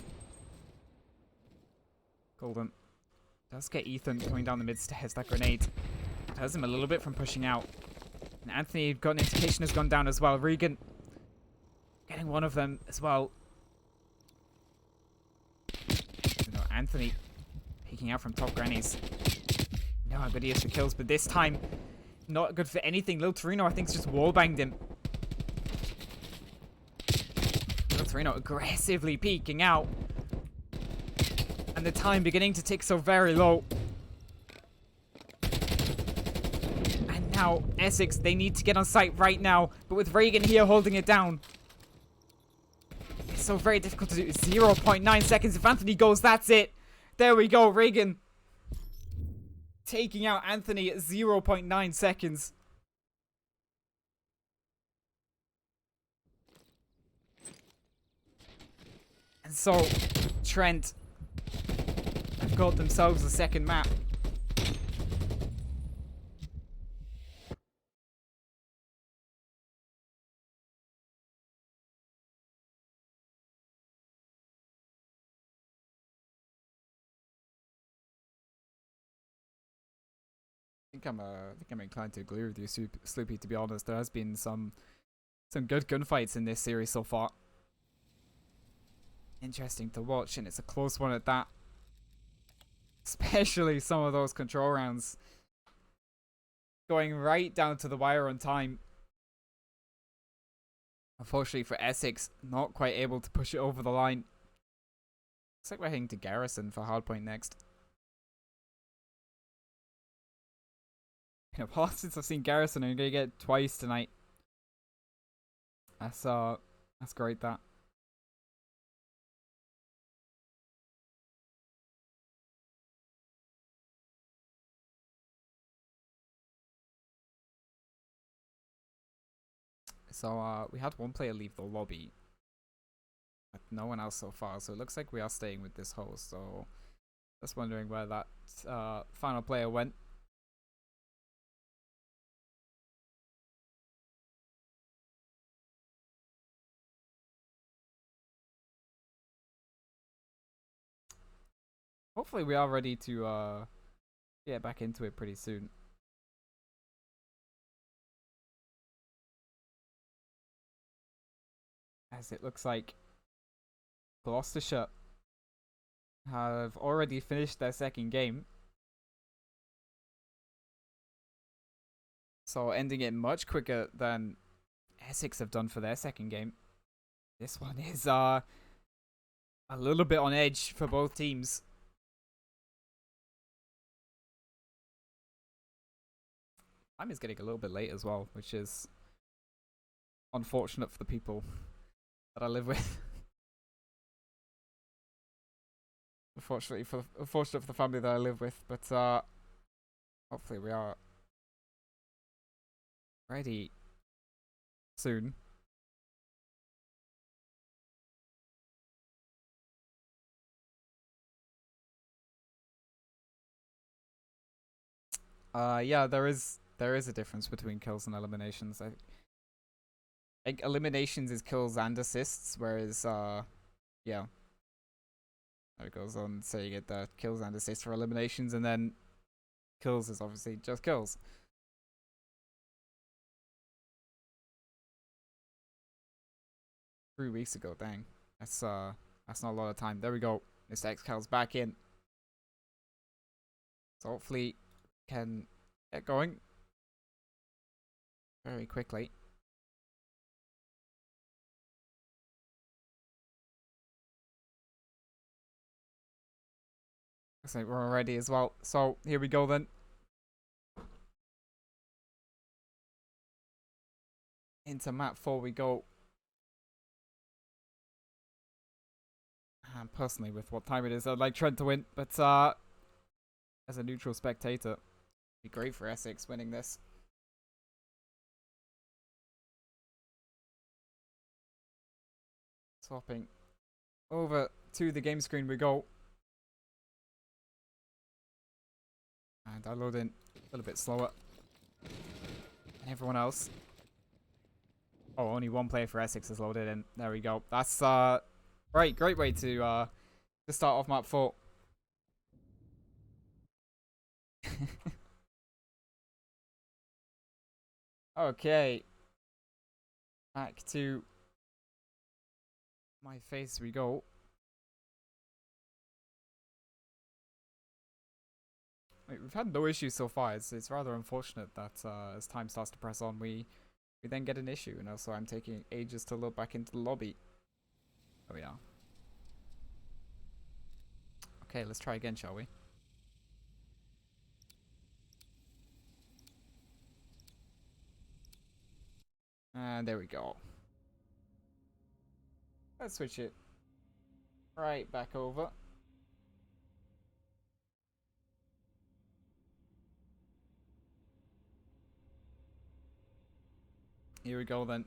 S2: Golden does get Ethan coming down the mid stairs. That grenade hurts him a little bit from pushing out. And Anthony got an indication has gone down as well. Regan getting one of them as well. Anthony peeking out from top grannies. No, how good he is for kills, but this time not good for anything. Lil Torino, I think, just wallbanged him. Lil Torino aggressively peeking out. And the time beginning to tick so very low. And now Essex, they need to get on site right now. But with Reagan here holding it down, it's so very difficult to do. 0.9 seconds. If Anthony goes, that's it. There we go. Reagan taking out Anthony at 0.9 seconds. And so Trent have got themselves a second map. I think I'm inclined to agree with you, Sloopy. To be honest, there has been some good gunfights in this series so far. Interesting to watch, and it's a close one at that. Especially some of those control rounds going right down to the wire on time. Unfortunately for Essex, not quite able to push it over the line. Looks like we're heading to Garrison for hardpoint next. Since I've seen Garrison, I'm gonna get twice tonight. That's great. That. So we had one player leave the lobby, but no one else so far. So it looks like we are staying with this host. So just wondering where that final player went. hopefully we are ready to get back into it pretty soon. As it looks like Gloucestershire have already finished their second game. So ending it much quicker than Essex have done for their second game. This one is a little bit on edge for both teams. Time is getting a little bit late as well, which is unfortunate for the people that I live with. Unfortunate for the family that I live with, but hopefully we are ready soon. Yeah, there is a difference between kills and eliminations. I think eliminations is kills and assists, whereas yeah. It goes on saying it that kills and assists for eliminations, and then kills is obviously just kills. Three weeks ago, dang. That's not a lot of time. There we go. Mr. Excal's back in. So hopefully can get going very quickly. Looks like we're ready as well. So here we go then. Into map 4 we go. And personally, with what time it is, I'd like Trent to win, but as a neutral spectator, it'd be great for Essex winning this. Swapping over to the game screen we go. And I load in a little bit slower than everyone else. Oh, only one player for Essex is loaded in. There we go. That's right, great way to start off map 4. Okay. Back to my face we go. Wait, we've had no issues so far. It's rather unfortunate that as time starts to press on, we then get an issue, and also I'm taking ages to load back into the lobby. Oh yeah. Okay, let's try again, shall we? And there we go. Let's switch it right back over. Here we go then.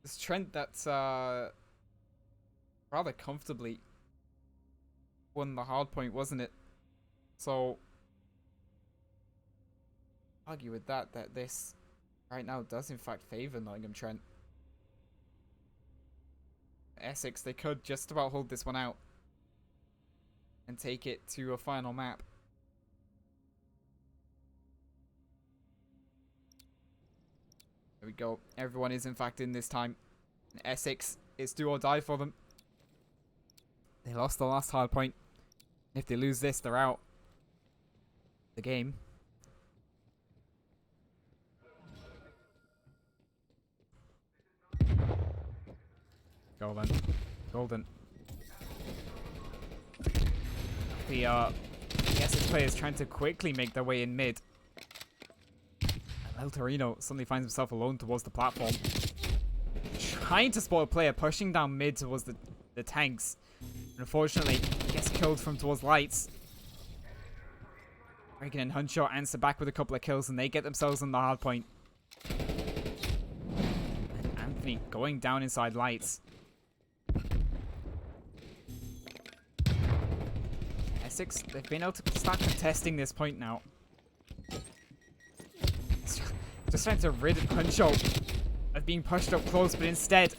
S2: This Trent that's rather comfortably won the hard point, wasn't it? So argue with that this right now does in fact favour Nottingham Trent. Essex, they could just about hold this one out and take it to a final map. There we go. Everyone is in fact in this time. And Essex is do or die for them. They lost the last hard point. If they lose this, they're out the game. Go then. Golden. The Essex players trying to quickly make their way in mid. El Torino suddenly finds himself alone towards the platform. Trying to spot a player, pushing down mid towards the tanks. And unfortunately, gets killed from towards lights. Reagan and Hunshot answer back with a couple of kills, and they get themselves on the hard point. And Anthony going down inside lights. Essex, they've been able to start contesting this point now. Just trying to rid Hunshot of being pushed up close, but instead,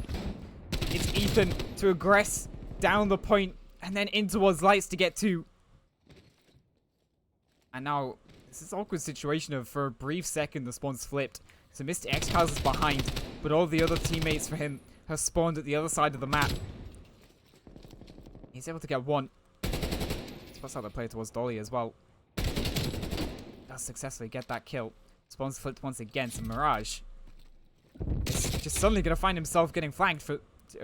S2: it's Ethan to aggress down the point and then in towards lights to get 2. And now, this is an awkward situation of, for a brief second, the spawn's flipped. So Mr. X-Cals is behind, but all the other teammates for him have spawned at the other side of the map. He's able to get 1. Spots out the player towards Dolly as well. Does successfully get that kill. Spawn's flipped once again, so Mirage is just suddenly going to find himself getting flanked for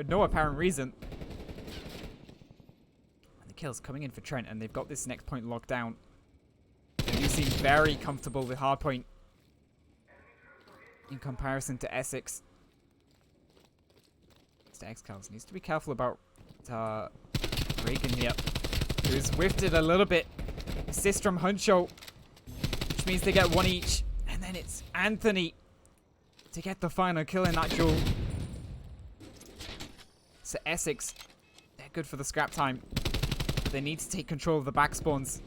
S2: no apparent reason. And the kill's coming in for Trent, and they've got this next point locked down. And you seem very comfortable with hardpoint in comparison to Essex. Mr. X-Cals needs to be careful about Reagan here, who's whiffed it a little bit. Assist from Huncho, which means they get 1 each. And then it's Anthony to get the final kill in that duel. So Essex, they're good for the scrap time. But they need to take control of the back spawns,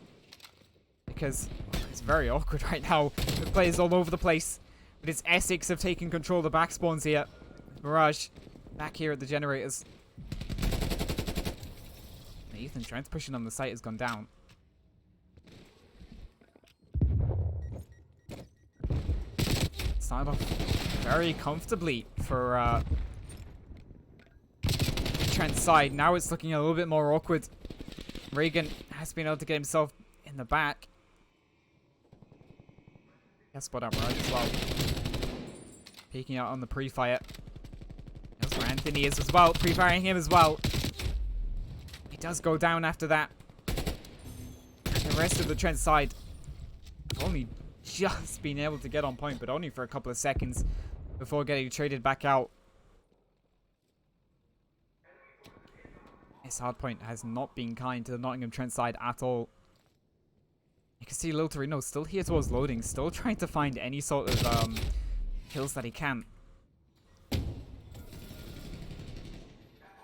S2: because it's very awkward right now. The players all over the place. But it's Essex have taken control of the back spawns here. Mirage back here at the generators. And Ethan trying to push in on the site has gone down. Started off very comfortably for Trent's side. Now it's looking a little bit more awkward. Reagan has been able to get himself in the back. Yes, spot out right as well. Peeking out on the pre-fire. That's where Anthony is as well. Pre-firing him as well. He does go down after that. And the rest of the Trent side only just been able to get on point, but only for a couple of seconds before getting traded back out. This hardpoint has not been kind to the Nottingham Trent side at all. You can see Lil Torino still here towards loading, still trying to find any sort of kills that he can.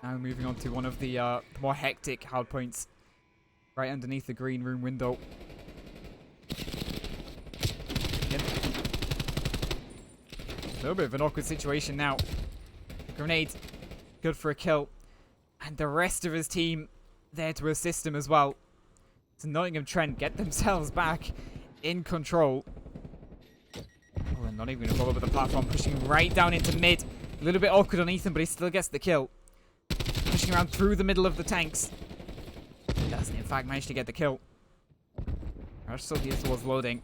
S2: Now moving on to one of the more hectic hardpoints, right underneath the green room window. Again. A little bit of an awkward situation now. Grenade, good for a kill. And the rest of his team there to assist him as well. So Nottingham Trent get themselves back in control. Oh, they're not even going to follow with the platform, pushing right down into mid. A little bit awkward on Ethan, but he still gets the kill. Pushing around through the middle of the tanks. He doesn't, in fact, manage to get the kill. Rush still here towards loading.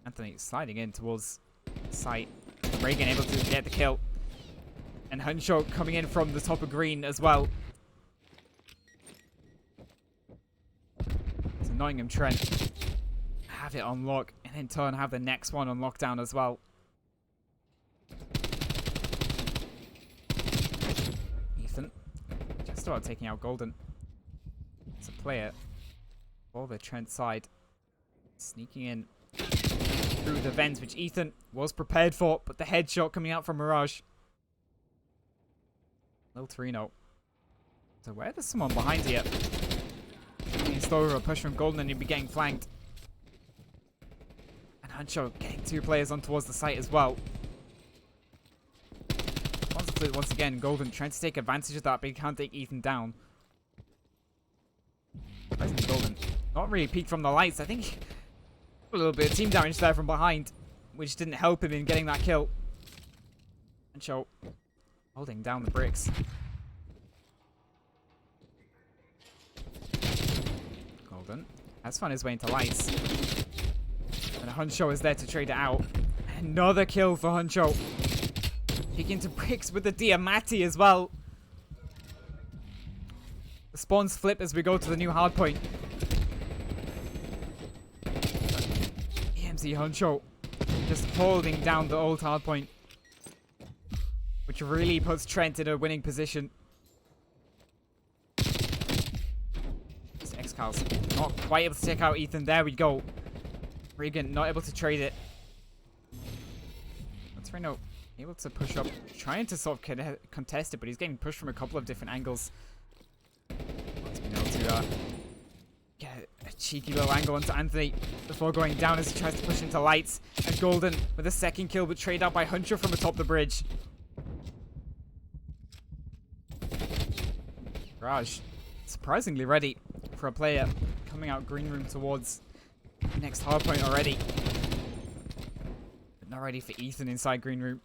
S2: Anthony sliding in towards site. Reagan able to get the kill. And Huncho coming in from the top of green as well. So Nottingham Trent have it on lock, and in turn have the next one on lockdown as well. Ethan just about taking out Golden. It's a player for the Trent side. Sneaking in through the vents, which Ethan was prepared for, but the headshot coming out from Mirage. Lil Torino. So where there's someone behind here. He's slower a push from Golden and he'd be getting flanked. And Huncho getting 2 players on towards the site as well. Once again, Golden trying to take advantage of that, but he can't take Ethan down. Golden not really peeked from the lights. I think a little bit of team damage there from behind, which didn't help him in getting that kill. Huncho holding down the bricks. Golden has found his way into lights. And Huncho is there to trade it out. Another kill for Huncho. Peeking to bricks with the Diamatti as well. The spawns flip as we go to the new hardpoint. EMC Huncho just holding down the old hardpoint, which really puts Trent in a winning position. X-Cals not quite able to take out Ethan. There we go. Regan not able to trade it. Let's right now able to push up, trying to sort of contest it, but he's getting pushed from a couple of different angles. He's been able to get a cheeky little angle onto Anthony before going down as he tries to push into lights. And Golden with a second kill, but trade out by Huncho from atop the bridge. Raj, surprisingly ready for a player coming out green room towards the next hard point already. But not ready for Ethan inside green room.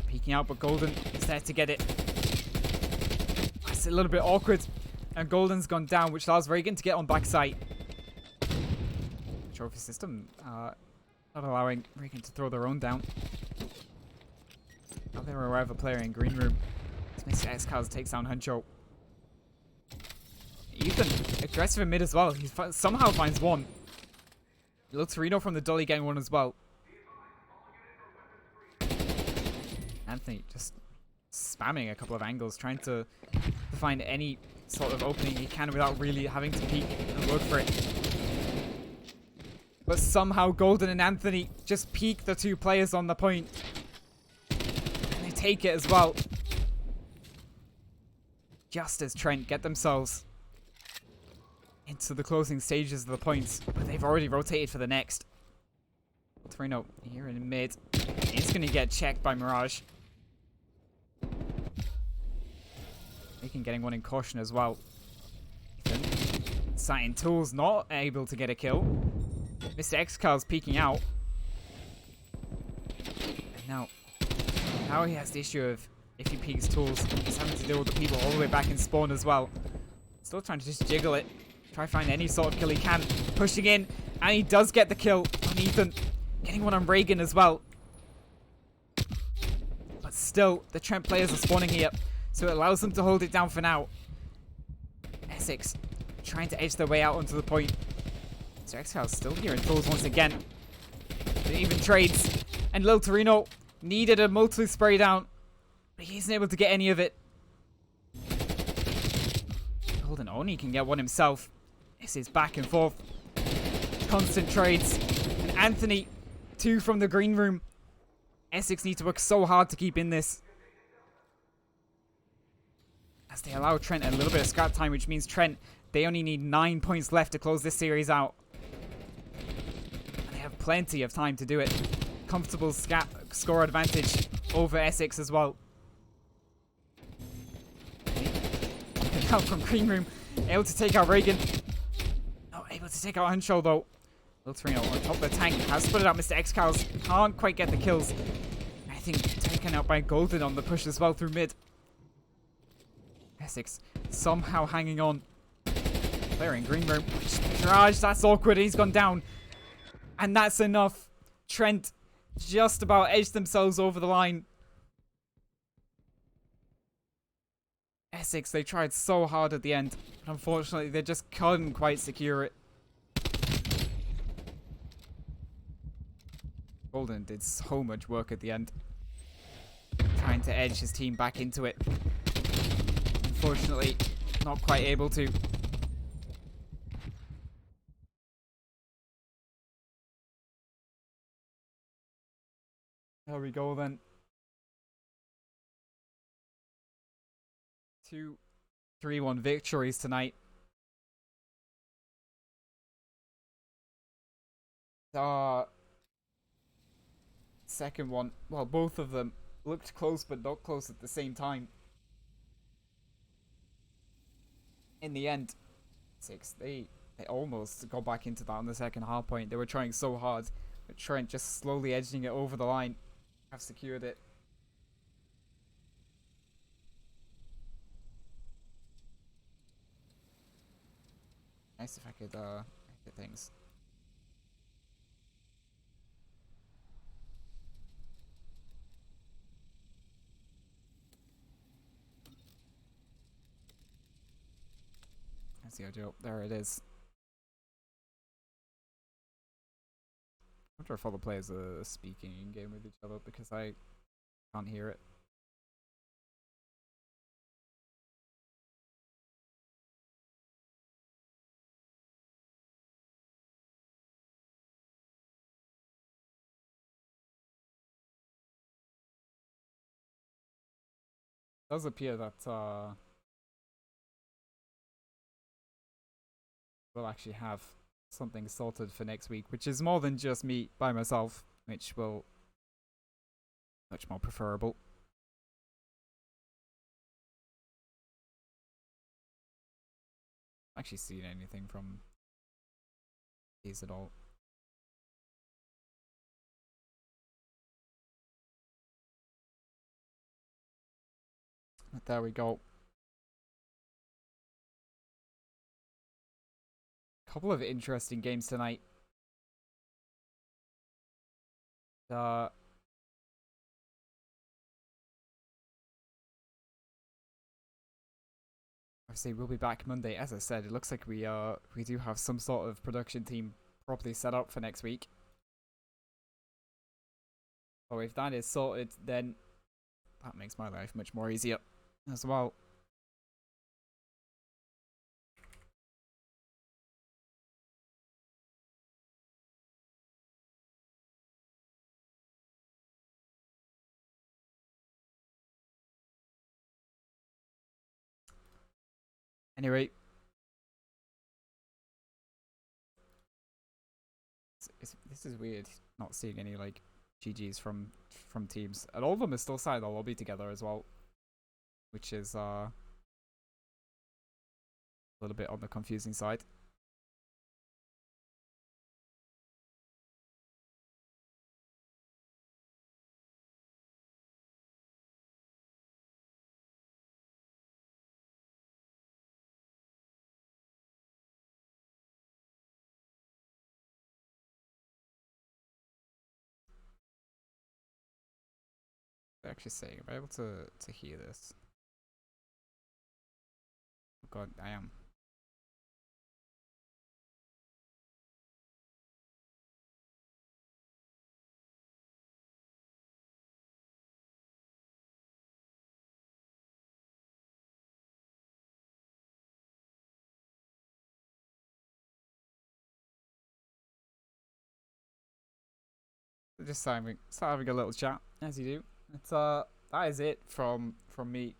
S2: Peeking out, but Golden is there to get it. It's a little bit awkward. And Golden's gone down, which allows Reagan to get on backside. Trophy system not allowing Reagan to throw their own down. Now they're aware of a player in green room. Mr. X-Cars takes down Huncho. Ethan, aggressive in mid as well. He somehow finds one. Torino from the dolly getting one as well. Anthony just spamming a couple of angles, trying to find any sort of opening he can without really having to peek and work for it. But somehow Golden and Anthony just peek the two players on the point. And they take it as well. Just as Trent get themselves into the closing stages of the points, but they've already rotated for the next. Torino here in mid. He's going to get checked by Mirage. Bacon getting one in caution as well. Ethan. Sighting Tools not able to get a kill. Mr. X-Car's peeking out. And now he has the issue of if he peeks Tools, he's having to deal with the people all the way back in spawn as well. Still trying to just jiggle it. Try to find any sort of kill he can. Pushing in, and he does get the kill on Ethan. Getting one on Reagan as well. But still, the Trent players are spawning here, so it allows them to hold it down for now. Essex trying to edge their way out onto the point. So X-House still here in Tools once again. But even trades. And Lil Torino needed a multi-spray down, but he isn't able to get any of it. Golden only can get one himself. This is back and forth. Constant trades. And Anthony, 2 from the green room. Essex need to work so hard to keep in this. As they allow Trent a little bit of scrap time, which means Trent, they only need 9 points left to close this series out. And they have plenty of time to do it. Comfortable score advantage over Essex as well. Out from green room, able to take out Reagan. Not able to take out Huncho though. Lil Torino on top of the tank has split out Mr. X-Cows. Can't quite get the kills. I think taken out by Golden on the push as well through mid. Essex somehow hanging on. Player in green room. Mirage, that's awkward. He's gone down. And that's enough. Trent just about edged themselves over the line. Essex, they tried so hard at the end, but unfortunately they just couldn't quite secure it. Golden did so much work at the end, trying to edge his team back into it. Unfortunately, not quite able to. There we go then. 2 3-1 victories tonight. Second one, well, both of them looked close but not close at the same time. In the end, they almost got back into that on the second hard point. They were trying so hard, but Trent just slowly edging it over the line. Have secured it. Nice if I could get things. That's the audio. There it is. I wonder if all the players are speaking in game with each other because I can't hear it. It does appear that we'll actually have something sorted for next week, which is more than just me by myself, which will much more preferable. actually seen anything from these at all. But there we go. Couple of interesting games tonight. I say we'll be back Monday. As I said, it looks like we do have some sort of production team properly set up for next week. So if that is sorted, then that makes my life much more easier as well. Anyway, this is weird not seeing any like GGs from teams, and all of them are still side the lobby together as well, which is a little bit on the confusing side. They're actually saying, am I able to hear this? Oh god, I am. Just having a little chat as you do. It's that is it from me.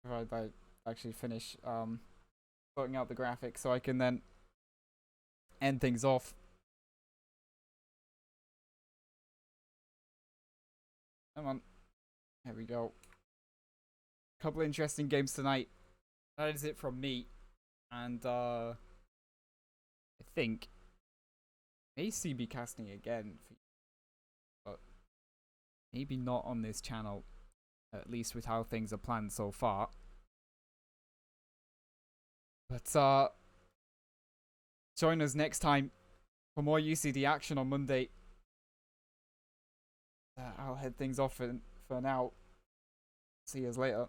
S2: If I actually finish sorting out the graphics, so I can then end things off. Come on, there we go. Couple interesting games tonight. That is it from me, and I think may be casting again, but maybe not on this channel. At least with how things are planned so far. But join us next time for more UCD action on Monday. I'll head things off for now. See you later.